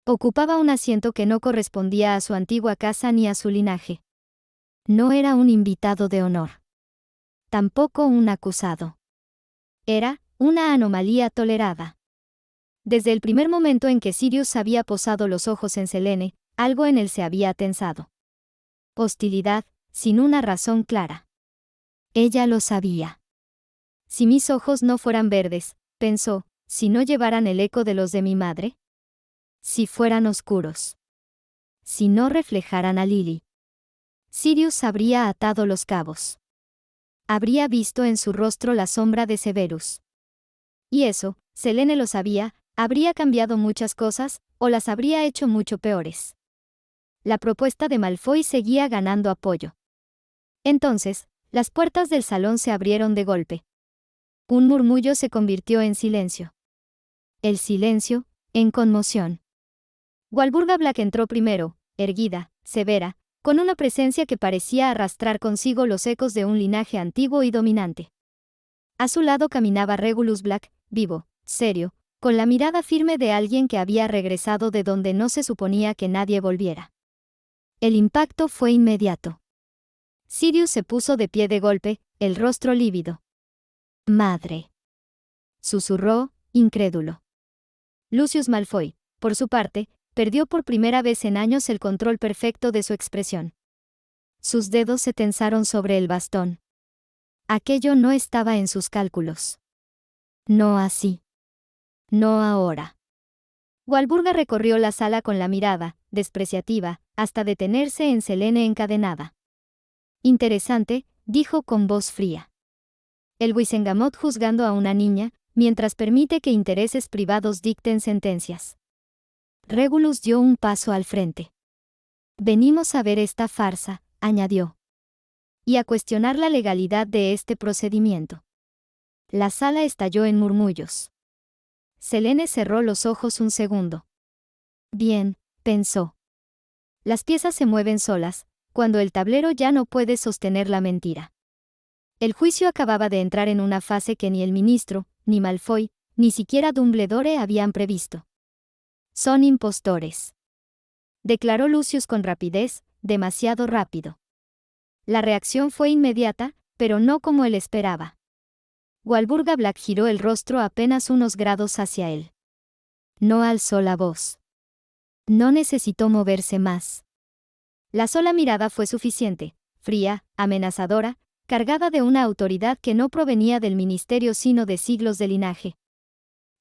Ocupaba un asiento que no correspondía a su antigua casa ni a su linaje. No era un invitado de honor. Tampoco un acusado. Era una anomalía tolerada. Desde el primer momento en que Sirius había posado los ojos en Selene, algo en él se había tensado. Hostilidad, sin una razón clara. Ella lo sabía. Si mis ojos no fueran verdes, pensó, si no llevaran el eco de los de mi madre. Si fueran oscuros. Si no reflejaran a Lily. Sirius habría atado los cabos. Habría visto en su rostro la sombra de Severus. Y eso, Selene lo sabía, habría cambiado muchas cosas, o las habría hecho mucho peores. La propuesta de Malfoy seguía ganando apoyo. Entonces, las puertas del salón se abrieron de golpe. Un murmullo se convirtió en silencio. El silencio, en conmoción. Walburga Black entró primero, erguida, severa, con una presencia que parecía arrastrar consigo los ecos de un linaje antiguo y dominante. A su lado caminaba Regulus Black, vivo, serio, con la mirada firme de alguien que había regresado de donde no se suponía que nadie volviera. El impacto fue inmediato. Sirius se puso de pie de golpe, el rostro lívido. «Madre», susurró, incrédulo. Lucius Malfoy, por su parte, perdió por primera vez en años el control perfecto de su expresión. Sus dedos se tensaron sobre el bastón. Aquello no estaba en sus cálculos. No así. No ahora. Walburga recorrió la sala con la mirada, despreciativa, hasta detenerse en Selene encadenada. Interesante, dijo con voz fría. El Wizengamot juzgando a una niña, mientras permite que intereses privados dicten sentencias. Regulus dio un paso al frente. Venimos a ver esta farsa, añadió. Y a cuestionar la legalidad de este procedimiento. La sala estalló en murmullos. Selene cerró los ojos un segundo. Bien, pensó. Las piezas se mueven solas, cuando el tablero ya no puede sostener la mentira. El juicio acababa de entrar en una fase que ni el ministro, ni Malfoy, ni siquiera Dumbledore habían previsto. Son impostores. Declaró Lucius con rapidez, demasiado rápido. La reacción fue inmediata, pero no como él esperaba. Walburga Black giró el rostro apenas unos grados hacia él. No alzó la voz. No necesitó moverse más. La sola mirada fue suficiente, fría, amenazadora, cargada de una autoridad que no provenía del ministerio sino de siglos de linaje.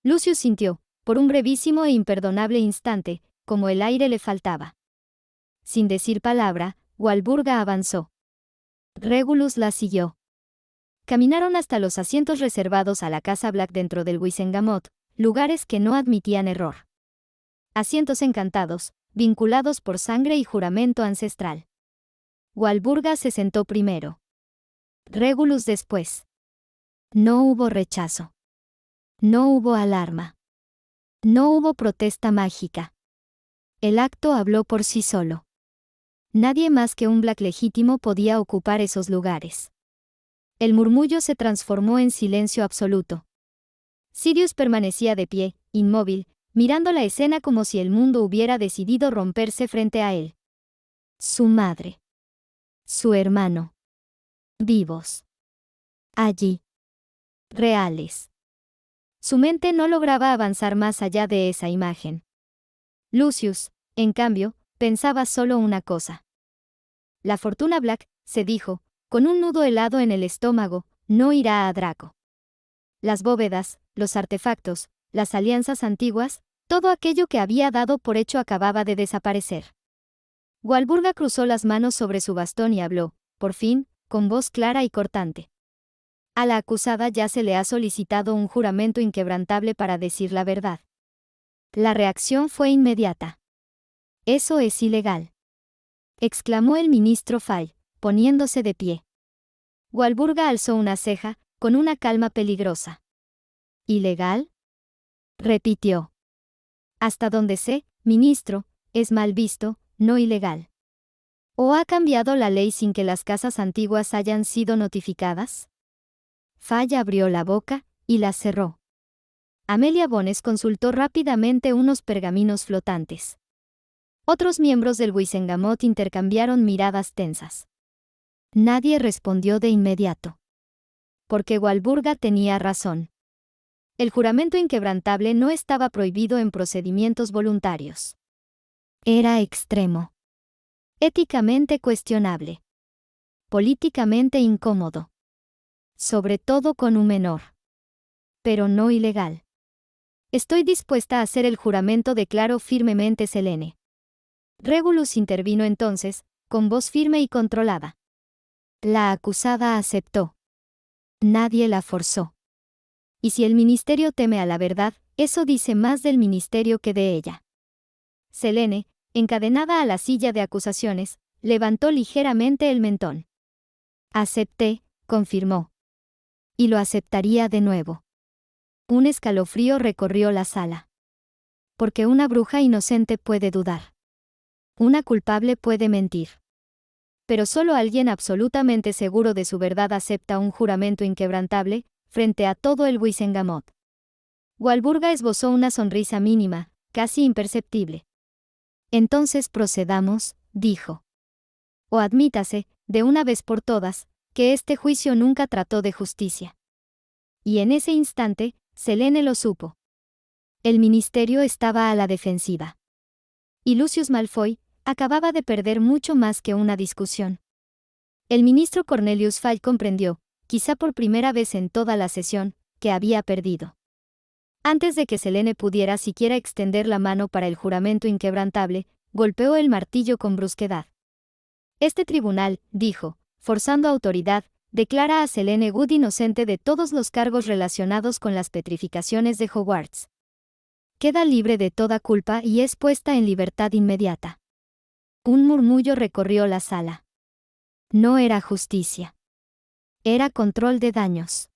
Lucius sintió, por un brevísimo e imperdonable instante, como el aire le faltaba. Sin decir palabra, Walburga avanzó. Regulus la siguió. Caminaron hasta los asientos reservados a la casa Black dentro del Wizengamot, lugares que no admitían error. Asientos encantados, vinculados por sangre y juramento ancestral. Walburga se sentó primero. Regulus después. No hubo rechazo. No hubo alarma. No hubo protesta mágica. El acto habló por sí solo. Nadie más que un Black legítimo podía ocupar esos lugares. El murmullo se transformó en silencio absoluto. Sirius permanecía de pie, inmóvil, mirando la escena como si el mundo hubiera decidido romperse frente a él. Su madre. Su hermano. Vivos. Allí. Reales. Su mente no lograba avanzar más allá de esa imagen. Lucius, en cambio, pensaba solo una cosa. La fortuna Black, se dijo, con un nudo helado en el estómago, no irá a Draco. Las bóvedas, los artefactos, las alianzas antiguas, todo aquello que había dado por hecho acababa de desaparecer. Walburga cruzó las manos sobre su bastón y habló, por fin, con voz clara y cortante. A la acusada ya se le ha solicitado un juramento inquebrantable para decir la verdad. La reacción fue inmediata. Eso es ilegal, exclamó el ministro Fay, poniéndose de pie. Walburga alzó una ceja, con una calma peligrosa. ¿Ilegal?, repitió. Hasta donde sé, ministro, es mal visto, no ilegal. ¿O ha cambiado la ley sin que las casas antiguas hayan sido notificadas? Fay abrió la boca, y la cerró. Amelia Bones consultó rápidamente unos pergaminos flotantes. Otros miembros del Wizengamot intercambiaron miradas tensas. Nadie respondió de inmediato. Porque Walburga tenía razón. El juramento inquebrantable no estaba prohibido en procedimientos voluntarios. Era extremo. Éticamente cuestionable. Políticamente incómodo. Sobre todo con un menor. Pero no ilegal. Estoy dispuesta a hacer el juramento, declaró firmemente Selene. Regulus intervino entonces, con voz firme y controlada. La acusada aceptó. Nadie la forzó. Y si el ministerio teme a la verdad, eso dice más del ministerio que de ella. Selene, encadenada a la silla de acusaciones, levantó ligeramente el mentón. Acepté, confirmó. Y lo aceptaría de nuevo. Un escalofrío recorrió la sala. Porque una bruja inocente puede dudar. Una culpable puede mentir. Pero solo alguien absolutamente seguro de su verdad acepta un juramento inquebrantable, frente a todo el Wizengamot. Walburga esbozó una sonrisa mínima, casi imperceptible. Entonces procedamos, dijo. O admítase, de una vez por todas, que este juicio nunca trató de justicia. Y en ese instante, Selene lo supo. El ministerio estaba a la defensiva. Y Lucius Malfoy acababa de perder mucho más que una discusión. El ministro Cornelius Fudge comprendió, quizá por primera vez en toda la sesión, que había perdido. Antes de que Selene pudiera siquiera extender la mano para el juramento inquebrantable, golpeó el martillo con brusquedad. Este tribunal, dijo, forzando autoridad, declara a Selene Wood inocente de todos los cargos relacionados con las petrificaciones de Hogwarts. Queda libre de toda culpa y es puesta en libertad inmediata. Un murmullo recorrió la sala. No era justicia. Era control de daños.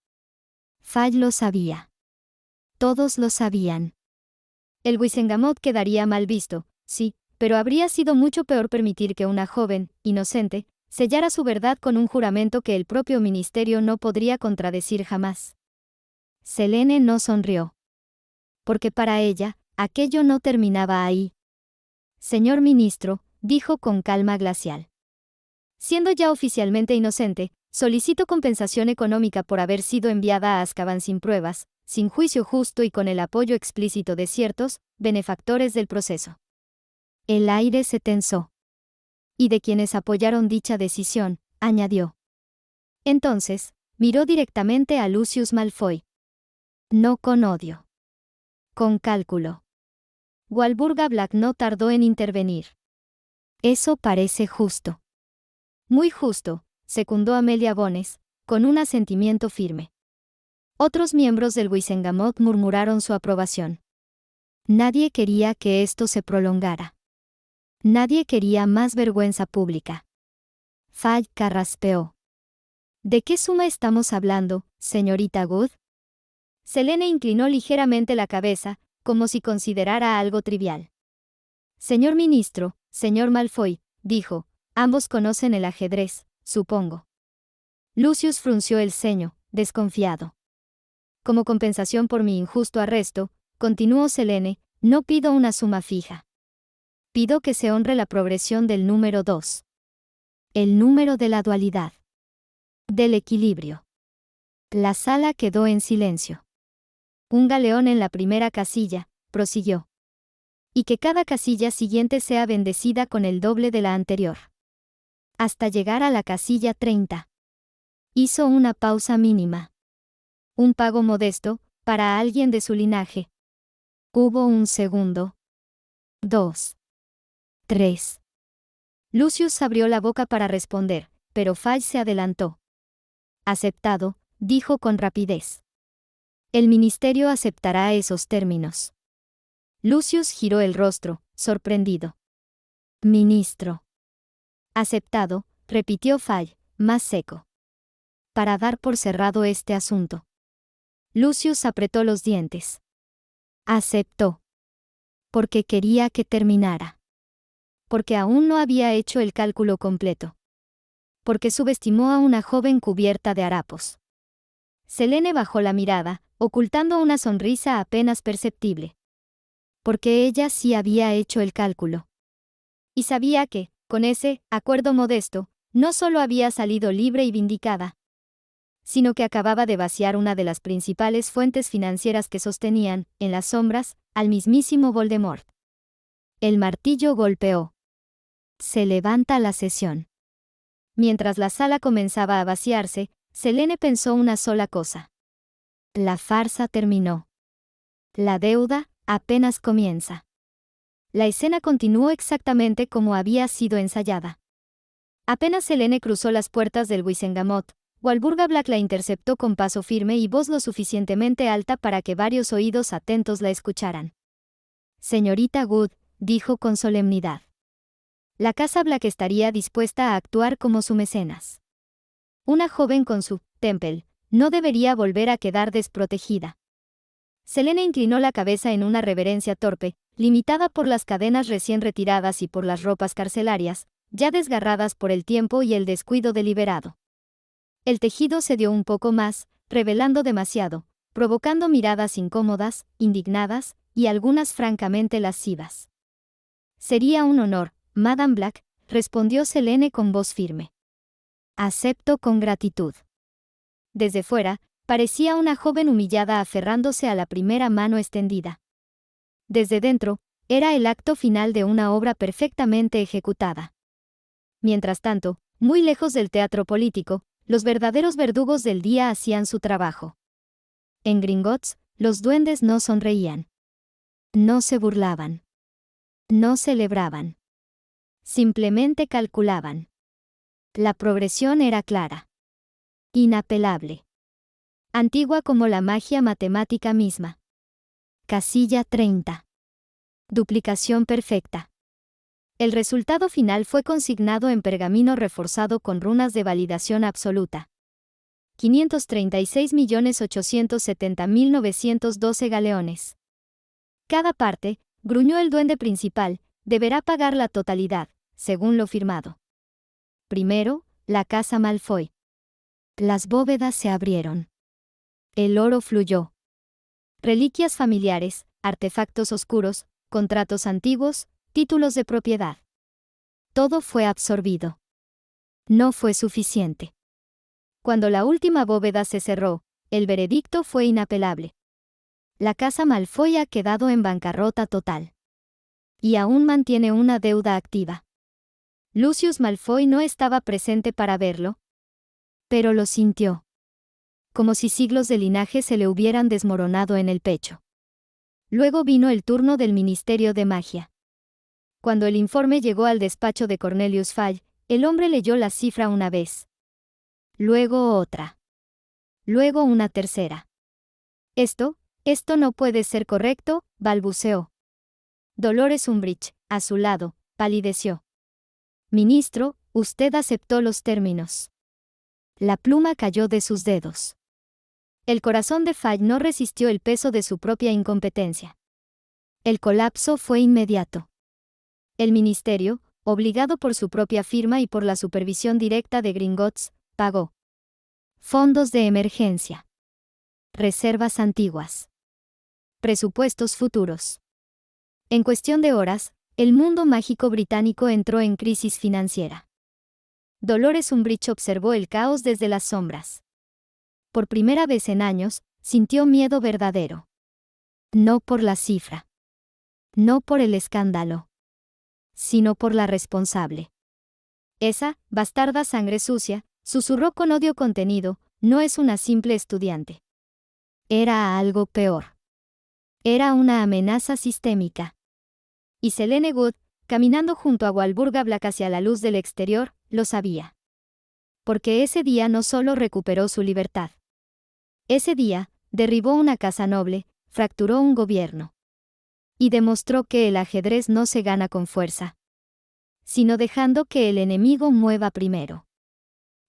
Fudge lo sabía. Todos lo sabían. El Wizengamot quedaría mal visto, sí, pero habría sido mucho peor permitir que una joven, inocente, sellara su verdad con un juramento que el propio ministerio no podría contradecir jamás. Selene no sonrió. Porque para ella, aquello no terminaba ahí. Señor ministro, dijo con calma glacial. Siendo ya oficialmente inocente, Solicito compensación económica por haber sido enviada a Azkaban sin pruebas, sin juicio justo y con el apoyo explícito de ciertos benefactores del proceso. El aire se tensó. Y de quienes apoyaron dicha decisión, añadió. Entonces, miró directamente a Lucius Malfoy. No con odio. Con cálculo. Walburga Black no tardó en intervenir. Eso parece justo. Muy justo, secundó Amelia Bones, con un asentimiento firme. Otros miembros del Wizengamot murmuraron su aprobación. Nadie quería que esto se prolongara. Nadie quería más vergüenza pública. Fudge carraspeó. ¿De qué suma estamos hablando, señorita Good? Selene inclinó ligeramente la cabeza, como si considerara algo trivial. Señor ministro, señor Malfoy, dijo, ambos conocen el ajedrez, supongo. Lucius frunció el ceño, desconfiado. Como compensación por mi injusto arresto, continuó Selene, no pido una suma fija. Pido que se honre la progresión del número 2. El número de la dualidad. Del equilibrio. La sala quedó en silencio. Un galeón en la primera casilla, prosiguió. Y que cada casilla siguiente sea bendecida con el doble de la anterior. Hasta llegar a la casilla 30. Hizo una pausa mínima. Un pago modesto, para alguien de su linaje. Hubo un segundo. 2. 3. Lucius abrió la boca para responder, pero Fudge se adelantó. Aceptado, dijo con rapidez. El ministerio aceptará esos términos. Lucius giró el rostro, sorprendido. Ministro. Aceptado, repitió Fudge, más seco. Para dar por cerrado este asunto. Lucius apretó los dientes. Aceptó. Porque quería que terminara. Porque aún no había hecho el cálculo completo. Porque subestimó a una joven cubierta de harapos. Selene bajó la mirada, ocultando una sonrisa apenas perceptible. Porque ella sí había hecho el cálculo. Y sabía que, con ese acuerdo modesto, no solo había salido libre y vindicada, sino que acababa de vaciar una de las principales fuentes financieras que sostenían, en las sombras, al mismísimo Voldemort. El martillo golpeó. Se levanta la sesión. Mientras la sala comenzaba a vaciarse, Selene pensó una sola cosa. La farsa terminó. La deuda apenas comienza. La escena continuó exactamente como había sido ensayada. Apenas Selene cruzó las puertas del Wizengamot, Walburga Black la interceptó con paso firme y voz lo suficientemente alta para que varios oídos atentos la escucharan. Señorita Good, dijo con solemnidad. La casa Black estaría dispuesta a actuar como su mecenas. Una joven con su Temple no debería volver a quedar desprotegida. Selene inclinó la cabeza en una reverencia torpe, limitada por las cadenas recién retiradas y por las ropas carcelarias, ya desgarradas por el tiempo y el descuido deliberado. El tejido cedió un poco más, revelando demasiado, provocando miradas incómodas, indignadas, y algunas francamente lascivas. Sería un honor, Madame Black, respondió Selene con voz firme. Acepto con gratitud. Desde fuera, parecía una joven humillada aferrándose a la primera mano extendida. Desde dentro, era el acto final de una obra perfectamente ejecutada. Mientras tanto, muy lejos del teatro político, los verdaderos verdugos del día hacían su trabajo. En Gringotts, los duendes no sonreían. No se burlaban. No celebraban. Simplemente calculaban. La progresión era clara. Inapelable. Antigua como la magia matemática misma. Casilla 30. Duplicación perfecta. El resultado final fue consignado en pergamino reforzado con runas de validación absoluta. 536.870.912 galeones. Cada parte, gruñó el duende principal, deberá pagar la totalidad, según lo firmado. Primero, la casa Malfoy. Las bóvedas se abrieron. El oro fluyó. Reliquias familiares, artefactos oscuros, contratos antiguos, títulos de propiedad. Todo fue absorbido. No fue suficiente. Cuando la última bóveda se cerró, el veredicto fue inapelable. La casa Malfoy ha quedado en bancarrota total. Y aún mantiene una deuda activa. Lucius Malfoy no estaba presente para verlo, pero lo sintió. Como si siglos de linaje se le hubieran desmoronado en el pecho. Luego vino el turno del Ministerio de Magia. Cuando el informe llegó al despacho de Cornelius Fudge, el hombre leyó la cifra una vez. Luego otra. Luego una tercera. Esto no puede ser correcto, balbuceó. Dolores Umbridge, a su lado, palideció. Ministro, usted aceptó los términos. La pluma cayó de sus dedos. El corazón de Fudge no resistió el peso de su propia incompetencia. El colapso fue inmediato. El ministerio, obligado por su propia firma y por la supervisión directa de Gringotts, pagó. Fondos de emergencia. Reservas antiguas. Presupuestos futuros. En cuestión de horas, el mundo mágico británico entró en crisis financiera. Dolores Umbridge observó el caos desde las sombras. Por primera vez en años, sintió miedo verdadero. No por la cifra. No por el escándalo. Sino por la responsable. Esa, bastarda sangre sucia, susurró con odio contenido, no es una simple estudiante. Era algo peor. Era una amenaza sistémica. Y Selene Wood, caminando junto a Walburga Black hacia la luz del exterior, lo sabía. Porque ese día no solo recuperó su libertad. Ese día, derribó una casa noble, fracturó un gobierno. Y demostró que el ajedrez no se gana con fuerza, sino dejando que el enemigo mueva primero.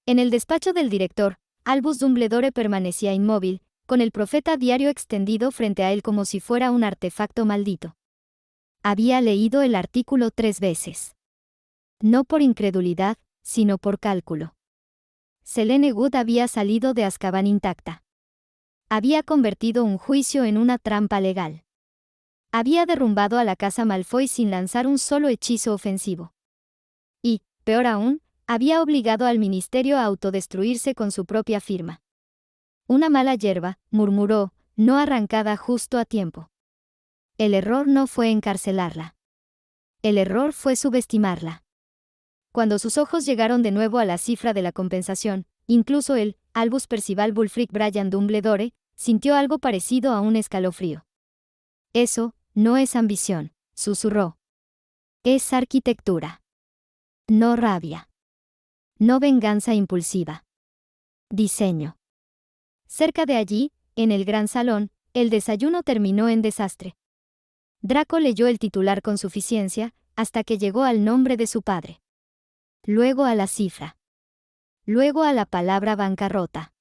En el despacho del director, Albus Dumbledore permanecía inmóvil, con el profeta diario extendido frente a él como si fuera un artefacto maldito. Había leído el artículo 3 veces. No por incredulidad, sino por cálculo. Selene Wood había salido de Azkaban intacta. Había convertido un juicio en una trampa legal. Había derrumbado a la casa Malfoy sin lanzar un solo hechizo ofensivo. Y, peor aún, había obligado al ministerio a autodestruirse con su propia firma. Una mala hierba, murmuró, no arrancada justo a tiempo. El error no fue encarcelarla. El error fue subestimarla. Cuando sus ojos llegaron de nuevo a la cifra de la compensación, incluso él, Albus Percival Wulfric Brian Dumbledore, sintió algo parecido a un escalofrío. Eso no es ambición, susurró. Es arquitectura. No rabia. No venganza impulsiva. Diseño. Cerca de allí, en el gran salón, el desayuno terminó en desastre. Draco leyó el titular con suficiencia, hasta que llegó al nombre de su padre. Luego a la cifra. Luego a la palabra bancarrota.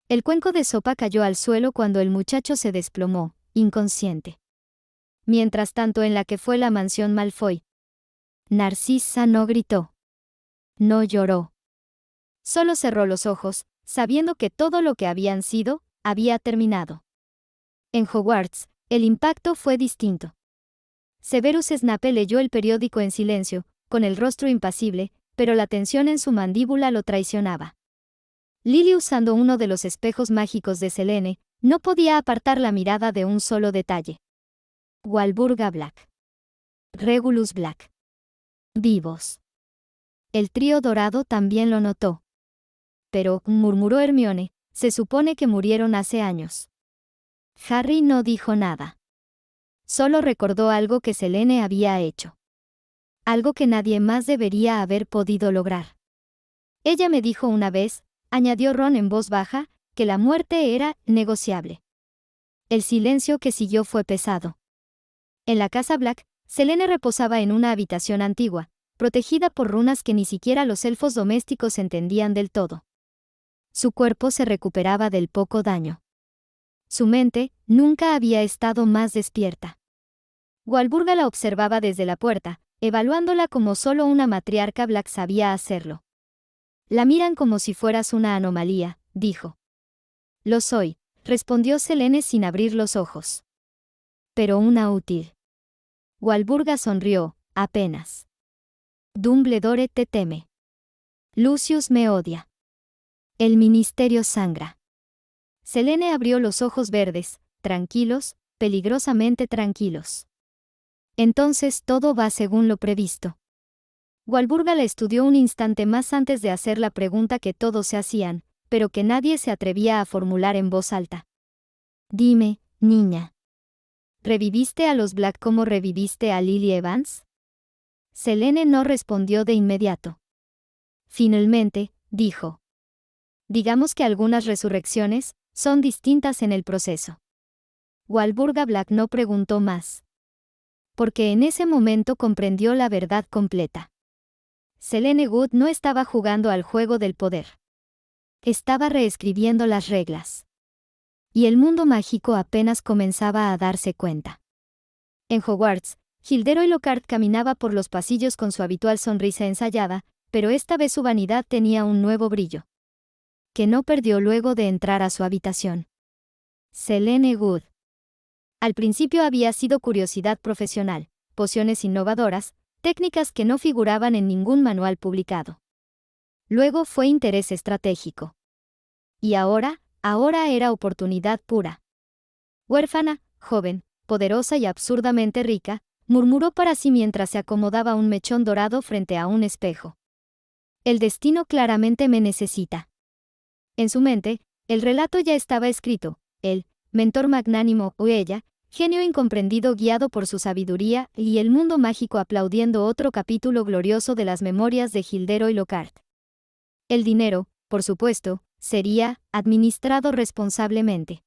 El cuenco de sopa cayó al suelo cuando el muchacho se desplomó, inconsciente. Mientras tanto en la que fue la mansión Malfoy. Narcisa no gritó. No lloró. Solo cerró los ojos, sabiendo que todo lo que habían sido, había terminado. En Hogwarts, el impacto fue distinto. Severus Snape leyó el periódico en silencio, con el rostro impasible, pero la tensión en su mandíbula lo traicionaba. Lily, usando uno de los espejos mágicos de Selene, no podía apartar la mirada de un solo detalle. Walburga Black. Regulus Black. Vivos. El trío dorado también lo notó. Pero, murmuró Hermione, se supone que murieron hace años. Harry no dijo nada. Solo recordó algo que Selene había hecho. Algo que nadie más debería haber podido lograr. Ella me dijo una vez, añadió Ron en voz baja, que la muerte era negociable. El silencio que siguió fue pesado. En la casa Black, Selene reposaba en una habitación antigua, protegida por runas que ni siquiera los elfos domésticos entendían del todo. Su cuerpo se recuperaba del poco daño. Su mente nunca había estado más despierta. Walburga la observaba desde la puerta, evaluándola como solo una matriarca Black sabía hacerlo. La miran como si fueras una anomalía, dijo. Lo soy, respondió Selene sin abrir los ojos. Pero una útil. Walburga sonrió, apenas. Dumbledore te teme. Lucius me odia. El ministerio sangra. Selene abrió los ojos verdes, tranquilos, peligrosamente tranquilos. Entonces todo va según lo previsto. Walburga la estudió un instante más antes de hacer la pregunta que todos se hacían, pero que nadie se atrevía a formular en voz alta. Dime, niña. ¿Reviviste a los Black como reviviste a Lily Evans? Selene no respondió de inmediato. Finalmente, dijo. Digamos que algunas resurrecciones son distintas en el proceso. Walburga Black no preguntó más. Porque en ese momento comprendió la verdad completa. Selene Good no estaba jugando al juego del poder. Estaba reescribiendo las reglas. Y el mundo mágico apenas comenzaba a darse cuenta. En Hogwarts, Gilderoy Lockhart caminaba por los pasillos con su habitual sonrisa ensayada, pero esta vez su vanidad tenía un nuevo brillo. Que no perdió luego de entrar a su habitación. Selene Good. Al principio había sido curiosidad profesional, pociones innovadoras, técnicas que no figuraban en ningún manual publicado. Luego fue interés estratégico. Y ahora era oportunidad pura. Huérfana, joven, poderosa y absurdamente rica, murmuró para sí mientras se acomodaba un mechón dorado frente a un espejo. El destino claramente me necesita. En su mente, el relato ya estaba escrito, él, mentor magnánimo, o ella, genio incomprendido guiado por su sabiduría, y el mundo mágico aplaudiendo otro capítulo glorioso de las memorias de Gilderoy Lockhart. El dinero, por supuesto, sería administrado responsablemente.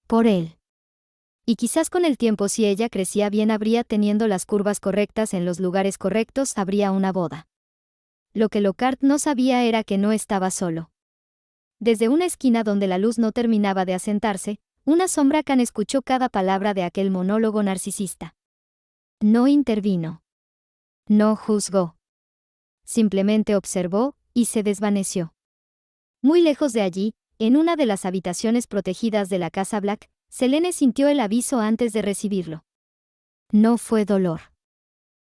Por él. Y quizás con el tiempo, si ella crecía bien, habría teniendo las curvas correctas en los lugares correctos, habría una boda. Lo que Lockhart no sabía era que no estaba solo. Desde una esquina donde la luz no terminaba de asentarse, una sombra Khan escuchó cada palabra de aquel monólogo narcisista. No intervino. No juzgó. Simplemente observó, y se desvaneció. Muy lejos de allí, en una de las habitaciones protegidas de la Casa Black, Selene sintió el aviso antes de recibirlo. No fue dolor.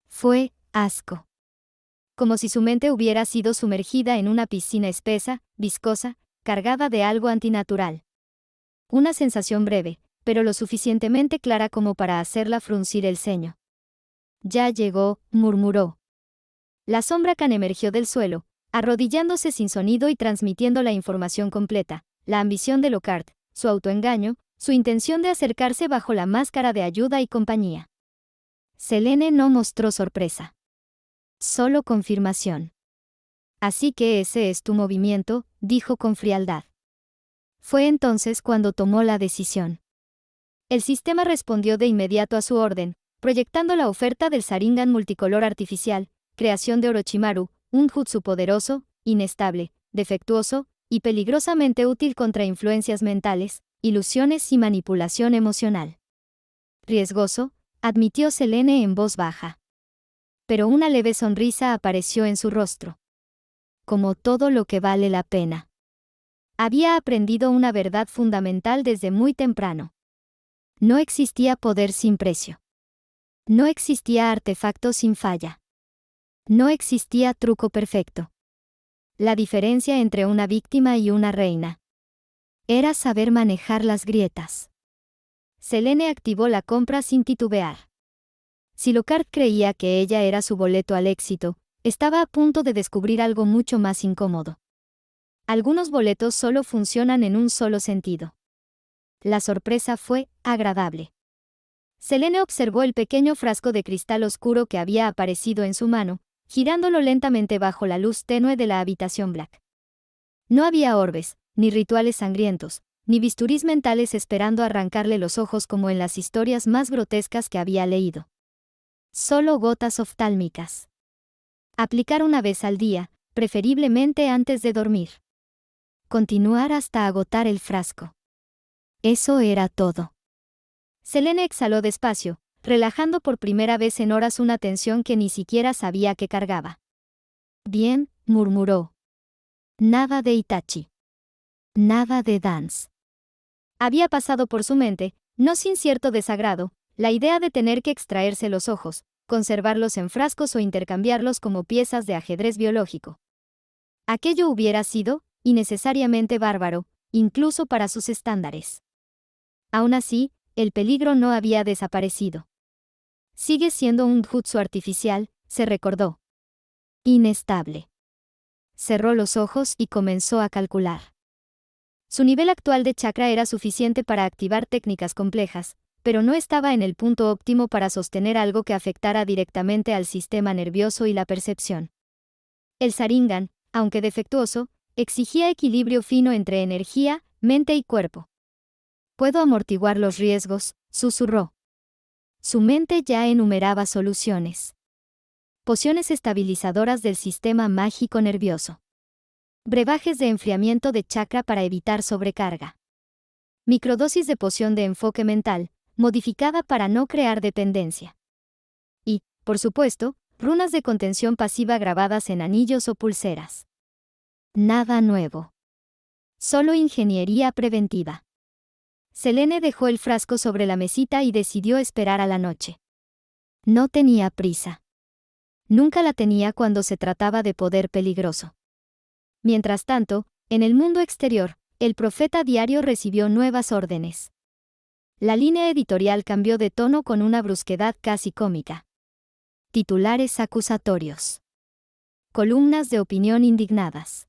Fue asco. Como si su mente hubiera sido sumergida en una piscina espesa, viscosa, cargada de algo antinatural. Una sensación breve, pero lo suficientemente clara como para hacerla fruncir el ceño. Ya llegó, murmuró. La sombra Khan emergió del suelo, arrodillándose sin sonido y transmitiendo la información completa, la ambición de Lockhart, su autoengaño, su intención de acercarse bajo la máscara de ayuda y compañía. Selene no mostró sorpresa. Solo confirmación. Así que ese es tu movimiento, dijo con frialdad. Fue entonces cuando tomó la decisión. El sistema respondió de inmediato a su orden, proyectando la oferta del Sharingan multicolor artificial, creación de Orochimaru, un jutsu poderoso, inestable, defectuoso, y peligrosamente útil contra influencias mentales, ilusiones y manipulación emocional. Riesgoso, admitió Selene en voz baja. Pero una leve sonrisa apareció en su rostro. Como todo lo que vale la pena. Había aprendido una verdad fundamental desde muy temprano. No existía poder sin precio. No existía artefacto sin falla. No existía truco perfecto. La diferencia entre una víctima y una reina era saber manejar las grietas. Selene activó la compra sin titubear. Si Lockhart creía que ella era su boleto al éxito, estaba a punto de descubrir algo mucho más incómodo. Algunos boletos solo funcionan en un solo sentido. La sorpresa fue agradable. Selene observó el pequeño frasco de cristal oscuro que había aparecido en su mano, girándolo lentamente bajo la luz tenue de la habitación Black. No había orbes, ni rituales sangrientos, ni bisturís mentales esperando arrancarle los ojos como en las historias más grotescas que había leído. Solo gotas oftálmicas. Aplicar una vez al día, preferiblemente antes de dormir. Continuar hasta agotar el frasco. Eso era todo. Selene exhaló despacio, relajando por primera vez en horas una tensión que ni siquiera sabía que cargaba. Bien, murmuró. Nada de Itachi. Nada de Dance. Había pasado por su mente, no sin cierto desagrado, la idea de tener que extraerse los ojos, conservarlos en frascos o intercambiarlos como piezas de ajedrez biológico. Aquello hubiera sido, y necesariamente bárbaro, incluso para sus estándares. Aún así, el peligro no había desaparecido. Sigue siendo un jutsu artificial, se recordó. Inestable. Cerró los ojos y comenzó a calcular. Su nivel actual de chakra era suficiente para activar técnicas complejas, pero no estaba en el punto óptimo para sostener algo que afectara directamente al sistema nervioso y la percepción. El Sharingan, aunque defectuoso, exigía equilibrio fino entre energía, mente y cuerpo. «Puedo amortiguar los riesgos», susurró. Su mente ya enumeraba soluciones. Pociones estabilizadoras del sistema mágico nervioso. Brebajes de enfriamiento de chakra para evitar sobrecarga. Microdosis de poción de enfoque mental, modificada para no crear dependencia. Y, por supuesto, runas de contención pasiva grabadas en anillos o pulseras. Nada nuevo. Solo ingeniería preventiva. Selene dejó el frasco sobre la mesita y decidió esperar a la noche. No tenía prisa. Nunca la tenía cuando se trataba de poder peligroso. Mientras tanto, en el mundo exterior, el Profeta Diario recibió nuevas órdenes. La línea editorial cambió de tono con una brusquedad casi cómica. Titulares acusatorios. Columnas de opinión indignadas.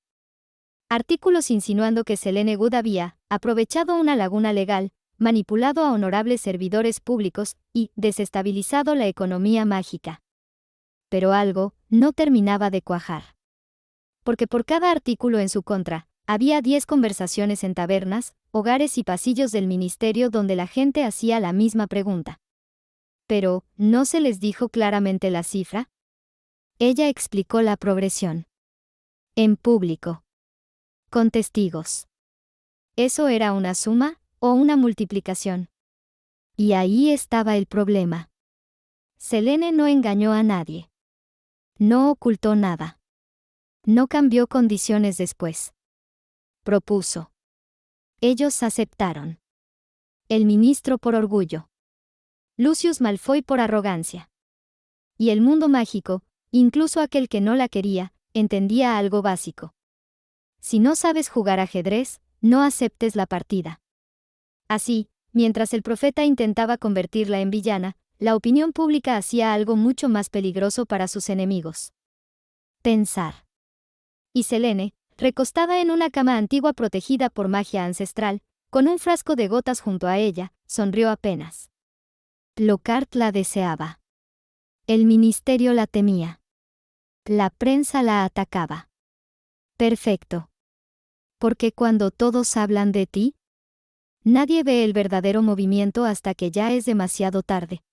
Artículos insinuando que Selene Good había aprovechado una laguna legal, manipulado a honorables servidores públicos y desestabilizado la economía mágica. Pero algo no terminaba de cuajar. Porque por cada artículo en su contra, había 10 conversaciones en tabernas, hogares y pasillos del ministerio donde la gente hacía la misma pregunta. Pero, ¿no se les dijo claramente la cifra? Ella explicó la progresión. En público. Con testigos. ¿Eso era una suma o una multiplicación? Y ahí estaba el problema. Selene no engañó a nadie. No ocultó nada. No cambió condiciones después. Propuso. Ellos aceptaron. El ministro por orgullo. Lucius Malfoy por arrogancia. Y el mundo mágico, incluso aquel que no la quería, entendía algo básico. Si no sabes jugar ajedrez, no aceptes la partida. Así, mientras el profeta intentaba convertirla en villana, la opinión pública hacía algo mucho más peligroso para sus enemigos. Pensar. Y Selene, recostada en una cama antigua protegida por magia ancestral, con un frasco de gotas junto a ella, sonrió apenas. Lockhart la deseaba. El ministerio la temía. La prensa la atacaba. Perfecto. Porque cuando todos hablan de ti, nadie ve el verdadero movimiento hasta que ya es demasiado tarde.